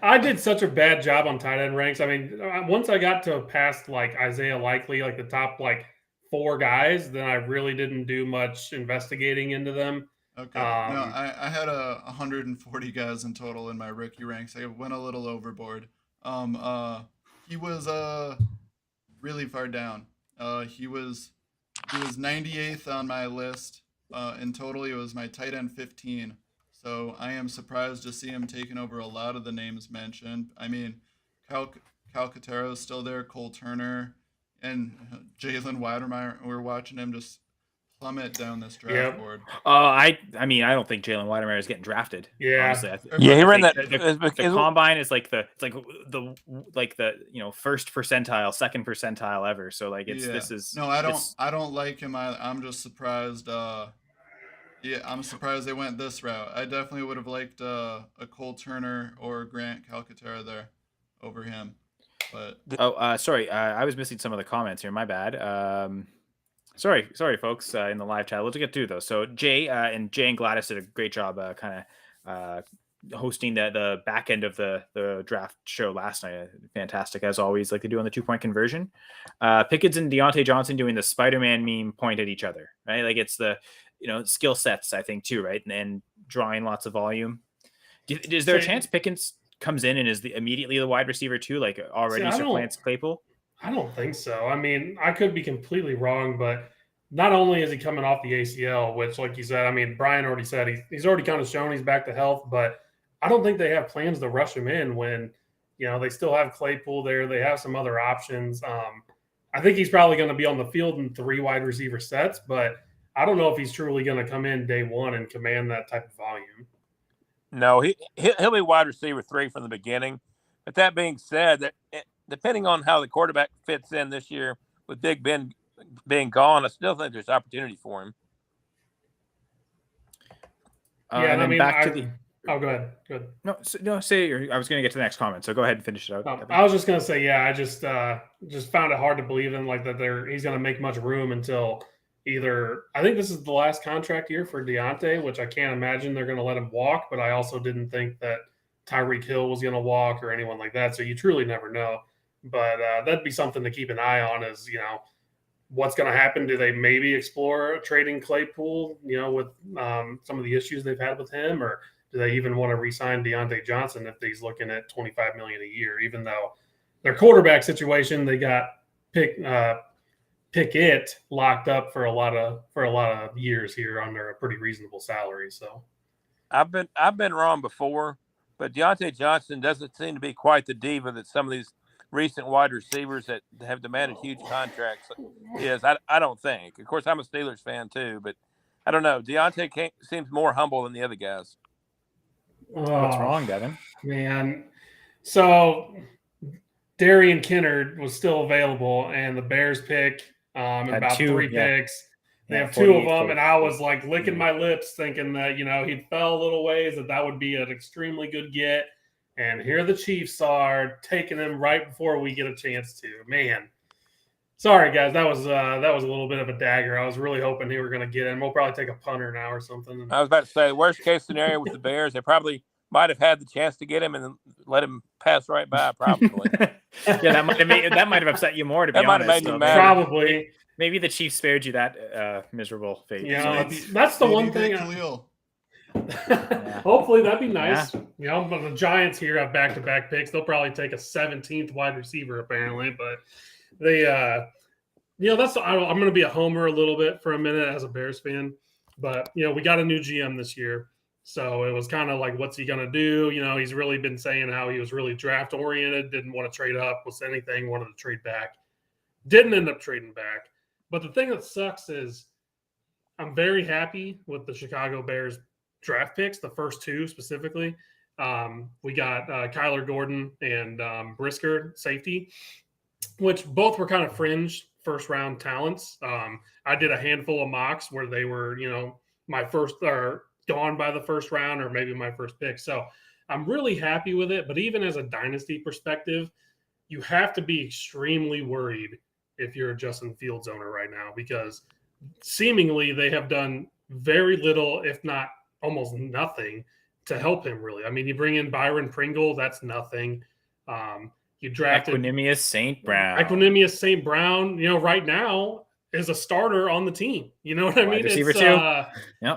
I did such a bad job on tight end ranks. I mean, once I got to past like Isaiah Likely, like the top 4 guys, then I really didn't do much investigating into them. Okay. No, I had 140 guys in total in my rookie ranks. I went a little overboard. He was really far down. He was 98th on my list. In total, he was my tight end 15. So I am surprised to see him taking over a lot of the names mentioned. I mean, Calcaterra is still there, Cole Turner, and Jalen Weidemeyer. We're watching him just plummet down this draft board. I mean, I don't think Jalen Weidemeyer is getting drafted. Yeah, honestly. He ran that. The combine is like the first percentile, second percentile ever. So this is no, I don't like him. I'm just surprised. I'm surprised they went this route. I definitely would have liked a Cole Turner or Grant Calcaterra there over him. But sorry, I was missing some of the comments here. My bad. Sorry, folks, in the live chat. We'll just get through those. So Jay and Gladys did a great job hosting the back end of the draft show last night. Fantastic, as always, like they do on the 2-point conversion. Pickens and Deontay Johnson doing the Spider-Man meme point at each other, right? Like it's the skill sets, I think, too, right? And drawing lots of volume. Is there a chance Pickens comes in and is immediately the wide receiver too, like already supplants Claypool? I don't think so. I mean, I could be completely wrong, but not only is he coming off the ACL, which, like you said, I mean, Brian already said he's already kind of shown he's back to health, but I don't think they have plans to rush him in when, they still have Claypool there. They have some other options. I think he's probably going to be on the field in 3 wide receiver sets, but I don't know if he's truly going to come in day one and command that type of volume. No, he'll be wide receiver 3 from the beginning. But that being said, that depending on how the quarterback fits in this year, with Big Ben being gone, I still think there's opportunity for him. And I mean, go ahead. Good. No, I was going to get to the next comment, so go ahead and finish it out. I was just going to say, I just found it hard to believe in that he's going to make much room until either. I think this is the last contract year for Deontay, which I can't imagine they're going to let him walk, but I also didn't think that Tyreek Hill was going to walk or anyone like that. So you truly never know. But that'd be something to keep an eye on is, what's going to happen. Do they maybe explore trading Claypool, with some of the issues they've had with him, or do they even want to re-sign Deontay Johnson if he's looking at $25 million a year, even though their quarterback situation, they got Pickett locked up for a lot of years here under a pretty reasonable salary. So I've been wrong before, but Deontay Johnson doesn't seem to be quite the diva that some of these recent wide receivers that have demanded huge contracts is. I don't think. Of course, I'm a Steelers fan too, but I don't know. Deontay seems more humble than the other guys. What's wrong, Devin? Man, so Darian Kinnard was still available, and the Bears pick about 3 picks. They Yeah, have two of 48, them, and I was like licking Yeah. my lips thinking that, he fell a little ways, that would be an extremely good get. And here the Chiefs are taking him right before we get a chance to. Man, sorry guys, that was a little bit of a dagger. I was really hoping they were going to get him. We'll probably take a punter now or something. I was about to say, the worst case scenario with the Bears, they probably might have had the chance to get him and then let him pass right by. Probably. Yeah, that might have upset you more, to be That might honest. have made me So mad. Probably. Maybe the Chiefs spared you that miserable fate. That's the one thing. Khalil. Hopefully that'd be nice. But the Giants here have back-to-back picks. They'll probably take a 17th wide receiver apparently, but they I'm going to be a homer a little bit for a minute as a Bears fan, but we got a new GM this year, so it was kind of like, what's he going to do? He's really been saying how he was really draft oriented, didn't want to trade up, was anything, wanted to trade back, didn't end up trading back. But the thing that sucks is I'm very happy with the Chicago Bears draft picks, the first two specifically. We got Kyler Gordon and Brisker, safety, which both were kind of fringe first-round talents. I did a handful of mocks where they were, my first or gone by the first round or maybe my first pick. So I'm really happy with it. But even as a dynasty perspective, you have to be extremely worried if you're a Justin Fields owner right now, because seemingly they have done very little, if not almost nothing, to help him really. I mean, you bring in Byron Pringle, that's nothing. You drafted Equanimous St. Brown. Right now is a starter on the team. You know what I mean? Receiver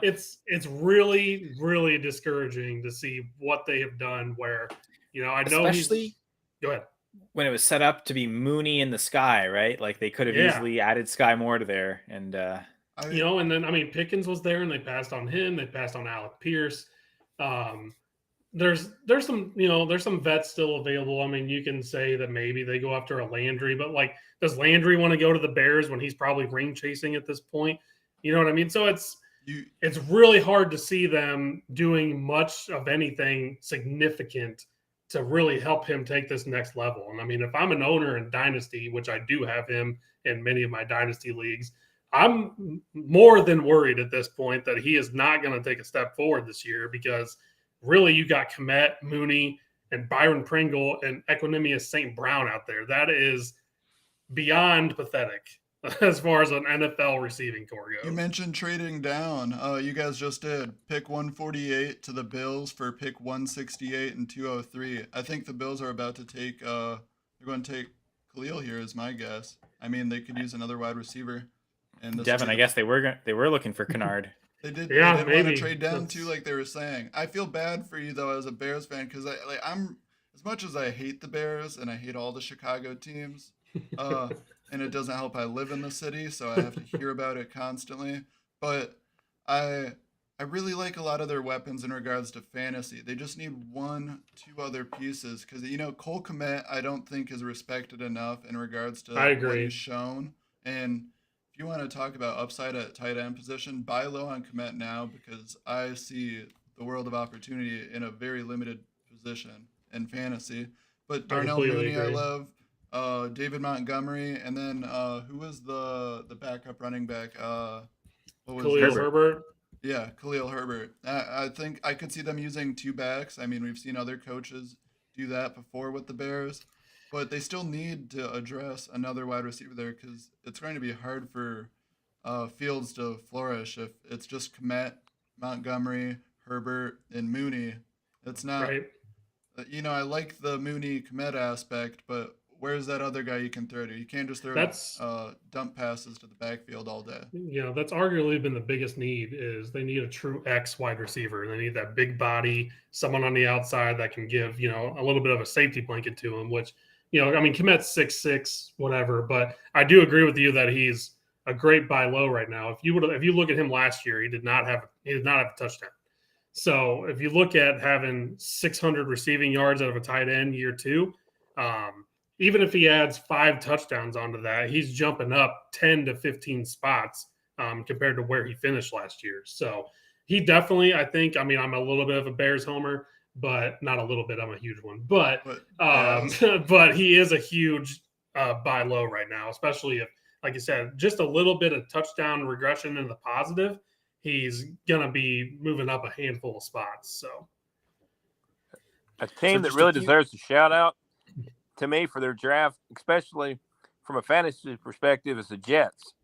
It's really, really discouraging to see what they have done where, I know especially go ahead. When it was set up to be Mooney in the Sky, right? Like they could have easily added Sky Moore to there. And, and then, Pickens was there and they passed on him. They passed on Alec Pierce. There's some vets still available. I mean, you can say that maybe they go after a Landry, but does Landry want to go to the Bears when he's probably ring chasing at this point? You know what I mean? So it's really hard to see them doing much of anything significant to really help him take this next level. And I mean, if I'm an owner in Dynasty, which I do have him in many of my Dynasty leagues, I'm more than worried at this point that he is not going to take a step forward this year, because really you got Kmet, Mooney, and Byron Pringle and Equanimous St. Brown out there. That is beyond pathetic as far as an NFL receiving corps goes. You mentioned trading down. You guys just did. Pick 148 to the Bills for pick 168 and 203. I think the Bills are about to take they're going to take Khalil here is my guess. I mean, they could use another wide receiver. And Devin, I guess they were looking for Kennard. They did maybe want to trade down too, like they were saying. I feel bad for you though as a Bears fan, because I'm as much as I hate the Bears and I hate all the Chicago teams, and it doesn't help I live in the city, so I have to hear about it constantly. But I really like a lot of their weapons in regards to fantasy. They just need 1-2 other pieces, because Cole Kmet I don't think is respected enough in regards to what he's shown. And if you want to talk about upside at tight end position, buy low on Kmet now, because I see the world of opportunity in a very limited position in fantasy. But Darnell Mooney, I love. David Montgomery, and then who was the backup running back? Khalil Herbert. Yeah, Khalil Herbert. I think I could see them using two backs. I mean, we've seen other coaches do that before with the Bears. But they still need to address another wide receiver there, because it's going to be hard for Fields to flourish if it's just Kmet, Montgomery, Herbert, and Mooney. It's not, right. I like the Mooney Kmet aspect, but where's that other guy you can throw to? You can't just throw dump passes to the backfield all day. That's arguably been the biggest need, is they need a true X wide receiver. They need that big body, someone on the outside that can give, a little bit of a safety blanket to him, which – Kmet's 6'6", whatever, but I do agree with you that he's a great buy low right now. If you look at him last year, he did not have a touchdown. So if you look at having 600 receiving yards out of a tight end year 2, even if he adds 5 touchdowns onto that, he's jumping up 10 to 15 spots compared to where he finished last year. So he definitely, I think, I'm a little bit of a Bears homer, but not a little bit. I'm a huge one, but he is a huge buy low right now, especially if like you said, just a little bit of touchdown regression in the positive, he's going to be moving up a handful of spots. So a team that really deserves a shout out to me for their draft, especially from a fantasy perspective, is the Jets.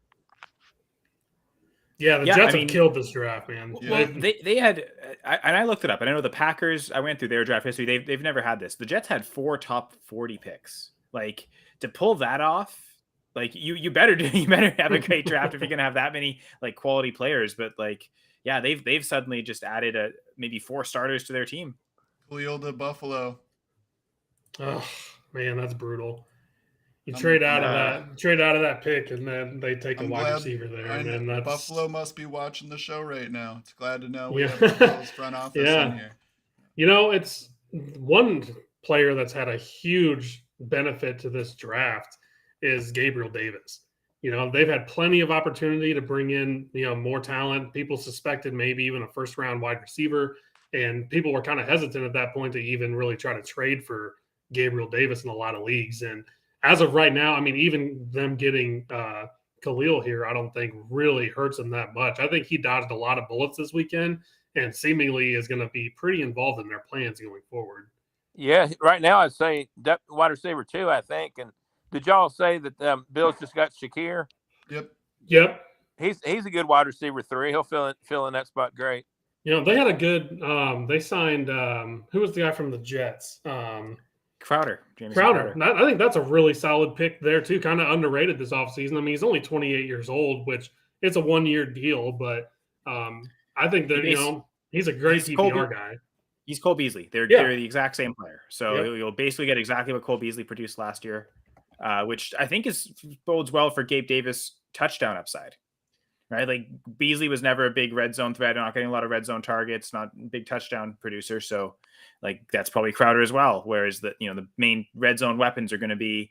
Yeah, the Jets have killed this draft, man. Well, they had, and I looked it up, and I know the Packers, I went through their draft history. They've never had this. The Jets had 4 top 40 picks. Like, to pull that off, like you better have a great draft if you're gonna have that many like quality players. But like, yeah, they've suddenly just added maybe 4 starters to their team. Khalil to Buffalo. Oh man, that's brutal. You trade out of that pick, and then they take a wide receiver there. And Buffalo must be watching the show right now. It's glad to know we have the Bills front office in here. You know, it's one player that's had a huge benefit to this draft is Gabriel Davis. You know, they've had plenty of opportunity to bring in, more talent. People suspected maybe even a first-round wide receiver, and people were kind of hesitant at that point to even really try to trade for Gabriel Davis in a lot of leagues. And as of right now, I mean, even them getting Khalil here, I don't think really hurts them that much. I think he dodged a lot of bullets this weekend and seemingly is going to be pretty involved in their plans going forward. Yeah, right now I'd say wide receiver 2, I think. And did y'all say that Bills just got Shakir? Yep. He's a good wide receiver 3. He'll fill in that spot great. They had a good they signed who was the guy from the Jets? Crowder. I think that's a really solid pick there too. Kind of underrated this offseason. I mean, he's only 28 years old, which it's a 1-year deal, but I think that he's a great PPR guy. He's Cole Beasley. They're the exact same player. So you'll basically get exactly what Cole Beasley produced last year, which I think bodes well for Gabe Davis' touchdown upside. Right? Like Beasley was never a big red zone threat, not getting a lot of red zone targets, not a big touchdown producer. So like that's probably Crowder as well. Whereas the main red zone weapons are going to be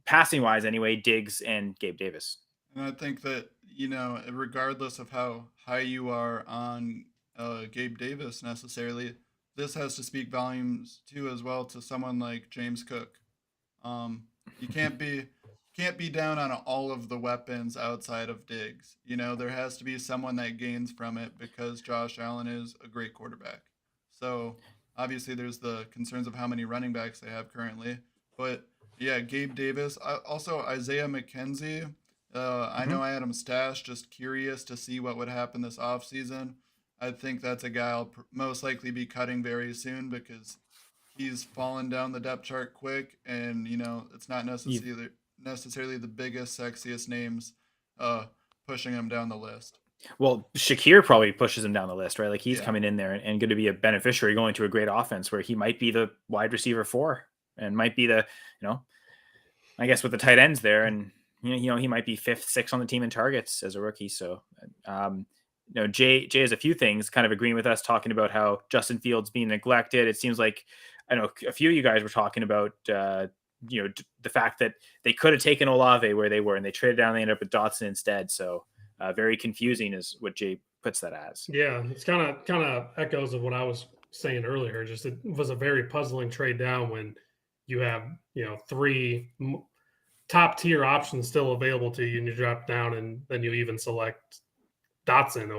passing wise anyway, Diggs and Gabe Davis. And I think that, regardless of how high you are on Gabe Davis necessarily, this has to speak volumes too as well to someone like James Cook. You can't be down on all of the weapons outside of Diggs. There has to be someone that gains from it because Josh Allen is a great quarterback. So obviously there's the concerns of how many running backs they have currently. But yeah, Gabe Davis. Also Isaiah McKenzie. I know I had him stashed, just curious to see what would happen this offseason. I think that's a guy I'll most likely be cutting very soon because he's fallen down the depth chart quick, and it's not necessarily the biggest, sexiest names pushing him down the list. Well, Shakir probably pushes him down the list, right? Like he's coming in there and going to be a beneficiary going to a great offense where he might be the wide receiver 4 and might be the, I guess with the tight ends there, and he might be 5th, 6th on the team in targets as a rookie. So, Jay has a few things kind of agreeing with us, talking about how Justin Fields being neglected. It seems like, I know a few of you guys were talking about, the fact that they could have taken Olave where they were and they traded down, they ended up with Dotson instead. So very confusing is what Jay puts that as. Yeah. It's kind of echoes of what I was saying earlier. Just, it was a very puzzling trade down when you have, 3 top tier options still available to you and you drop down and then you even select Dotson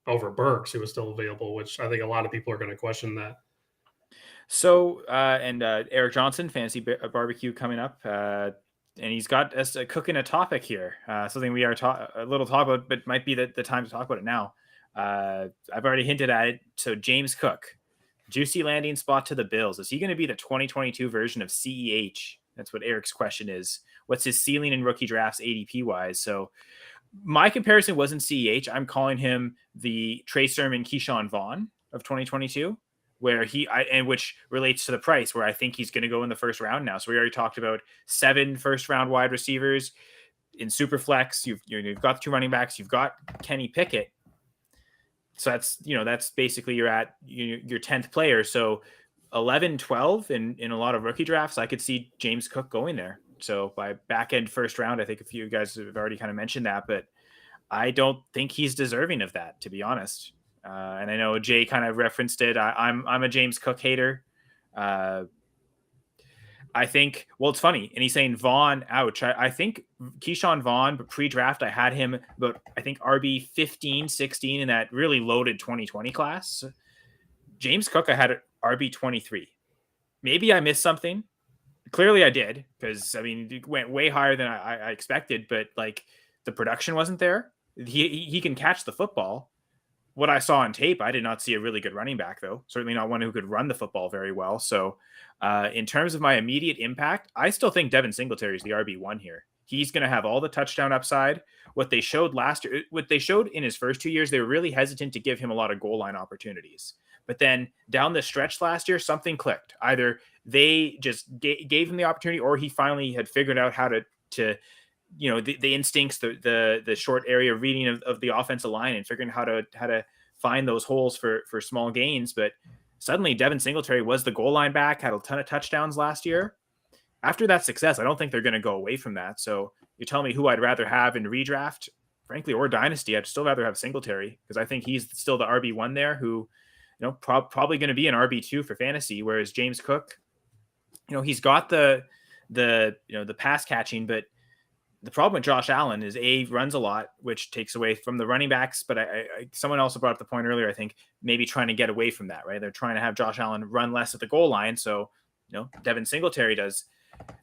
over Burks, who was still available, which I think a lot of people are going to question that. So, Eric Johnson, Fantasy Barbecue coming up, and he's got us cooking a topic here, something we are a little talk about, but might be the time to talk about it now. I've already hinted at it. So James Cook, juicy landing spot to the Bills. Is he going to be the 2022 version of CEH? That's what Eric's question is. What's his ceiling in rookie drafts ADP wise? So my comparison wasn't CEH. I'm calling him the Trey Sermon, Keyshawn Vaughn of 2022, where which relates to the price, where I think he's going to go in the first round now. So we already talked about 7 first-round wide receivers in Superflex. You've got the 2 running backs. You've got Kenny Pickett. So that's basically you're at your 10th player. So 11, 12 in a lot of rookie drafts, I could see James Cook going there. So by back end first round, I think a few guys have already kind of mentioned that, but I don't think he's deserving of that, to be honest. And I know Jay kind of referenced it. I'm a James Cook hater. I think, well, it's funny. And he's saying Vaughn, ouch. I think Keyshawn Vaughn, but pre-draft, I had him about, I think, RB 15, 16 in that really loaded 2020 class. James Cook, I had RB 23. Maybe I missed something. Clearly I did, because, I mean, it went way higher than I expected, but, like, the production wasn't there. He can catch the football. What I saw on tape, I did not see a really good running back, though. Certainly not one who could run the football very well. So in terms of my immediate impact, I still think Devin Singletary is the RB1 here. He's going to have all the touchdown upside. What they showed last year, what they showed in his first 2 years, they were really hesitant to give him a lot of goal line opportunities. But then down the stretch last year, something clicked. Either they just gave him the opportunity, or he finally had figured out how to the instincts, the short area reading of the offensive line, and figuring how to find those holes for small gains. But suddenly Devin Singletary was the goal line back, had a ton of touchdowns last year. After that success, I don't think they're going to go away from that. So you tell me who I'd rather have in redraft, frankly, or dynasty. I'd still rather have Singletary, because I think he's still the RB1 there, who, probably going to be an RB2 for fantasy. Whereas James Cook, he's got the pass catching, but the problem with Josh Allen is runs a lot, which takes away from the running backs. But someone also brought up the point earlier, I think maybe trying to get away from that, right? They're trying to have Josh Allen run less at the goal line. So, Devin Singletary does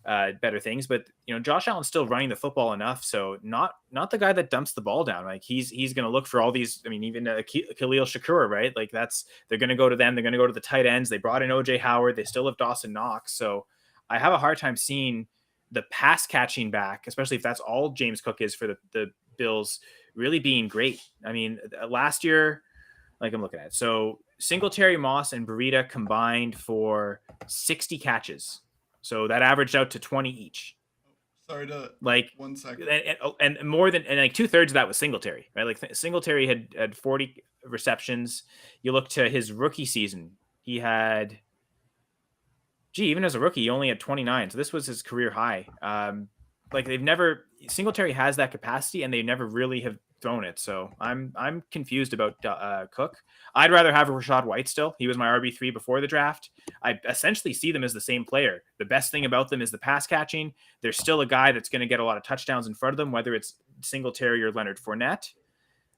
better things, but Josh Allen's still running the football enough. So not the guy that dumps the ball down. Like he's going to look for all these. I mean, even Khalil Shakur, right? Like they're going to go to them. They're going to go to the tight ends. They brought in OJ Howard. They still have Dawson Knox. So I have a hard time seeing the pass catching back, especially if that's all James Cook is for the Bills, really being great. I mean, last year, like I'm looking at it. So Singletary, Moss, and Burita combined for 60 catches. So that averaged out to 20 each. Sorry to 1 second. And more than, and like 2/3 of that was Singletary, right? Like Singletary had 40 receptions. You look to his rookie season, he had, even as a rookie, he only had 29. So this was his career high. Singletary has that capacity, and they never really have thrown it. So I'm confused about Cook. I'd rather have Rachaad White still. He was my RB3 before the draft. I essentially see them as the same player. The best thing about them is the pass catching. There's still a guy that's going to get a lot of touchdowns in front of them, whether it's Singletary or Leonard Fournette.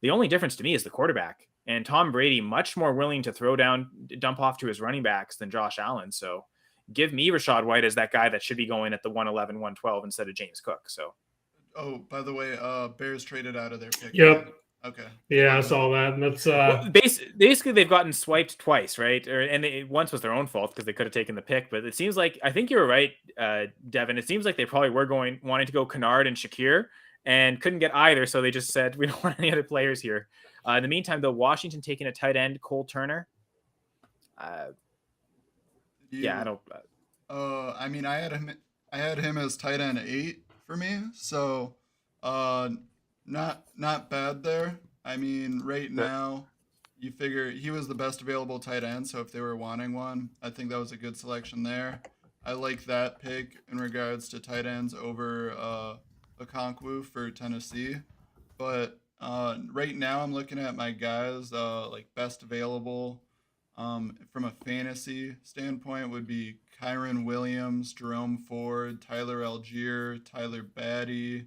The only difference to me is the quarterback. And Tom Brady, much more willing to dump off to his running backs than Josh Allen. So give me Rachaad White as that guy that should be going at the 111, 112 instead of James Cook. So. Oh, by the way, Bears traded out of their pick. Yep. Okay. Yeah, I saw that. That's basically they've gotten swiped twice, right? Once was their own fault because they could have taken the pick. But it seems like, I think you were right, Devin. It seems like they probably were wanting to go Kennard and Shakir and couldn't get either, so they just said we don't want any other players here. In the meantime, though, Washington taking a tight end, Cole Turner. I don't. I mean, I had him as tight end 8 for me, so not bad there. I mean, right now, you figure he was the best available tight end, so if they were wanting one, I think that was a good selection there. I like that pick in regards to tight ends over Okonkwo for Tennessee. But right now, I'm looking at my guys, like best available from a fantasy standpoint would be Kyron Williams, Jerome Ford, Tyler Algier, Tyler Batty,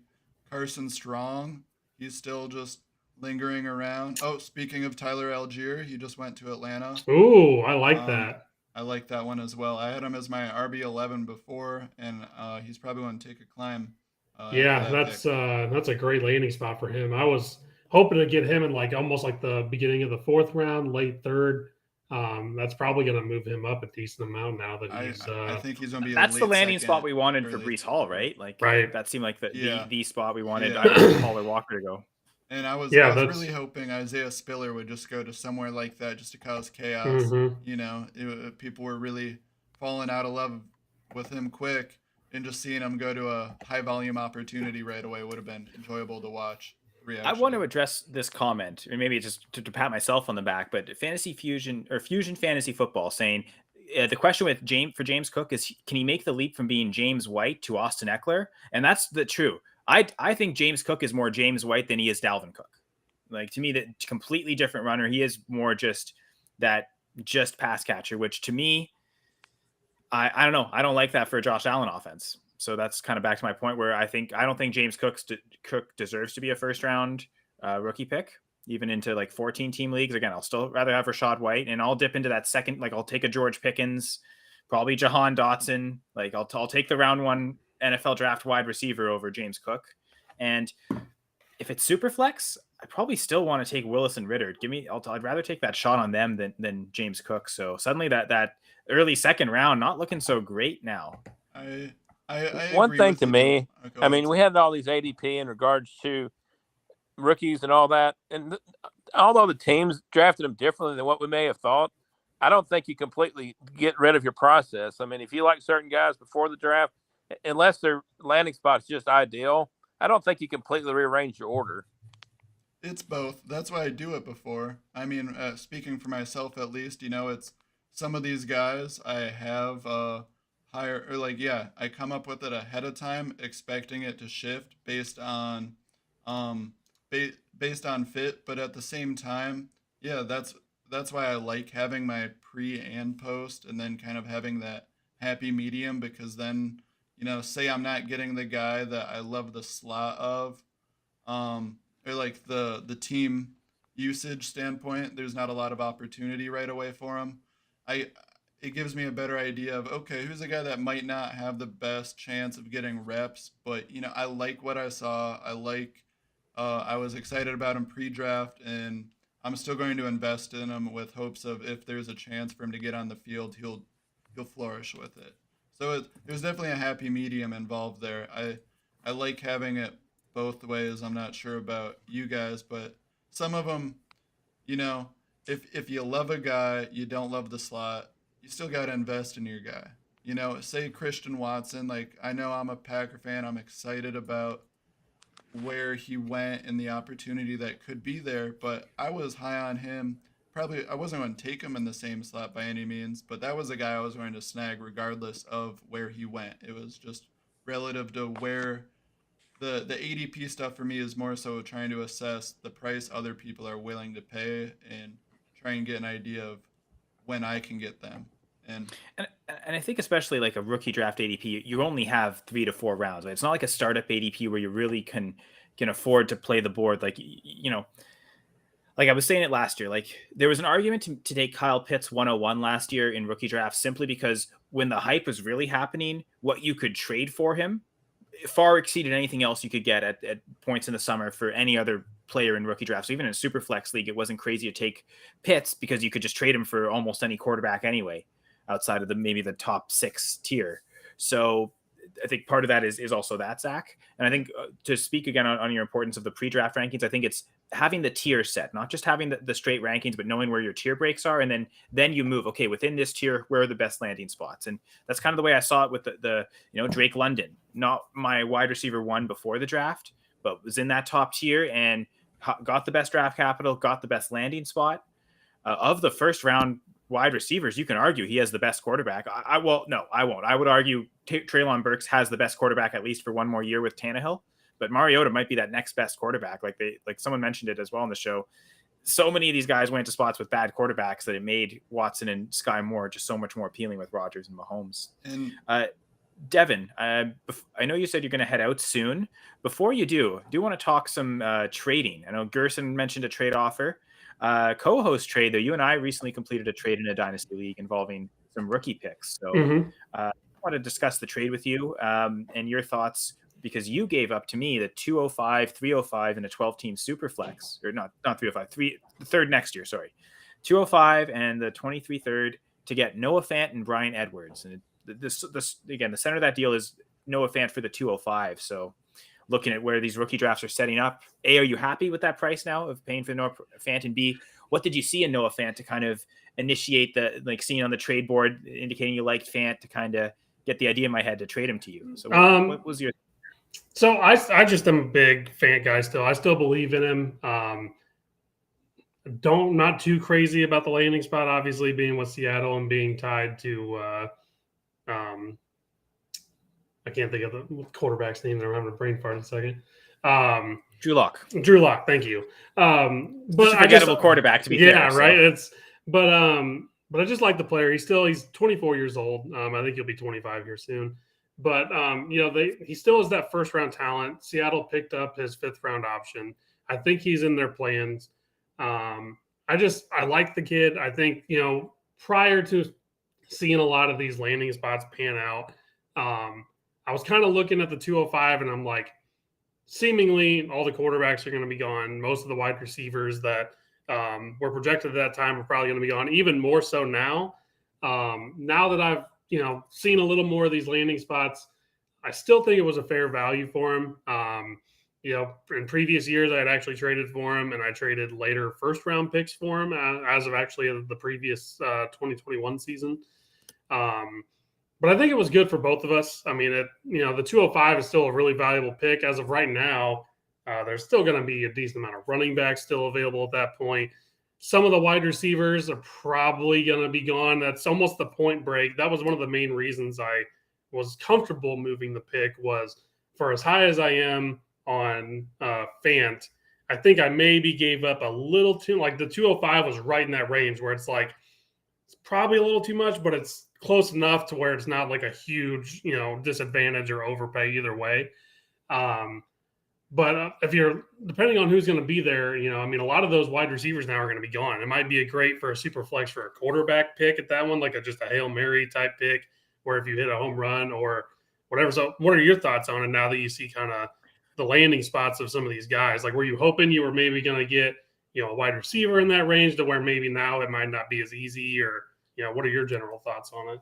Carson Strong. He's still just lingering around. Oh, speaking of Tyler Algier, he just went to Atlanta. Ooh, I like that. I like that one as well. I had him as my RB11 before, and he's probably going to take a climb. That's a great landing spot for him. I was hoping to get him in almost like the beginning of the 4th round, late 3rd. That's probably going to move him up a decent amount now that he's. I think he's going to be. That's the landing spot we wanted for Breece Hall, right? Right. That seemed like the spot we wanted either Hall or Walker to go. And I was really hoping Isaiah Spiller would just go to somewhere like that just to cause chaos. Mm-hmm. People were really falling out of love with him quick, and just seeing him go to a high volume opportunity right away would have been enjoyable to watch. I want to address this comment, or maybe just to pat myself on the back, but Fantasy Fusion or Fusion Fantasy Football saying the question with James Cook is, can he make the leap from being James White to Austin Eckler? And that's true. I think James Cook is more James White than he is Dalvin Cook. Like, to me, that completely different runner. He is more just pass catcher, which to me, I don't know. I don't like that for a Josh Allen offense. So that's kind of back to my point where I don't think James Cook deserves to be a first round rookie pick, even into like 14 team leagues. Again, I'll still rather have Rachaad White, and I'll dip into that second. Like I'll take a George Pickens, probably Jahan Dotson. Like I'll take the round 1 NFL draft wide receiver over James Cook. And if it's super flex, I probably still want to take Willis and Ritter. I'd rather take that shot on them than James Cook. So suddenly that early second round not looking so great now. I One agree thing with to you, me, though. I mean, we had all these ADP in regards to rookies and all that, and although the teams drafted them differently than what we may have thought, I don't think you completely get rid of your process. I mean, if you like certain guys before the draft, unless their landing spot's just ideal, I don't think you completely rearrange your order. It's both. That's why I do it before. I mean, speaking for myself at least, it's some of these guys I have higher, or like, yeah, I come up with it ahead of time, expecting it to shift based on based on fit, but at the same time, yeah, that's why I like having my pre and post, and then kind of having that happy medium, because then, say I'm not getting the guy that I love the slot of, or like the team usage standpoint, there's not a lot of opportunity right away for him. It gives me a better idea of, okay, who's a guy that might not have the best chance of getting reps, but I like what I saw. I was excited about him pre-draft, and I'm still going to invest in him with hopes of, if there's a chance for him to get on the field, he'll flourish with it. So there's definitely a happy medium involved there. I like having it both ways. I'm not sure about you guys, but some of them, if you love a guy, you don't love the slot, you still got to invest in your guy. Say Christian Watson, like, I know I'm a Packer fan. I'm excited about where he went and the opportunity that could be there, but I was high on him. Probably I wasn't going to take him in the same slot by any means, but that was a guy I was going to snag regardless of where he went. It was just relative to where the ADP stuff for me is more so trying to assess the price other people are willing to pay and try and get an idea of when I can get them. And I think especially like a rookie draft ADP, you only have 3 to 4 rounds. It's not like a startup ADP where you really can afford to play the board. Like, like I was saying it last year, like there was an argument to take Kyle Pitts 101 last year in rookie drafts, simply because when the hype was really happening, what you could trade for him far exceeded anything else you could get at points in the summer for any other player in rookie drafts. So even in a super flex league, it wasn't crazy to take Pitts because you could just trade him for almost any quarterback anyway, outside of maybe the top 6 tier. So I think part of that is also that, Zach. And I think to speak again on your importance of the pre-draft rankings, I think it's having the tier set, not just having the straight rankings, but knowing where your tier breaks are. And then you move, okay, within this tier, where are the best landing spots? And that's kind of the way I saw it with the Drake London, not my wide receiver 1 before the draft, but was in that top tier and got the best draft capital, got the best landing spot. Of the first round wide receivers, you can argue he has the best quarterback. I won't. I would argue Treylon Burks has the best quarterback, at least for one more year with Tannehill. But Mariota might be that next best quarterback. Like someone mentioned it as well on the show. So many of these guys went to spots with bad quarterbacks that it made Watson and Sky Moore just so much more appealing with Rodgers and Mahomes. And Devin, I know you said you're going to head out soon. Before you do want to talk some trading. I know Gerson mentioned a trade offer. Co-host trade, though, you and I recently completed a trade in a Dynasty league involving some rookie picks. So I want to discuss the trade with you and your thoughts, because you gave up to me the 205, 305, and a 12-team super flex, or not 305, the third next year, sorry. 205 and the 23 third to get Noah Fant and Bryant Edwards. And this again, the center of that deal is Noah Fant for the 205. So looking at where these rookie drafts are setting up, A, are you happy with that price now of paying for Noah Fant? And B, what did you see in Noah Fant to kind of initiate seeing on the trade board indicating you liked Fant to kind of get the idea in my head to trade him to you? So what was your... So I just am a big Fant guy still. I still believe in him. Not too crazy about the landing spot, obviously being with Seattle and being tied to I can't think of the quarterback's name. I'm having a brain fart in a second. Drew Lock. Drew Lock, thank you. But forgettable quarterback, to be fair. Yeah, right. But I just like the player. He's 24 years old. I think he'll be 25 here soon. But he still has that first round talent. Seattle picked up his 5th round option. I think he's in their plans. I like the kid. I think, prior to seeing a lot of these landing spots pan out, I was kind of looking at the 205 and I'm like, seemingly all the quarterbacks are going to be gone. Most of the wide receivers that were projected at that time are probably going to be gone, even more so now. Now that I've, seen a little more of these landing spots, I still think it was a fair value for him. In previous years, I had actually traded for him, and I traded later first-round picks for him as of actually the previous 2021 season. But I think it was good for both of us. I mean, the 205 is still a really valuable pick. As of right now, there's still going to be a decent amount of running backs still available at that point. Some of the wide receivers are probably going to be gone. That's almost the point break. That was one of the main reasons I was comfortable moving the pick, was for as high as I am on Fant, I think I maybe gave up a little too, like the 205 was right in that range where it's like, it's probably a little too much, but it's close enough to where it's not like a huge, disadvantage or overpay either way. But if you're, depending on who's going to be there, a lot of those wide receivers now are going to be gone. It might be great for a super flex for a quarterback pick at that one, like just a Hail Mary type pick, where if you hit a home run or whatever. So what are your thoughts on it now that you see kind of the landing spots of some of these guys? Like, were you hoping you were maybe going to get, a wide receiver in that range to where maybe now it might not be as easy, or, what are your general thoughts on it?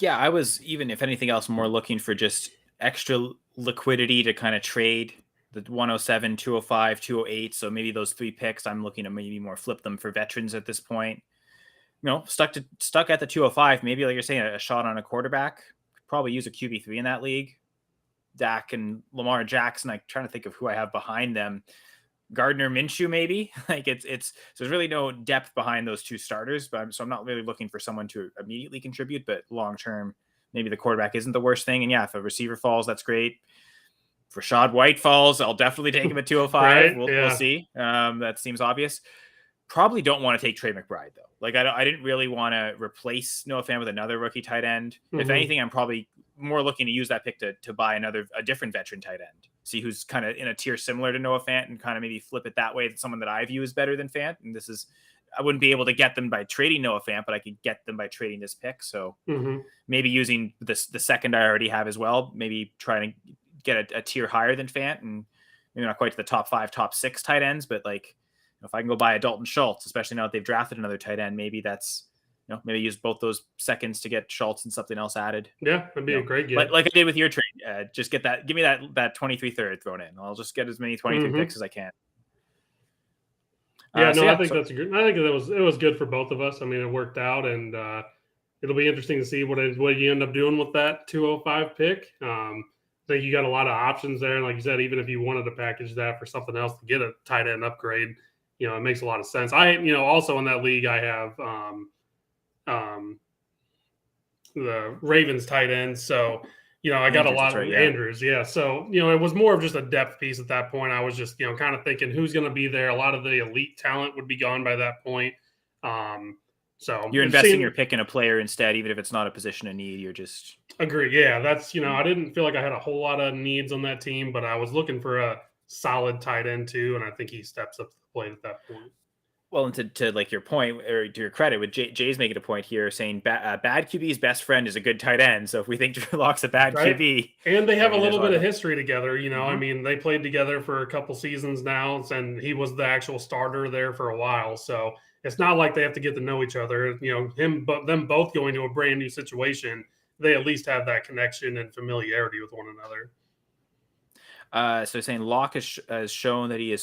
Yeah, I was, even if anything else, more looking for just extra liquidity to kind of trade the 107, 205, 208. So maybe those 3 picks, I'm looking to maybe more flip them for veterans at this point. Stuck at the 205, maybe like you're saying, a shot on a quarterback. Could probably use a QB3 in that league. Dak and Lamar Jackson. I'm trying to think of who I have behind them. Gardner Minshew, maybe. Like so there's really no depth behind those 2 starters, so I'm not really looking for someone to immediately contribute, but long term, maybe the quarterback isn't the worst thing. And yeah, if a receiver falls, that's great. If Rashad White falls, I'll definitely take him at 205. Right? We'll see. That seems obvious. Probably don't want to take Trey McBride though. Like I didn't really want to replace Noah Fant with another rookie tight end. Mm-hmm. If anything, I'm probably more looking to use that pick to buy a different veteran tight end. See who's kind of in a tier similar to Noah Fant and kind of maybe flip it that way. That someone that I view is better than Fant. And I wouldn't be able to get them by trading Noah Fant, but I could get them by trading this pick. So maybe using the second I already have as well, maybe trying to get a tier higher than Fant, and maybe not quite to the top 5, top 6 tight ends, but like, if I can go buy a Dalton Schultz, especially now that they've drafted another tight end, maybe that's, maybe use both those seconds to get Schultz and something else added. Yeah, that'd be a great get. Like I did with your trade. Just get that. Give me that 23 third thrown in. I'll just get as many 23 picks as I can. I think that's a good. I think it was good for both of us. I mean, it worked out, and it'll be interesting to see what you end up doing with that 205 pick. I think you got a lot of options there, and like you said, even if you wanted to package that for something else to get a tight end upgrade, it makes a lot of sense. Also in that league, I have the Ravens tight end. So, I got a lot of Andrews. Yeah. So, it was more of just a depth piece at that point. I was just, kind of thinking who's going to be there. A lot of the elite talent would be gone by that point. So you're investing your pick in a player instead, even if it's not a position of need. You're just agree. Yeah. That's, I didn't feel like I had a whole lot of needs on that team, but I was looking for a solid tight end too. And I think he steps up to the plate at that point. Well, and to like your point, or to your credit, with Jay's making a point here saying bad QB's best friend is a good tight end. So if we think Drew Lock's a bad QB, and they have a little bit of history together, I mean, they played together for a couple seasons now, and he was the actual starter there for a while. So it's not like they have to get to know each other. Them both going to a brand new situation, they at least have that connection and familiarity with one another. So saying Locke has shown that he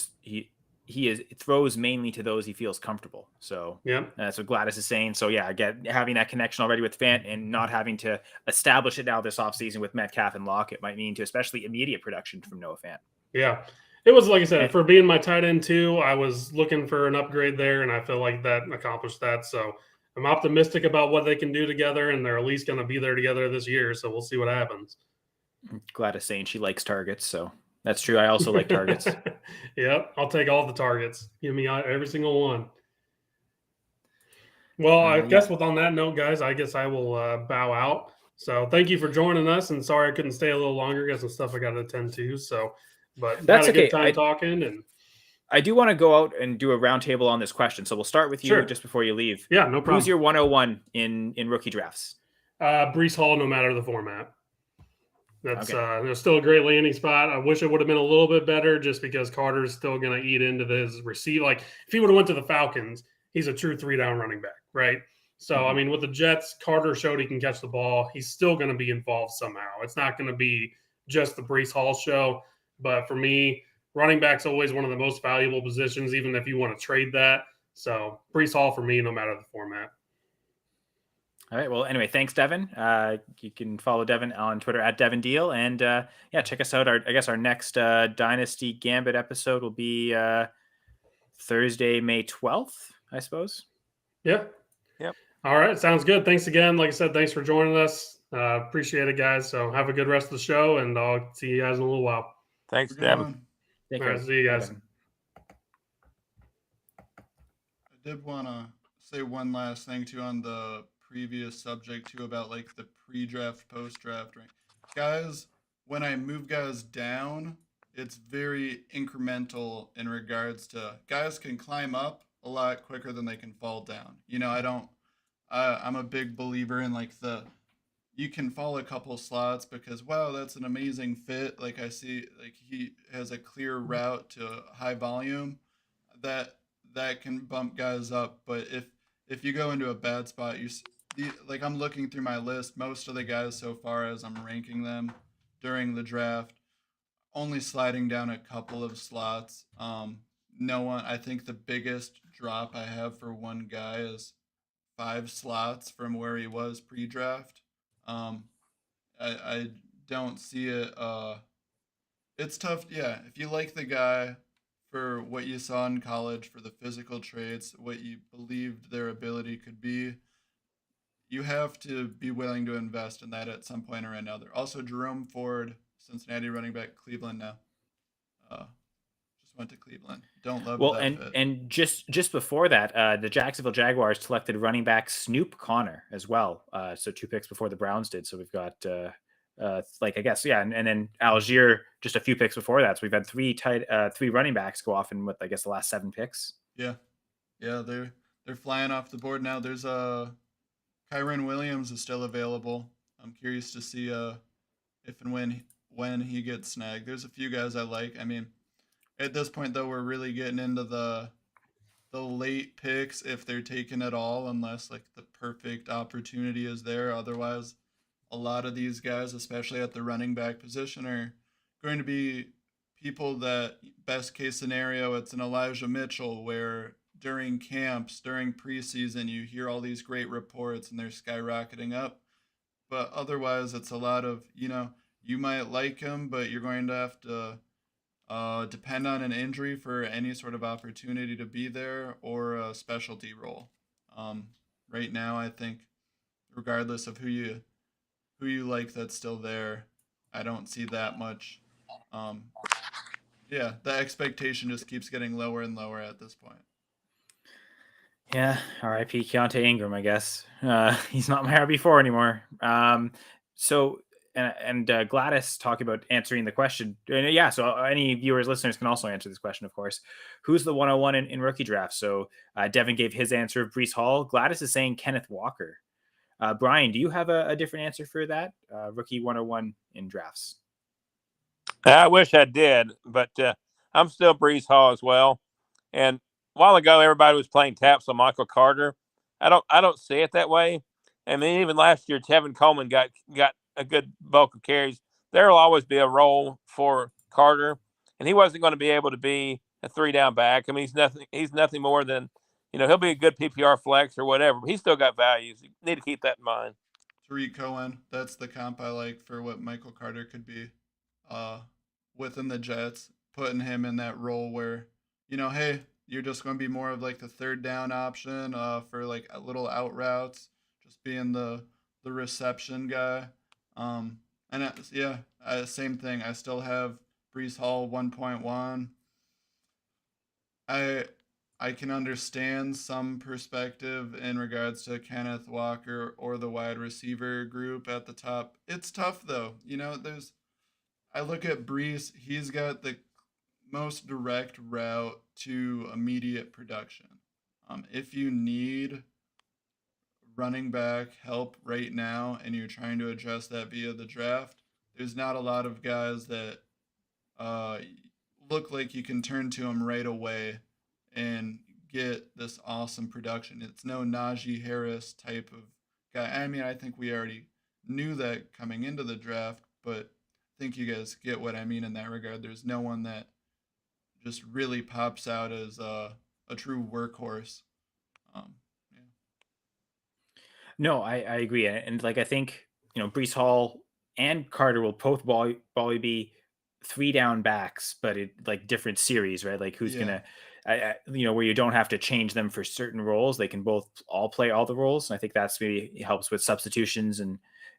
throws mainly to those he feels comfortable. So yeah, that's what Gladys is saying. So yeah, having that connection already with Fant and not having to establish it now this offseason with Metcalf and Locke, it might mean to especially immediate production from Noah Fant. Yeah, it was like I said, for being my tight end too, I was looking for an upgrade there, and I feel like that accomplished that. So I'm optimistic about what they can do together, and they're at least going to be there together this year. So we'll see what happens. Gladys saying she likes targets, so that's true. I also like targets. Yep, I'll take all the targets. Give me every single one. Well, I guess on that note, guys, I guess I will bow out. So thank you for joining us, and sorry I couldn't stay a little longer. Got some stuff I got to attend to. So, but that's had a okay. good time talking, and I do want to go out and do a roundtable on this question. So we'll start with you just before you leave. Yeah, no problem. Who's your 101 in rookie drafts? Breece Hall, no matter the format. That's there's still a great landing spot. I wish it would have been a little bit better, just because Carter's still going to eat into his receive. Like if he would have went to the Falcons, he's a true 3-down running back, right? So I mean, with the Jets, Carter showed he can catch the ball. He's still going to be involved somehow. It's not going to be just the Breece Hall show. But for me, running back's always one of the most valuable positions, even if you want to trade that. So Breece Hall for me, no matter the format. All right. Well, anyway, thanks, Devin. You can follow Devin on Twitter at DevinDeal. And check us out. Our next Dynasty Gambit episode will be Thursday, May 12th, I suppose. Yeah. Yep. All right. Sounds good. Thanks again. Like I said, thanks for joining us. Appreciate it, guys. So have a good rest of the show, and I'll see you guys in a little while. Thanks, Devin. All right. See you guys. I did want to say one last thing, too, on the previous subject too, about like the pre-draft, post-draft rank. Guys, when I move guys down, it's very incremental in regards to guys can climb up a lot quicker than they can fall down. I'm a big believer in like you can fall a couple slots because wow, that's an amazing fit. Like I see like he has a clear route to high volume that can bump guys up. But if you go into a bad spot, like I'm looking through my list, most of the guys so far as I'm ranking them during the draft, only sliding down a couple of slots. No one, I think the biggest drop I have for one guy is 5 slots from where he was pre-draft. I don't see it. It's tough. Yeah. If you like the guy for what you saw in college, for the physical traits, what you believed their ability could be, you have to be willing to invest in that at some point or another. Also, Jerome Ford, Cincinnati running back, Cleveland now. Just went to Cleveland. Don't love that fit. And just before that, the Jacksonville Jaguars selected running back Snoop Connor as well. So 2 picks before the Browns did. So we've got and then Algier just a few picks before that. So we've had 3 running backs go off in with the last 7 picks. Yeah, they're flying off the board now. There's Kyren Williams is still available. I'm curious to see if and when he gets snagged. There's a few guys I like. I mean, at this point though, we're really getting into the late picks if they're taken at all, unless like the perfect opportunity is there. Otherwise, a lot of these guys, especially at the running back position, are going to be people that best case scenario, it's an Elijah Mitchell where during camps, during preseason, you hear all these great reports and they're skyrocketing up. But otherwise, it's a lot of, you might like him, but you're going to have to depend on an injury for any sort of opportunity to be there or a specialty role. Right now, I think, regardless of who you like that's still there, I don't see that much. The expectation just keeps getting lower and lower at this point. Yeah, R.I.P. Keontae Ingram, I guess. He's not my RB4 anymore. So Gladys talking about answering the question. So any viewers, listeners can also answer this question, of course. Who's the 101 in rookie draft? So Devin gave his answer of Breece Hall. Gladys is saying Kenneth Walker. Brian, do you have a different answer for that? Rookie 101 in drafts. I wish I did, but I'm still Breece Hall as well. And a while ago, everybody was playing taps on Michael Carter. I don't see it that way. I mean, even last year, Tevin Coleman got a good bulk of carries. There will always be a role for Carter, and he wasn't going to be able to be a 3-down back. I mean, he's nothing more than, he'll be a good PPR flex or whatever. But he's still got values. You need to keep that in mind. Tariq Cohen, that's the comp I like for what Michael Carter could be within the Jets, putting him in that role where, hey, you're just going to be more of like the 3rd down option for like little out routes, just being the reception guy. Same thing. I still have Breece Hall 1.1. I can understand some perspective in regards to Kenneth Walker or the wide receiver group at the top. It's tough though. I look at Brees, he's got the most direct route to immediate production. If you need running back help right now and you're trying to address that via the draft, there's not a lot of guys that uh, look like you can turn to them right away and get this awesome production. It's no Najee Harris type of guy. I mean, I think we already knew that coming into the draft, but I think you guys get what I mean in that regard. There's no one that just really pops out as a true workhorse. Yeah. No, I agree. And like, I think, Brees Hall and Carter will both probably be 3 down backs, but it like different series, right? Like who's Yeah. gonna, where you don't have to change them for certain roles. They can both all play all the roles. And I think that's maybe helps with substitutions.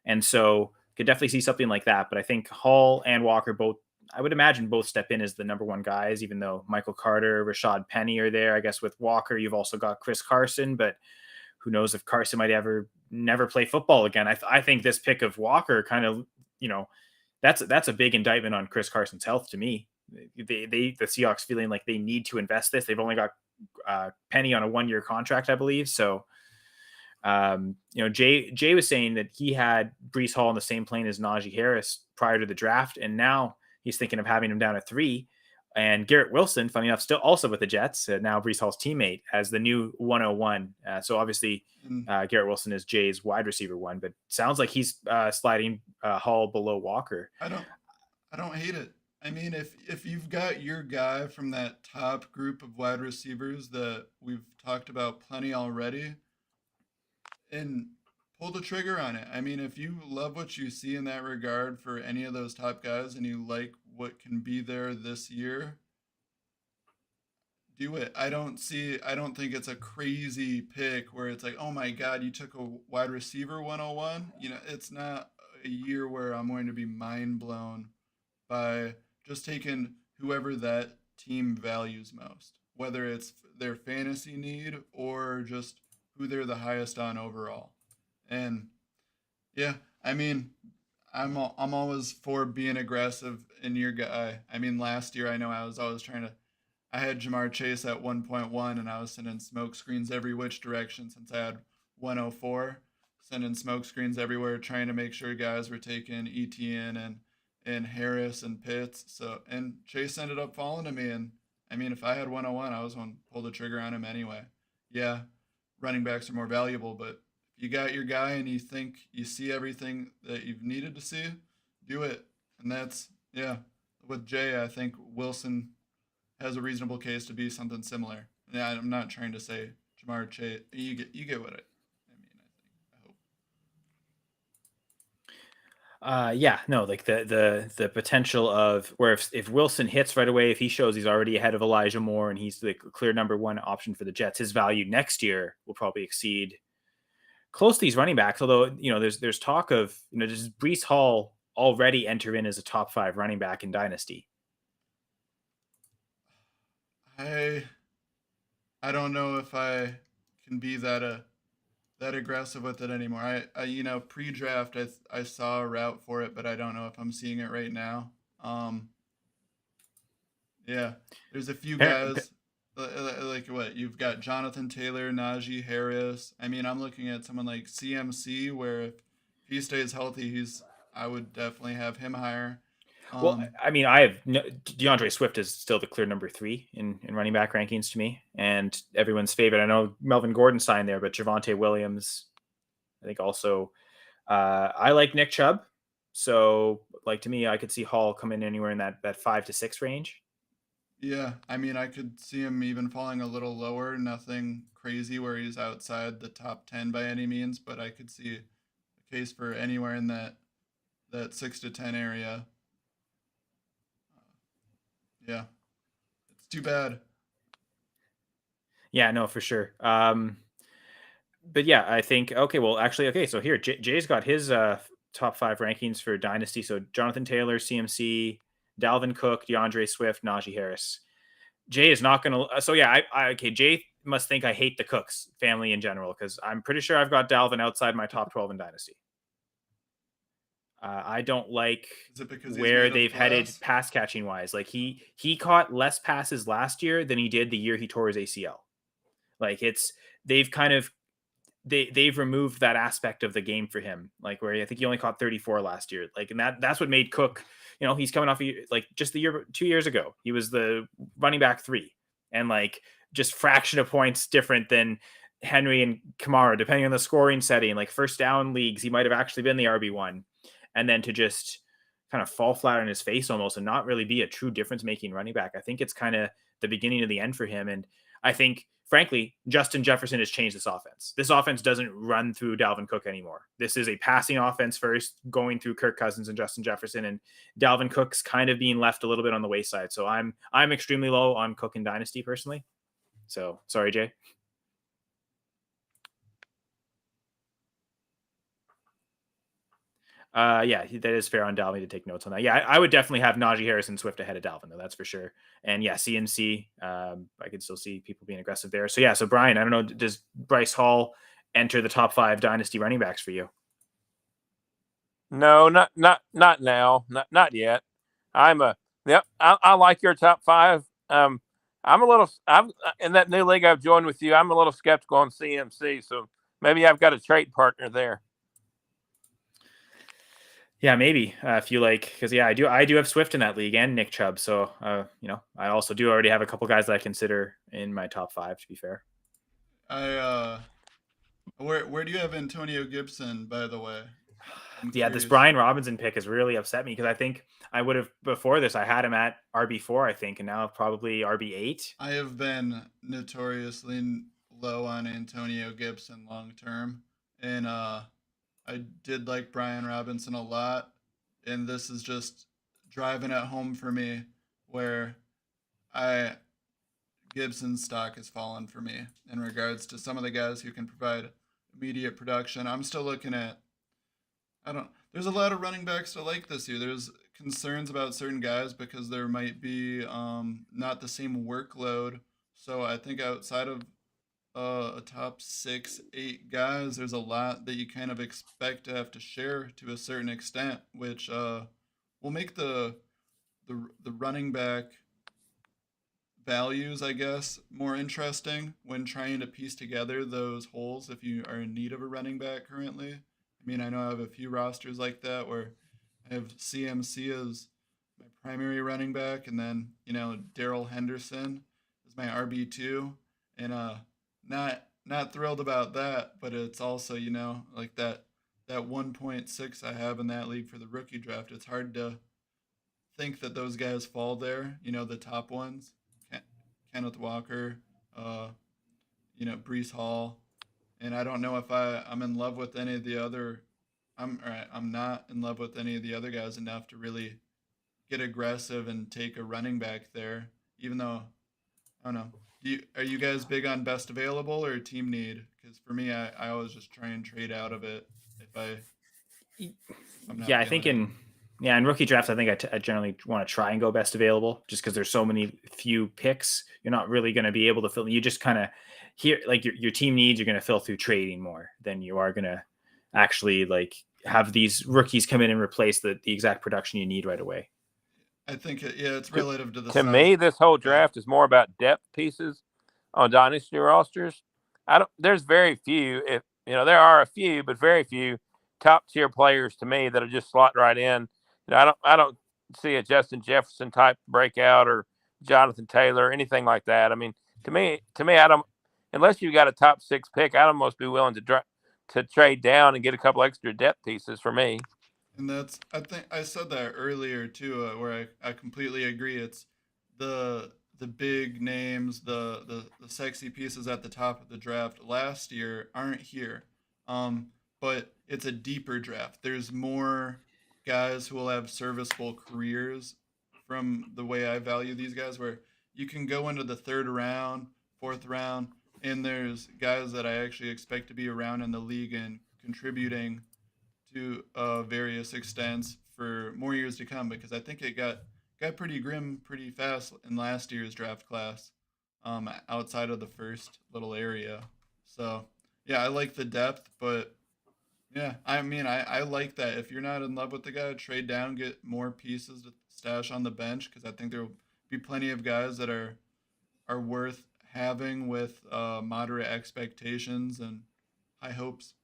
And so could definitely see something like that. But I think Hall and Walker both, I would imagine both step in as the number one guys, even though Michael Carter, Rashad Penny are there. I guess with Walker, you've also got Chris Carson, but who knows if Carson might ever never play football again. I think this pick of Walker kind of, that's a big indictment on Chris Carson's health to me. The Seahawks feeling like they need to invest this. They've only got Penny on a 1-year contract, I believe. So, Jay was saying that he had Brees Hall on the same plane as Najee Harris prior to the draft, and now he's thinking of having him down at 3. And Garrett Wilson, funny enough, still also with the Jets, now Brees Hall's teammate, as the new 101. So obviously, Garrett Wilson is Jay's wide receiver 1, but sounds like he's sliding Hall below Walker. I don't hate it. I mean, if you've got your guy from that top group of wide receivers that we've talked about plenty already, and pull the trigger on it. I mean, if you love what you see in that regard for any of those top guys and you like what can be there this year, do it. I don't think it's a crazy pick where it's like, oh my God, you took a wide receiver 101. It's not a year where I'm going to be mind blown by just taking whoever that team values most, whether it's their fantasy need or just who they're the highest on overall. And yeah, I mean, I'm always for being aggressive in your guy. I mean, last year I know I was always I had Jamar Chase at 1.1 and I was sending smoke screens every which direction since I had 104, sending smoke screens everywhere, trying to make sure guys were taking ETN and Harris and Pitts. So, and Chase ended up falling to me. And I mean, if I had 101, I was going to pull the trigger on him anyway. Yeah, running backs are more valuable, but if you got your guy and you think you see everything that you've needed to see, do it. And that's, yeah, with Jay, I think Wilson has a reasonable case to be something similar. Yeah, I'm not trying to say Jamar Chase. You get what I mean, I hope. Like the potential of where if Wilson hits right away, if he shows he's already ahead of Elijah Moore and he's the clear number 1 option for the Jets, his value next year will probably exceed close to these running backs. Although, there's talk of, does Brees Hall already enter in as a top 5 running back in Dynasty? I don't know if I can be that aggressive with it anymore. I pre-draft I saw a route for it, but I don't know if I'm seeing it right now. Yeah, there's a few guys like what you've got: Jonathan Taylor, Najee Harris. I mean, I'm looking at someone like CMC, where if he stays healthy, I would definitely have him higher. Well, I mean, I have DeAndre Swift is still the clear number 3 in running back rankings to me, and everyone's favorite. I know Melvin Gordon signed there, but Javonte Williams, I think also. I like Nick Chubb, so like to me, I could see Hall come in anywhere in that 5 to 6 range. Yeah, I mean, I could see him even falling a little lower. Nothing crazy where he's outside the top 10 by any means, but I could see a case for anywhere in that 6 to 10 area. Yeah, it's too bad. Yeah, no, for sure. But yeah, I think, okay. So here, Jay's got his top 5 rankings for Dynasty. So Jonathan Taylor, CMC, Dalvin Cook, DeAndre Swift, Najee Harris. Jay is not going to. So yeah, okay. Jay must think I hate the Cooks family in general because I'm pretty sure I've got Dalvin outside my top 12 in Dynasty. I don't like where they've headed pass catching wise. Like he caught less passes last year than he did the year he tore his ACL. Like they've kind of they've removed that aspect of the game for him. Like where I think he only caught 34 last year. Like, and that's what made Cook, he's coming off like just 2 years ago, he was the running back 3 and like just fraction of points different than Henry and Kamara, depending on the scoring setting. Like first down leagues, he might have actually been the RB1, and then to just kind of fall flat on his face almost and not really be a true difference making running back. I think it's kind of the beginning of the end for him. And I think, frankly, Justin Jefferson has changed this offense. This offense doesn't run through Dalvin Cook anymore. This is a passing offense first, going through Kirk Cousins and Justin Jefferson, and Dalvin Cook's kind of being left a little bit on the wayside. So I'm extremely low on Cook in Dynasty personally. So sorry, Jay. Yeah, that is fair on Dalvin to take notes on that. Yeah, I would definitely have Najee Harris and Swift ahead of Dalvin, though. That's for sure. And yeah, CMC, I could still see people being aggressive there. So yeah, so Brian, I don't know, does Bryce Hall enter the top 5 Dynasty running backs for you? No, not now, not yet. I like your top 5. I'm in that new league I've joined with you. I'm a little skeptical on CMC, so maybe I've got a trade partner there. Yeah, maybe if you like, because yeah, I do have Swift in that league and Nick Chubb. So I also do already have a couple guys that I consider in my top 5. To be fair, where do you have Antonio Gibson, by the way? Yeah, this Brian Robinson pick has really upset me because I think I would have before this. I had him at RB4, I think, and now probably RB8. I have been notoriously low on Antonio Gibson long term, and I did like Brian Robinson a lot, and this is just driving it home for me where Gibson's stock has fallen for me in regards to some of the guys who can provide immediate production. I'm still looking at there's a lot of running backs to like this year. There's concerns about certain guys because there might be not the same workload. So I think outside of a top 6-8 guys, there's a lot that you kind of expect to have to share to a certain extent, which will make the running back values, I guess, more interesting when trying to piece together those holes if you are in need of a running back currently. I mean, I know I have a few rosters like that where I have CMC as my primary running back, and then Darrell Henderson is my RB2, and not thrilled about that, but it's also like that 1.6 I have in that league for the rookie draft. It's hard to think that those guys fall there. The top ones, Kenneth Walker, Breece Hall, and I don't know if I'm in love with any of the other. I'm not in love with any of the other guys enough to really get aggressive and take a running back there, even though I don't know. Are you guys big on best available or team need? Because for me, I always just try and trade out of it I think in rookie drafts, I think I generally want to try and go best available just because there's so many few picks. You're not really going to be able to fill. You just kind of like your team needs. You're going to fill through trading more than you are going to actually like have these rookies come in and replace the exact production you need right away. I think it's relative to the size. Me, this whole draft is more about depth pieces on dynasty rosters. There's very few, there are a few, but very few top tier players to me that'll just slot right in. I don't see a Justin Jefferson type breakout or Jonathan Taylor, anything like that. I mean, to me, I don't, unless you got a top 6 pick, I'd almost be willing to trade down and get a couple extra depth pieces for me. And I think I said that earlier too, where I completely agree. It's the big names, the sexy pieces at the top of the draft last year aren't here. But it's a deeper draft. There's more guys who will have serviceable careers from the way I value these guys, where you can go into the 3rd round, 4th round, and there's guys that I actually expect to be around in the league and contributing to various extents for more years to come, because I think it got got pretty grim pretty fast in last year's draft class, outside of the first little area. So yeah, I like the depth, but yeah, I mean, I like that. If you're not in love with the guy, trade down, get more pieces to stash on the bench, because I think there will be plenty of guys that are worth having with moderate expectations and high hopes.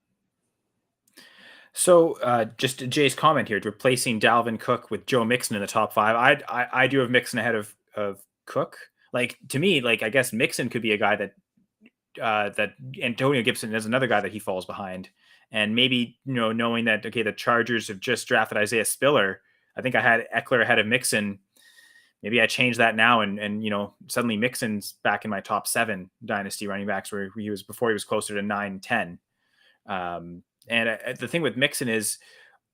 So, just Jay's comment here, replacing Dalvin Cook with Joe Mixon in the top five. I do have Mixon ahead of Cook. Like, to me, like, I guess Mixon could be a guy that Antonio Gibson is another guy that he falls behind. And maybe, knowing that, okay, the Chargers have just drafted Isaiah Spiller. I think I had Eckler ahead of Mixon. Maybe I change that now, and suddenly Mixon's back in my top 7 dynasty running backs, where he was before. He was closer to 9, 10. And the thing with Mixon is,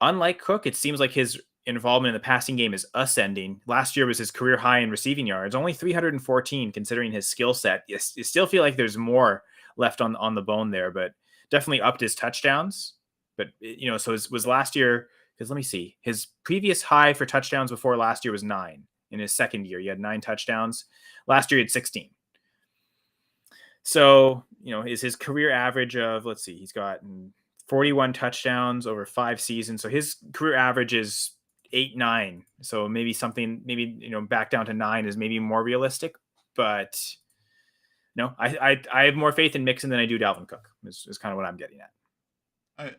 unlike Cook, it seems like his involvement in the passing game is ascending. Last year was his career high in receiving yards, only 314, considering his skill set. You still feel like there's more left on the bone there, but definitely upped his touchdowns. But so was last year, because let me see, his previous high for touchdowns before last year was 9. In his second year, he had 9 touchdowns. Last year, he had 16. So, is his career average of, let's see, he's gotten 41 touchdowns over 5 seasons. So his career average is 8, 9. So maybe back down to 9 is maybe more realistic. But no, I have more faith in Mixon than I do Dalvin Cook. Is kind of what I'm getting at.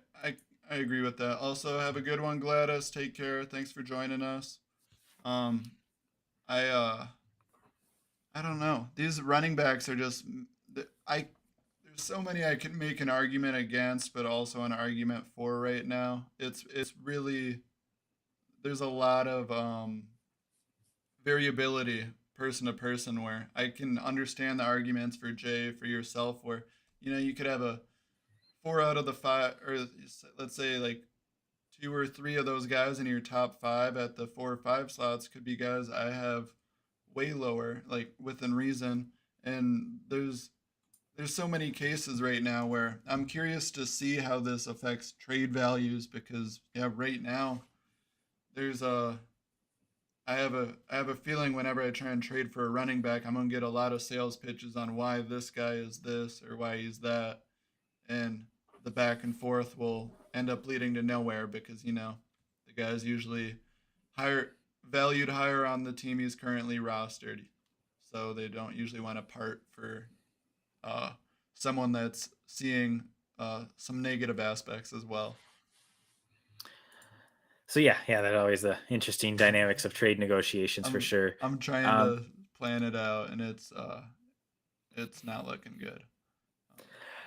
I agree with that. Also, have a good one, Gladys. Take care. Thanks for joining us. I don't know. These running backs are just there's so many I can make an argument against, but also an argument for right now. It's really, there's a lot of variability person to person, where I can understand the arguments for Jay, for yourself, where you could have a 4 out of the 5, or let's say like 2 or 3 of those guys in your top 5 at the 4 or 5 slots could be guys I have way lower, like within reason. And there's so many cases right now where I'm curious to see how this affects trade values, because right now there's I have a feeling whenever I try and trade for a running back, I'm gonna get a lot of sales pitches on why this guy is this or why he's that, and the back and forth will end up leading to nowhere, because the guy's usually valued higher on the team he's currently rostered, so they don't usually want to part for someone that's seeing some negative aspects as well. So yeah, that always the interesting dynamics of trade negotiations for sure. I'm trying to plan it out, and it's not looking good.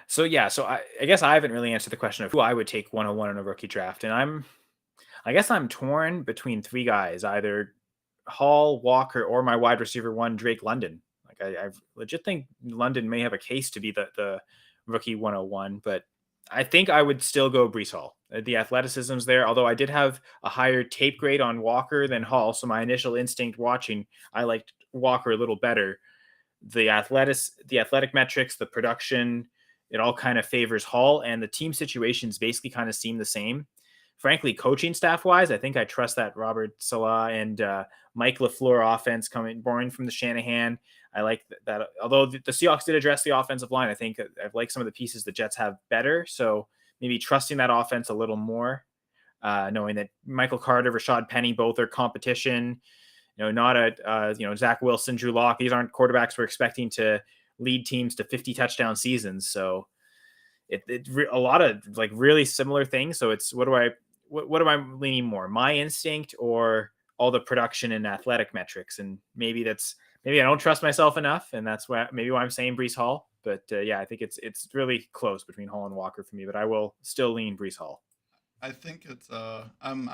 So I guess I haven't really answered the question of who I would take 101 in a rookie draft, and I guess I'm torn between 3 guys, either Hall, Walker, or my wide receiver 1, Drake London. Like I legit think London may have a case to be the rookie 101, but I think I would still go Breece Hall. The athleticism's there, although I did have a higher tape grade on Walker than Hall, so my initial instinct watching, I liked Walker a little better. The athletic metrics, the production, it all kind of favors Hall, and the team situations basically kind of seem the same. Frankly, coaching staff wise, I think I trust that Robert Saleh and Mike LaFleur offense born from the Shanahan. I like that. Although the Seahawks did address the offensive line, I think I've liked some of the pieces the Jets have better. So maybe trusting that offense a little more, knowing that Michael Carter, Rashad Penny, both are competition. Not a Zach Wilson, Drew Lock. These aren't quarterbacks we're expecting to lead teams to 50 touchdown seasons. So a lot of like really similar things. So it's what am I leaning more, my instinct or all the production and athletic metrics? And maybe I don't trust myself enough, and that's why I'm saying Breece Hall. But I think it's really close between Hall and Walker for me. But I will still lean Breece Hall. I think it's I'm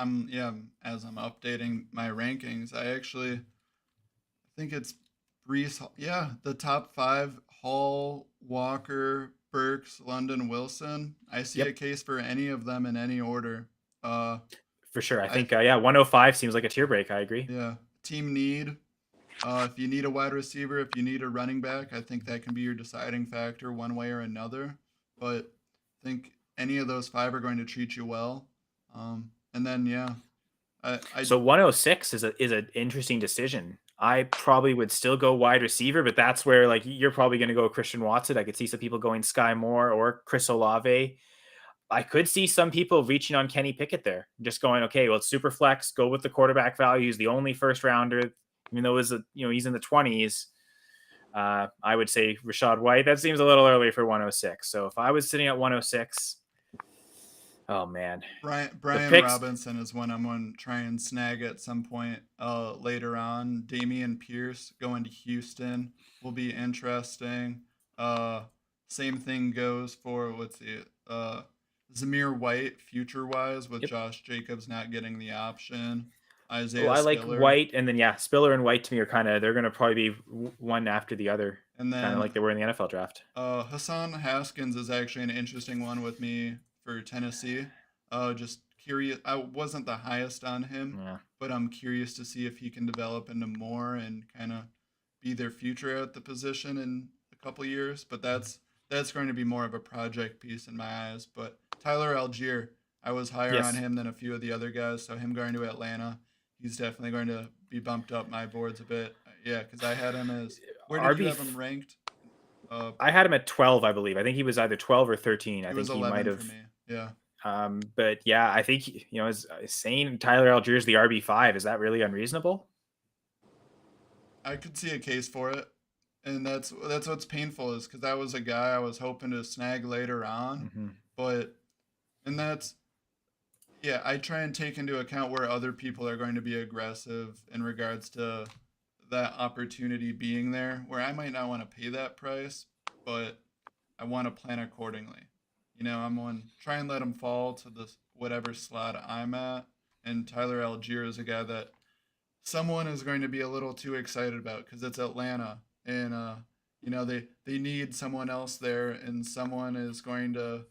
as I'm updating my rankings, I actually think it's Breece Hall. Yeah, the top 5: Hall, Walker, Burks, London, Wilson. I see a case for any of them in any order. For sure. I think 105 seems like a tier break. I agree. Yeah. Team need. If you need a wide receiver, if you need a running back, I think that can be your deciding factor one way or another. But I think any of those 5 are going to treat you well. And then So 106 is an interesting decision. I probably would still go wide receiver, but that's where like you're probably going to go Christian Watson. I could see some people going Sky Moore or Chris Olave. I could see some people reaching on Kenny Pickett there, just going, okay, well, it's super flex, go with the quarterback value. He's the only first rounder, even though he's in the 20s. I would say Rachaad White. That seems a little early for 106. So if I was sitting at 106, oh man, Brian Robinson is one I'm going to try and snag at some point later on. Damian Pierce going to Houston will be interesting. Same thing goes for Zamir White future-wise with Josh Jacobs not getting the option. Isaiah I Spiller. like White, and then Spiller and White to me are they're going to probably be one after the other, and then kind of like they were in the NFL draft. Hassan Haskins is actually an interesting one with me for Tennessee. Just curious. I wasn't the highest on him, but I'm curious to see if he can develop into more and kind of be their future at the position in a couple years. But that's going to be more of a project piece in my eyes. But Tyler Algier, I was higher on him than a few of the other guys. So him going to Atlanta, he's definitely going to be bumped up my boards a bit. Yeah, because I had him as where did you have him ranked? I had him at 12, I believe. I think he was either 12 or 13. I think he might have. For me. Yeah. But yeah, I think is saying Tyler Algier is the RB5. Is that really unreasonable? I could see a case for it, and that's what's painful is because that was a guy I was hoping to snag later on, I try and take into account where other people are going to be aggressive in regards to that opportunity being there, where I might not want to pay that price, but I want to plan accordingly. I'm going to try and let him fall to whatever slot I'm at. And Tyler Algier is a guy that someone is going to be a little too excited about because it's Atlanta. And, they need someone else there. And someone is going to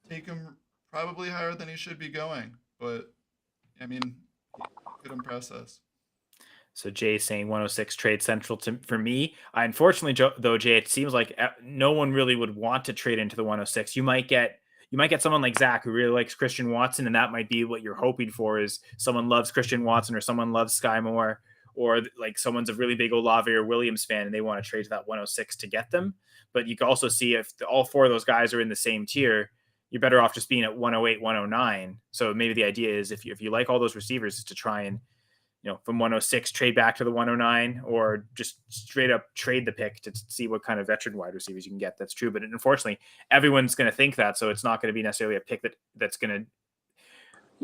take him probably higher than he should be going. But, I mean, he could impress us. So Jay saying 106 trade central for me. Unfortunately, though, Jay, it seems like no one really would want to trade into the 106. You might get someone like Zach who really likes Christian Watson, and that might be what you're hoping for is someone loves Christian Watson or someone loves Sky Moore, or like someone's a really big Olave or Williams fan and they want to trade to that 106 to get them. But you can also see if all four of those guys are in the same tier, you're better off just being at 108, 109. So maybe the idea is if you like all those receivers is to try and from 106, trade back to the 109, or just straight up trade the pick to see what kind of veteran wide receivers you can get. That's true. But unfortunately, everyone's going to think that. So it's not going to be necessarily a pick that's going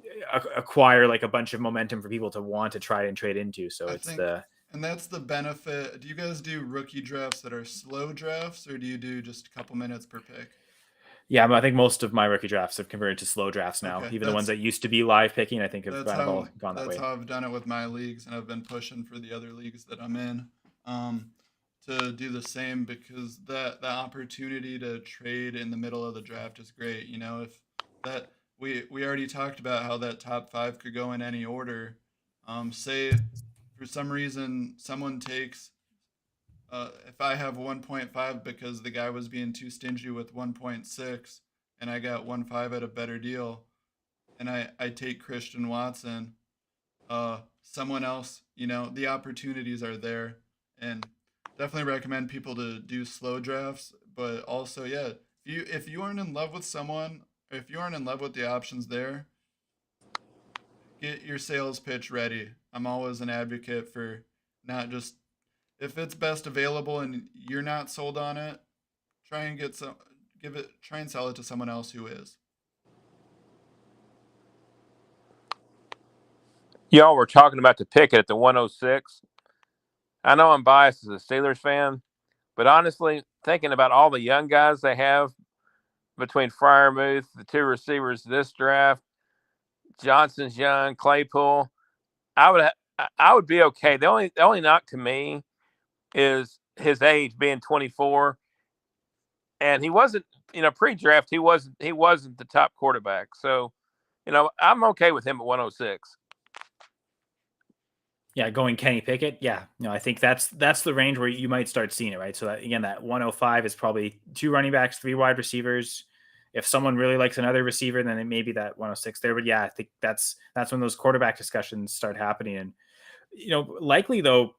to acquire like a bunch of momentum for people to want to try and trade into. So and that's the benefit. Do you guys do rookie drafts that are slow drafts, or do you do just a couple minutes per pick? Yeah, I think most of my rookie drafts have converted to slow drafts now. Okay, even the ones that used to be live picking, I think have all gone that way. That's how I've done it with my leagues, and I've been pushing for the other leagues that I'm in to do the same because the opportunity to trade in the middle of the draft is great. If that we already talked about how that top 5 could go in any order. Say for some reason someone takes. If I have 1.5 because the guy was being too stingy with 1.6 and I got 1.5 at a better deal and I take Christian Watson, someone else, the opportunities are there, and definitely recommend people to do slow drafts. But also, if you aren't in love with someone, if you aren't in love with the options there, get your sales pitch ready. I'm always an advocate for not just if it's best available and you're not sold on it, try and sell it to someone else who is. Y'all were talking about the pick at the 106. I know I'm biased as a Steelers fan, but honestly, thinking about all the young guys they have between Freiermuth, the 2 receivers this draft, Johnson's young, Claypool, I would be okay. The only knock to me is his age being 24, and he wasn't, pre-draft, he wasn't the top quarterback. So, I'm okay with him at 106. Yeah, going Kenny Pickett. Yeah, I think that's the range where you might start seeing it, right? So that 105 is probably 2 running backs, 3 wide receivers. if someone really likes another receiver, then it may be that 106 there. But yeah, I think that's when those quarterback discussions start happening. And, likely though,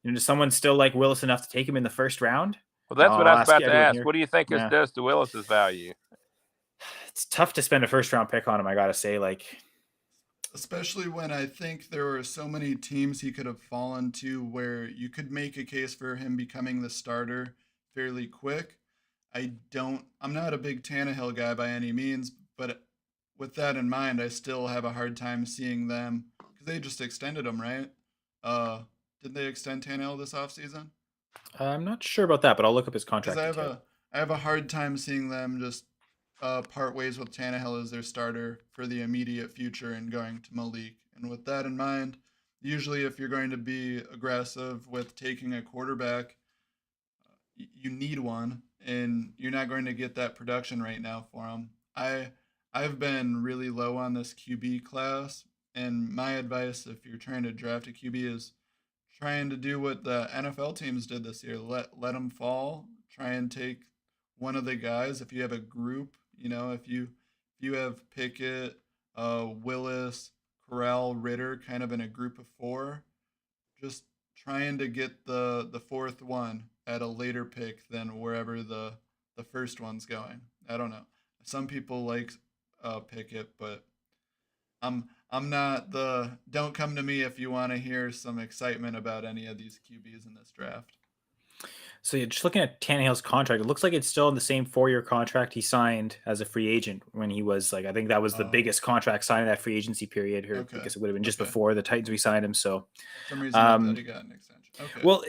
does someone still like Willis enough to take him in the first round? Well, that's what I was about to ask. Here. What do you think this does to Willis's value? It's tough to spend a first round pick on him, I gotta say. Especially when I think there were so many teams he could have fallen to where you could make a case for him becoming the starter fairly quick. I'm not a big Tannehill guy by any means, but with that in mind, I still have a hard time seeing them, because they just extended him, right? Did they extend Tannehill this offseason? I'm not sure about that, but I'll look up his contract. I have a hard time seeing them just part ways with Tannehill as their starter for the immediate future and going to Malik. And with that in mind, usually if you're going to be aggressive with taking a quarterback, you need one, and you're not going to get that production right now for him. I've been really low on this QB class, and my advice if you're trying to draft a QB is trying to do what the NFL teams did this year. Let them fall. Try and take one of the guys. If you have a group, if you have Pickett, Willis, Corral, Ritter, kind of in a group of 4, just trying to get the fourth one at a later pick than wherever the first one's going. I don't know. Some people like Pickett, but I'm not don't come to me if you want to hear some excitement about any of these QBs in this draft. So you're just looking at Tannehill's contract. It looks like it's still in the same 4-year contract he signed as a free agent when he was I think that was the biggest contract signed in that free agency period. Or I guess it would have been just before the Titans re-signed him. So for some reason I thought he got an extension. Okay. Well,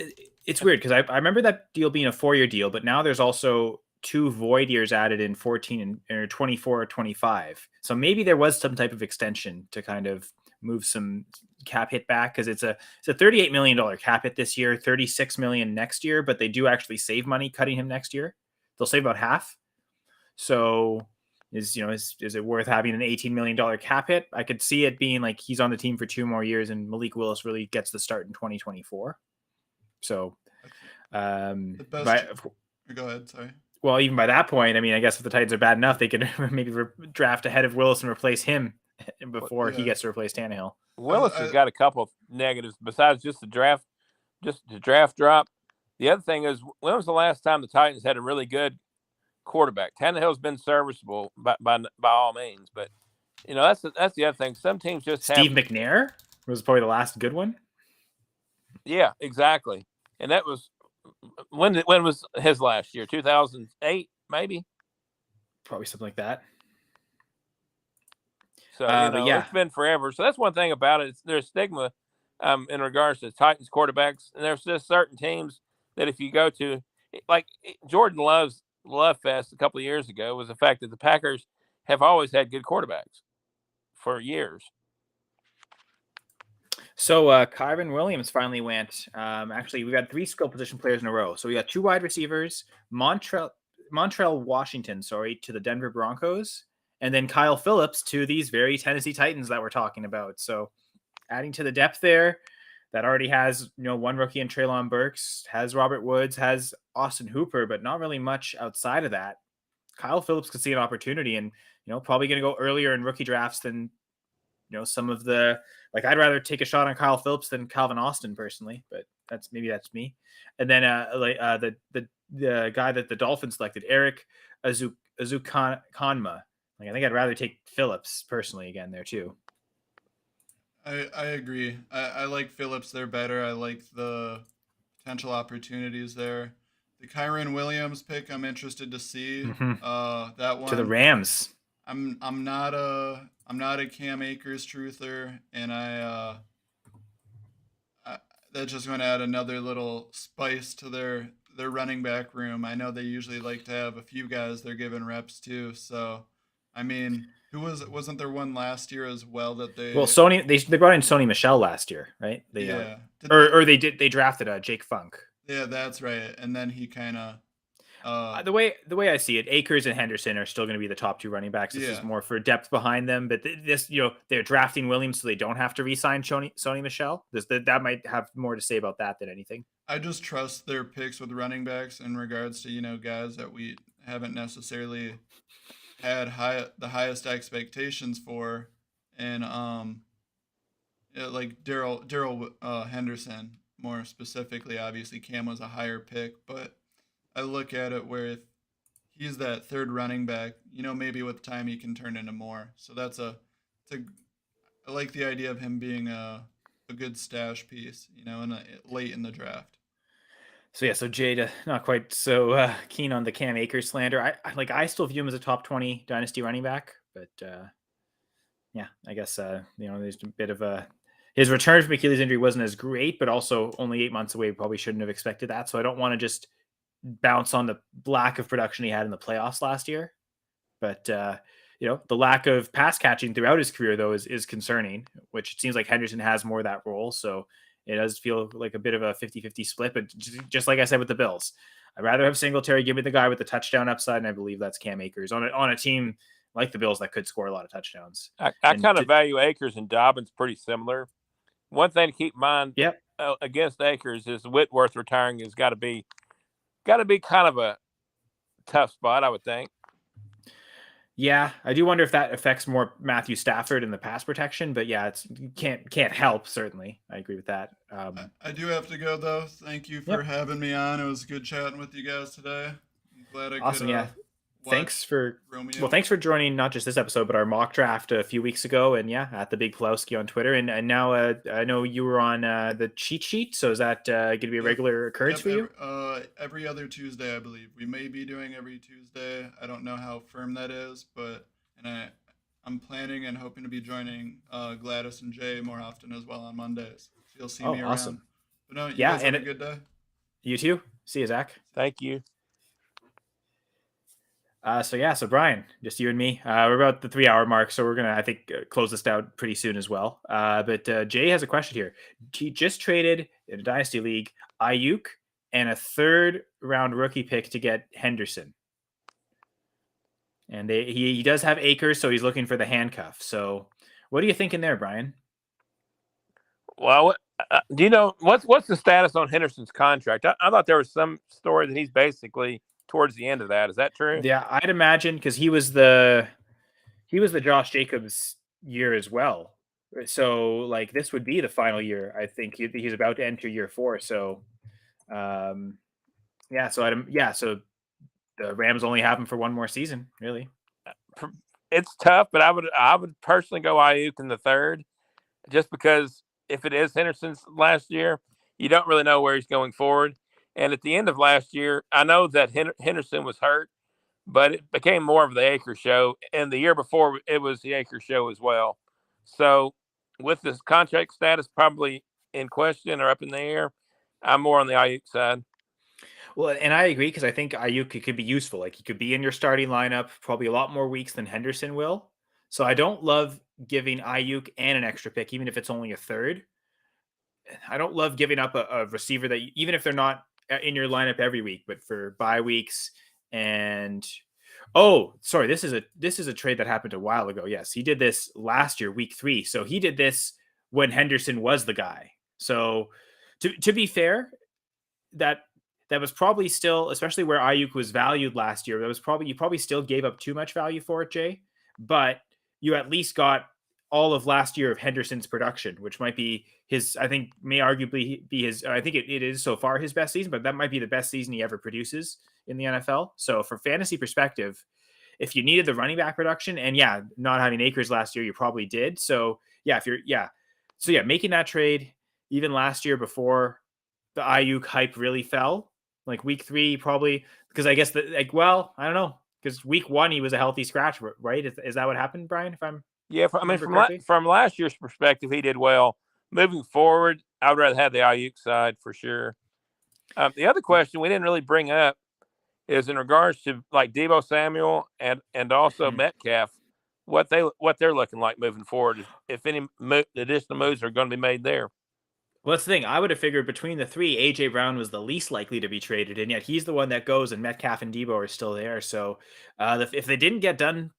it's weird because I remember that deal being a 4-year deal, but now there's also 2 void years added in 14 and 24 or 25. So maybe there was some type of extension to kind of move some cap hit back, because it's a $38 million cap hit this year, $36 million next year, but they do actually save money cutting him next year. They'll save about half. So is it worth having an $18 million cap hit? I could see it being like he's on the team for 2 more years and Malik Willis really gets the start in 2024. So go ahead, sorry. Well, even by that point, I mean, I guess if the Titans are bad enough, they could maybe draft ahead of Willis and replace him before he gets to replace Tannehill. Willis has got a couple of negatives besides just the draft drop. The other thing is, when was the last time the Titans had a really good quarterback? Tannehill's been serviceable by all means, but that's the other thing. Some teams just Steve McNair was probably the last good one. Yeah, exactly. And that was when was his last year? 2008, maybe. Probably something like that. So it's been forever. So that's one thing about it. There's stigma in regards to Titans quarterbacks, and there's just certain teams that if you go to, like Jordan Love's Love Fest a couple of years ago, was the fact that the Packers have always had good quarterbacks for years. So Kyron Williams finally went. Actually, we got 3 skill position players in a row. So we got 2 wide receivers, Montreal Washington, to the Denver Broncos, and then Kyle Phillips to these very Tennessee Titans that we're talking about. So adding to the depth there, that already has, one rookie in Treylon Burks, has Robert Woods, has Austin Hooper, but not really much outside of that. Kyle Phillips could see an opportunity and, probably going to go earlier in rookie drafts than, some of the, I'd rather take a shot on Kyle Phillips than Calvin Austin personally, but that's me. And then the guy that the Dolphins selected, Eric Ezukanma. I think I'd rather take Phillips personally again there too. I agree. I like Phillips there better. I like the potential opportunities there. The Kyron Williams pick, I'm interested to see. That one to the Rams. I'm not a Cam Akers truther, and that's just going to add another little spice to their running back room. I know they usually like to have a few guys they're giving reps to. So, I mean, wasn't there one last year as well that they? Well, Sony they brought in Sony Michel last year, right? They drafted Jake Funk. Yeah, that's right. And then he kind of. The way I see it, Akers and Henderson are still going to be the top 2 running backs. This is more for depth behind them, but they're drafting Williams so they don't have to re-sign Sony Michel. That might have more to say about that than anything. I just trust their picks with running backs in regards to guys that we haven't necessarily had the highest expectations for, and like Daryl Henderson more specifically. Obviously, Cam was a higher pick, but I look at it where if he's that third running back, maybe with time he can turn into more. So I like the idea of him being a good stash piece, late in the draft. So Jade, not quite so keen on the Cam Akers slander. I still view him as a top 20 dynasty running back, but yeah, I guess there's a bit of his return from Achilles injury wasn't as great, but also only 8 months away. Probably shouldn't have expected that. So I don't want to just bounce on the lack of production he had in the playoffs last year. But the lack of pass catching throughout his career though is concerning, which it seems like Henderson has more of that role. So it does feel like a bit of a 50-50 split, but just like I said with the Bills, I'd rather have Singletary. Give me the guy with the touchdown upside, and I believe that's Cam Akers on a team like the Bills that could score a lot of touchdowns. I kind of value Akers and Dobbins pretty similar. One thing to keep in mind against Akers is Whitworth retiring has got to be kind of a tough spot, I would think. Yeah, I do wonder if that affects more Matthew Stafford in the pass protection, but yeah, can't help. Certainly, I agree with that. I do have to go though. Thank you for having me on. It was good chatting with you guys today. I'm glad I could. Thanks for Romeo. Well, thanks for joining not just this episode, but our mock draft a few weeks ago, and at the Big Plowski on Twitter, and now I know you were on the cheat sheet. So is that going to be a regular occurrence for you? Every other Tuesday, I believe. We may be doing every Tuesday. I don't know how firm that is, but I'm planning and hoping to be joining Gladys and Jay more often as well on Mondays. So you'll see me around. Awesome. But no, you guys have a good day. You too. See you, Zach. Thank you. So Brian, just you and me. We're about the 3-hour mark, so we're gonna, I think, close this out pretty soon as well. But Jay has a question here. He just traded in a dynasty league Ayuk and a 3rd-round rookie pick to get Henderson, and he does have Akers, so he's looking for the handcuff. So, what are you thinking there, Brian? Well, do you know what's the status on Henderson's contract? I thought there was some story that he's basically towards the end of that. Is that true? Yeah, I'd imagine, because he was the Josh Jacobs year as well. So like this would be the final year. I think he's about to enter year 4. So so the Rams only have him for one more season, really. It's tough, but I would personally go Ayuk in the 3rd, just because if it is Henderson's last year, you don't really know where he's going forward. And at the end of last year, I know that Henderson was hurt, but it became more of the Akers show. And the year before, it was the Akers show as well. So with this contract status probably in question or up in the air, I'm more on the Ayuk side. Well, and I agree, because I think Ayuk could be useful. Like, he could be in your starting lineup probably a lot more weeks than Henderson will. So I don't love giving Ayuk and an extra pick, even if it's only a 3rd. I don't love giving up a receiver that, even if they're not in your lineup every week, but for bye weeks. And this is a trade that happened a while ago. Yes, he did this last year, week 3. So he did this when Henderson was the guy. So to be fair, that was probably still, especially where Ayuk was valued last year, you probably still gave up too much value for it, Jay. But you at least got all of last year of Henderson's production, which might be I think may arguably be his, I think it is so far his best season, but that might be the best season he ever produces in the NFL. So for fantasy perspective, if you needed the running back production, and not having Akers last year, you probably did. So making that trade even last year before the Ayuk hype really fell, like week 3, probably, because I guess I don't know, because week 1, he was a healthy scratch, right? Is that what happened, Brian? From last year's perspective, he did well. Moving forward, I would rather have the Ayuk side for sure. The other question we didn't really bring up is in regards to like Deebo Samuel and also Metcalf, what they're looking like moving forward. If any additional moves are going to be made there. Well, that's the thing. I would have figured between the 3, AJ Brown was the least likely to be traded, and yet he's the one that goes, and Metcalf and Deebo are still there. So if they didn't get done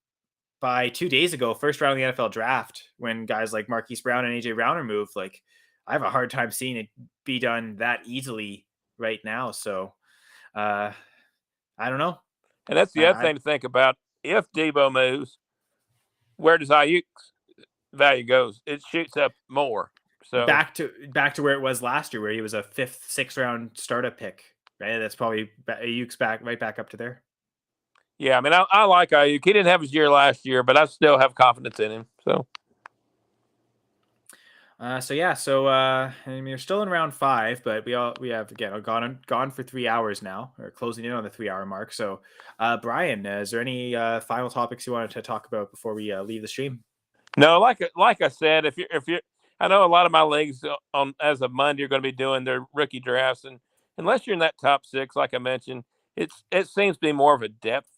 by 2 days ago, first round of the NFL draft, when guys like Marquis Brown and AJ Brown are moved, like, I have a hard time seeing it be done that easily right now. So I don't know. And that's the other thing to think about. If Debo moves, where does Ayuk's value goes? It shoots up more. So back to where it was last year, where he was a 5th, 6th round startup pick. Right, that's probably Ayuk's right back up to there. Yeah, I mean, I like Ayuk. He didn't have his year last year, but I still have confidence in him. So. I mean, we're still in round 5, but we have again gone for 3 hours now, or closing in on the 3-hour mark. So, Brian, is there any final topics you wanted to talk about before we leave the stream? No, like I said, if you're, I know a lot of my leagues as of Monday are going to be doing their rookie drafts, and unless you're in that top 6, like I mentioned, it seems to be more of a depth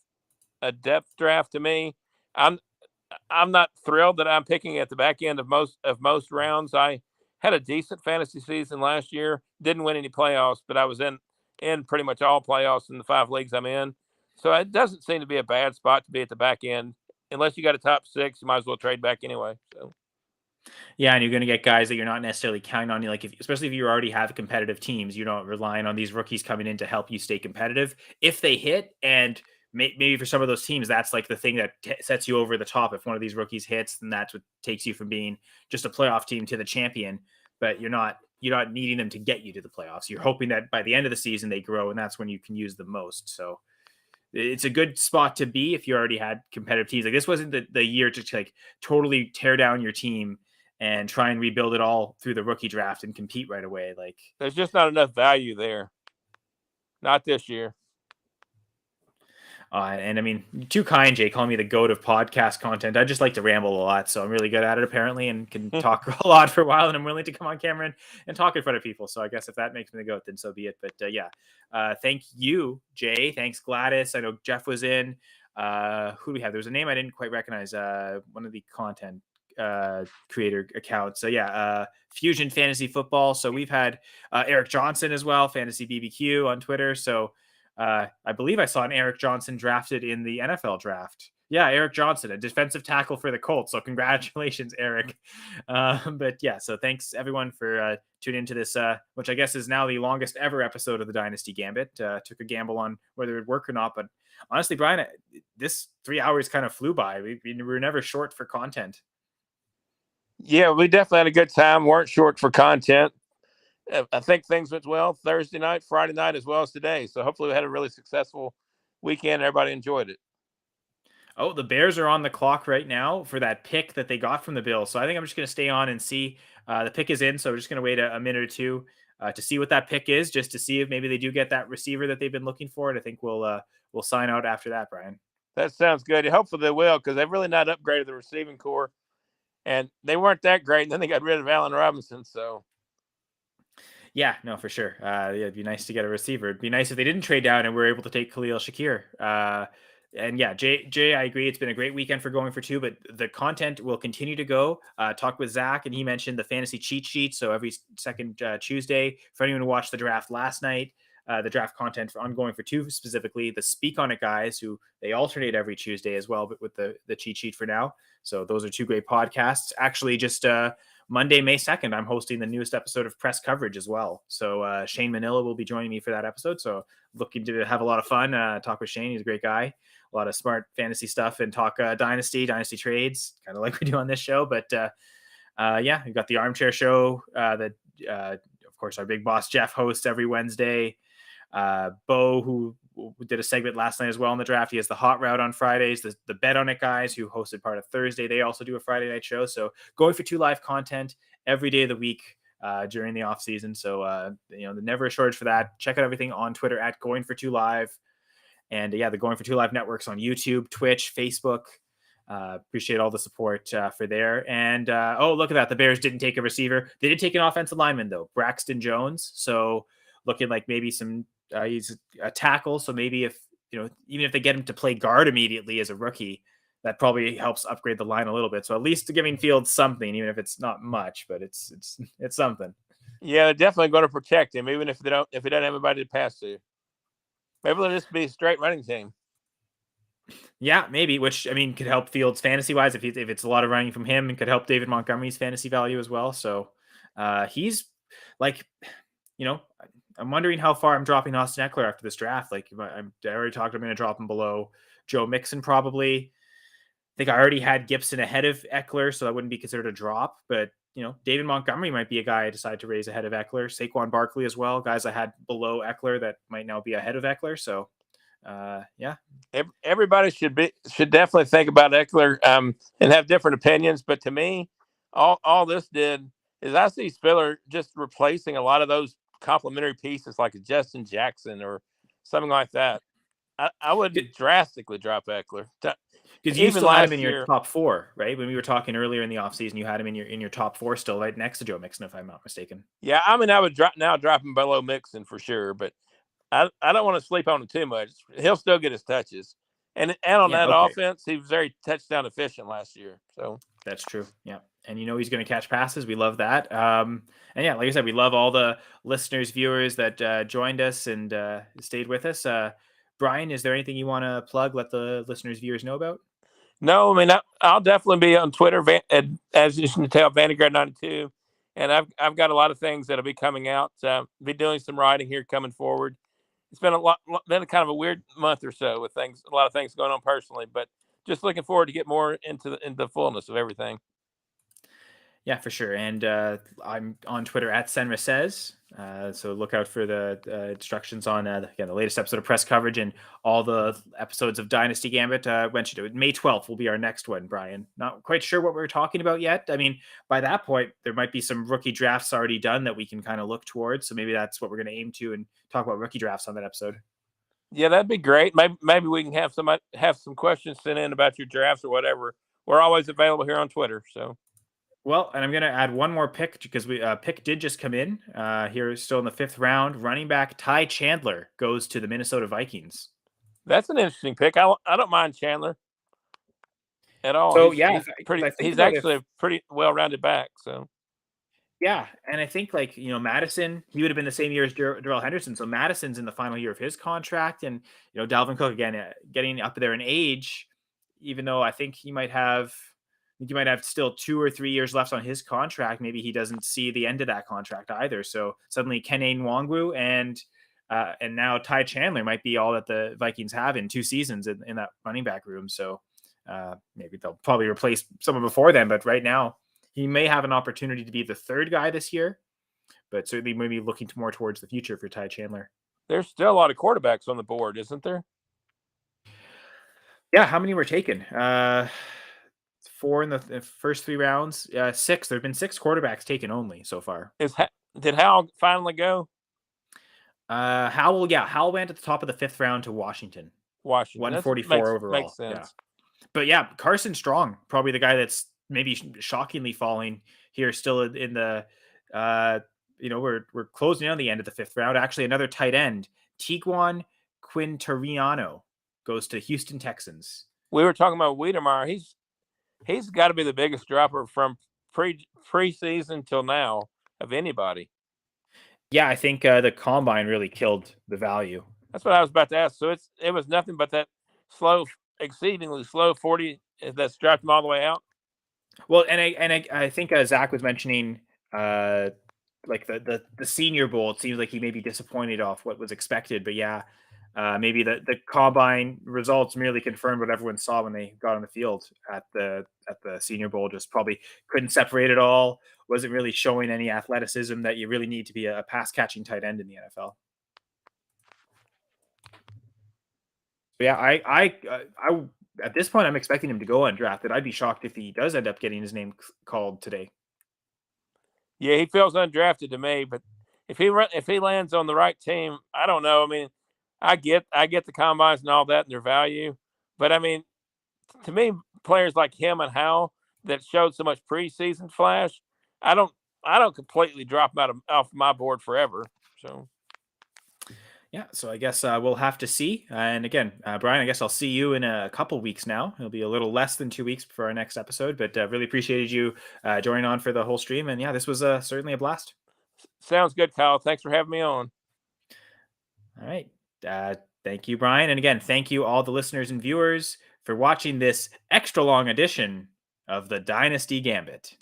draft to me. I'm not thrilled that I'm picking at the back end of most rounds. I had a decent fantasy season last year. Didn't win any playoffs, but I was in pretty much all playoffs in the 5 leagues I'm in. So it doesn't seem to be a bad spot to be at the back end. Unless you got a top 6, you might as well trade back anyway. So. Yeah, and you're going to get guys that you're not necessarily counting on. Like, especially if you already have competitive teams, you're not relying on these rookies coming in to help you stay competitive. If they hit, and maybe for some of those teams, that's like the thing that sets you over the top. If one of these rookies hits, then that's what takes you from being just a playoff team to the champion. But you're not needing them to get you to the playoffs. You're hoping that by the end of the season they grow, and that's when you can use the most. So it's a good spot to be if you already had competitive teams. Like, this wasn't the year to like totally tear down your team and try and rebuild it all through the rookie draft and compete right away. Like, there's just not enough value there. Not this year. And I mean, too kind, Jay, calling me the goat of podcast content. I just like to ramble a lot, so I'm really good at it apparently, and can talk a lot for a while. And I'm willing to come on camera and talk in front of people. So I guess if that makes me the goat, then so be it. But thank you, Jay. Thanks, Gladys. I know Jeff was in. Who do we have? There was a name I didn't quite recognize. One of the content creator accounts. So Fusion Fantasy Football. So we've had Eric Johnson as well, Fantasy BBQ on Twitter. So I believe I saw an Eric Johnson drafted in the NFL draft. Yeah, Eric Johnson, a defensive tackle for the Colts. So congratulations, Eric. So thanks everyone for tuning into this, which I guess is now the longest ever episode of the Dynasty Gambit. Took a gamble on whether it would work or not, but honestly, Brian, this 3 hours kind of flew by. We were never short for content. Yeah, we definitely had a good time. Weren't short for content. I think things went well Thursday night, Friday night, as well as today. So hopefully we had a really successful weekend. Everybody enjoyed it. Oh, the Bears are on the clock right now for that pick that they got from the Bills. So I think I'm just going to stay on and see. The pick is in, so we're just going to wait a minute or two to see what that pick is, just to see if maybe they do get that receiver that they've been looking for. And I think we'll sign out after that, Brian. That sounds good. Hopefully they will, because they've really not upgraded the receiving core. And they weren't that great, and then they got rid of Allen Robinson, so... Yeah, no, for sure. It'd be nice to get a receiver. It'd be nice if they didn't trade down and were able to take Khalil Shakir. And yeah, Jay, I agree. It's been a great weekend for Going for Two, but the content will continue to go. Talk with Zach, and he mentioned the fantasy cheat sheet. So every second Tuesday, for anyone who watched the draft last night, the draft content on Going for Two, specifically the Speak on It guys, who they alternate every Tuesday as well, but with the cheat sheet for now. So those are 2 great podcasts. Actually, just Monday, May 2nd, I'm hosting the newest episode of Press Coverage as well. So Shane Manila will be joining me for that episode. So looking to have a lot of fun, talk with Shane. He's a great guy. A lot of smart fantasy stuff, and talk dynasty trades, kind of like we do on this show. But we've got the Armchair Show that, of course, our big boss Jeff hosts every Wednesday. Bo, who did a segment last night as well in the draft. He has the Hot Route on Fridays. The Bet on It guys, who hosted part of Thursday, they also do a Friday night show. So Going for Two live content every day of the week during the off season. So never a shortage for that. Check out everything on Twitter at Going for Two Live, and the Going for Two Live networks on YouTube, Twitch, Facebook. Appreciate all the support for there. And look at that, the Bears didn't take a receiver. They did take an offensive lineman though, Braxton Jones. So looking like maybe some. He's a tackle, so maybe if even if they get him to play guard immediately as a rookie, that probably helps upgrade the line a little bit. So at least giving Fields something, even if it's not much, but it's something. Yeah, they're definitely going to protect him, even if he doesn't have anybody to pass to. Maybe they'll just be a straight running team. Yeah, maybe, which I mean could help Fields fantasy wise if it's a lot of running from him, and could help David Montgomery's fantasy value as well. So he's like, I'm wondering how far I'm dropping Austin Eckler after this draft. Like I already talked, I'm going to drop him below Joe Mixon probably. I think I already had Gibson ahead of Eckler, so that wouldn't be considered a drop. But David Montgomery might be a guy I decide to raise ahead of Eckler. Saquon Barkley as well, guys I had below Eckler that might now be ahead of Eckler. So, yeah, everybody should definitely think about Eckler and have different opinions. But to me, all this did is I see Spiller just replacing a lot of those complementary pieces like a Justin Jackson or something like that. I would drastically drop Eckler. Because you still had him in your top 4, right? When we were talking earlier in the offseason, you had him in your top 4 still, right next to Joe Mixon, if I'm not mistaken. Yeah, I mean, I would drop him below Mixon for sure, but I don't want to sleep on him too much. He'll still get his touches, and on that offense, he was very touchdown efficient last year. So that's true. Yeah, and he's going to catch passes. We love that. And yeah, like I said, we love all the listeners, viewers that joined us and stayed with us. Brian, is there anything you want to plug? Let the listeners, viewers know about? No, I mean, I'll definitely be on Twitter, as you can tell, Vandegrad92, and I've got a lot of things that'll be coming out. Be doing some writing here coming forward. It's been been kind of a weird month or so with a lot of things going on personally, but just looking forward to get more into the fullness of everything. Yeah, for sure. And I'm on Twitter at Senra Says. So look out for the instructions on the latest episode of press coverage and all the episodes of Dynasty Gambit. May 12th will be our next one, Brian. Not quite sure what we're talking about yet. I mean, by that point, there might be some rookie drafts already done that we can kind of look towards. So maybe that's what we're going to aim to and talk about rookie drafts on that episode. Yeah, that'd be great. Maybe we can have some questions sent in about your drafts or whatever. We're always available here on Twitter. So. Well, and I'm going to add one more pick because pick did just come in here, still in the 5th round. Running back Ty Chandler goes to the Minnesota Vikings. That's an interesting pick. I don't mind Chandler at all. So he's actually a pretty well-rounded back. So yeah, and I think Madison, he would have been the same year as Darrell Henderson. So Madison's in the final year of his contract, and Dalvin Cook again getting up there in age. Even though I think he might have still 2 or 3 years left on his contract. Maybe he doesn't see the end of that contract either. So suddenly Kene Nwangwu and now Ty Chandler might be all that the Vikings have in 2 seasons in that running back room. So maybe they'll probably replace someone before then. But right now, he may have an opportunity to be the 3rd guy this year. But certainly maybe looking more towards the future for Ty Chandler. There's still a lot of quarterbacks on the board, isn't there? Yeah, how many were taken? 4 in the first 3 rounds. 6. There have been 6 quarterbacks taken only so far. Did Howell finally go? Howell went at the top of the 5th round to Washington. 144 overall. Makes sense. Yeah. But yeah, Carson Strong, probably the guy that's maybe shockingly falling here still in the we're closing on the end of the 5th round. Actually, another tight end, Tiguan Quintariano, goes to Houston Texans. We were talking about Wiedemeyer. He's got to be the biggest dropper from preseason till now of anybody. Yeah, I think the combine really killed the value. That's what I was about to ask. So it was nothing but that exceedingly slow 40 that's dropped him all the way out. Well, and I think Zach was mentioning like the Senior Bowl. It seems like he may be disappointed off what was expected, but yeah. Maybe the combine results merely confirmed what everyone saw when they got on the field at the Senior Bowl. Just probably couldn't separate it all. Wasn't really showing any athleticism that you really need to be a pass catching tight end in the NFL. But yeah, I at this point I'm expecting him to go undrafted. I'd be shocked if he does end up getting his name called today. Yeah, he feels undrafted to me, but if he lands on the right team, I don't know. I mean, I get the combines and all that and their value, but I mean, to me, players like him and Howell that showed so much preseason flash, I don't completely drop them off my board forever. So, yeah. So I guess we'll have to see. And again, Brian, I guess I'll see you in a couple weeks now. It'll be a little less than 2 weeks for our next episode, but really appreciated you joining on for the whole stream. And yeah, this was certainly a blast. Sounds good, Kyle. Thanks for having me on. All right. Thank you, Brian. And again, thank you all the listeners and viewers for watching this extra long edition of the Dynasty Gambit.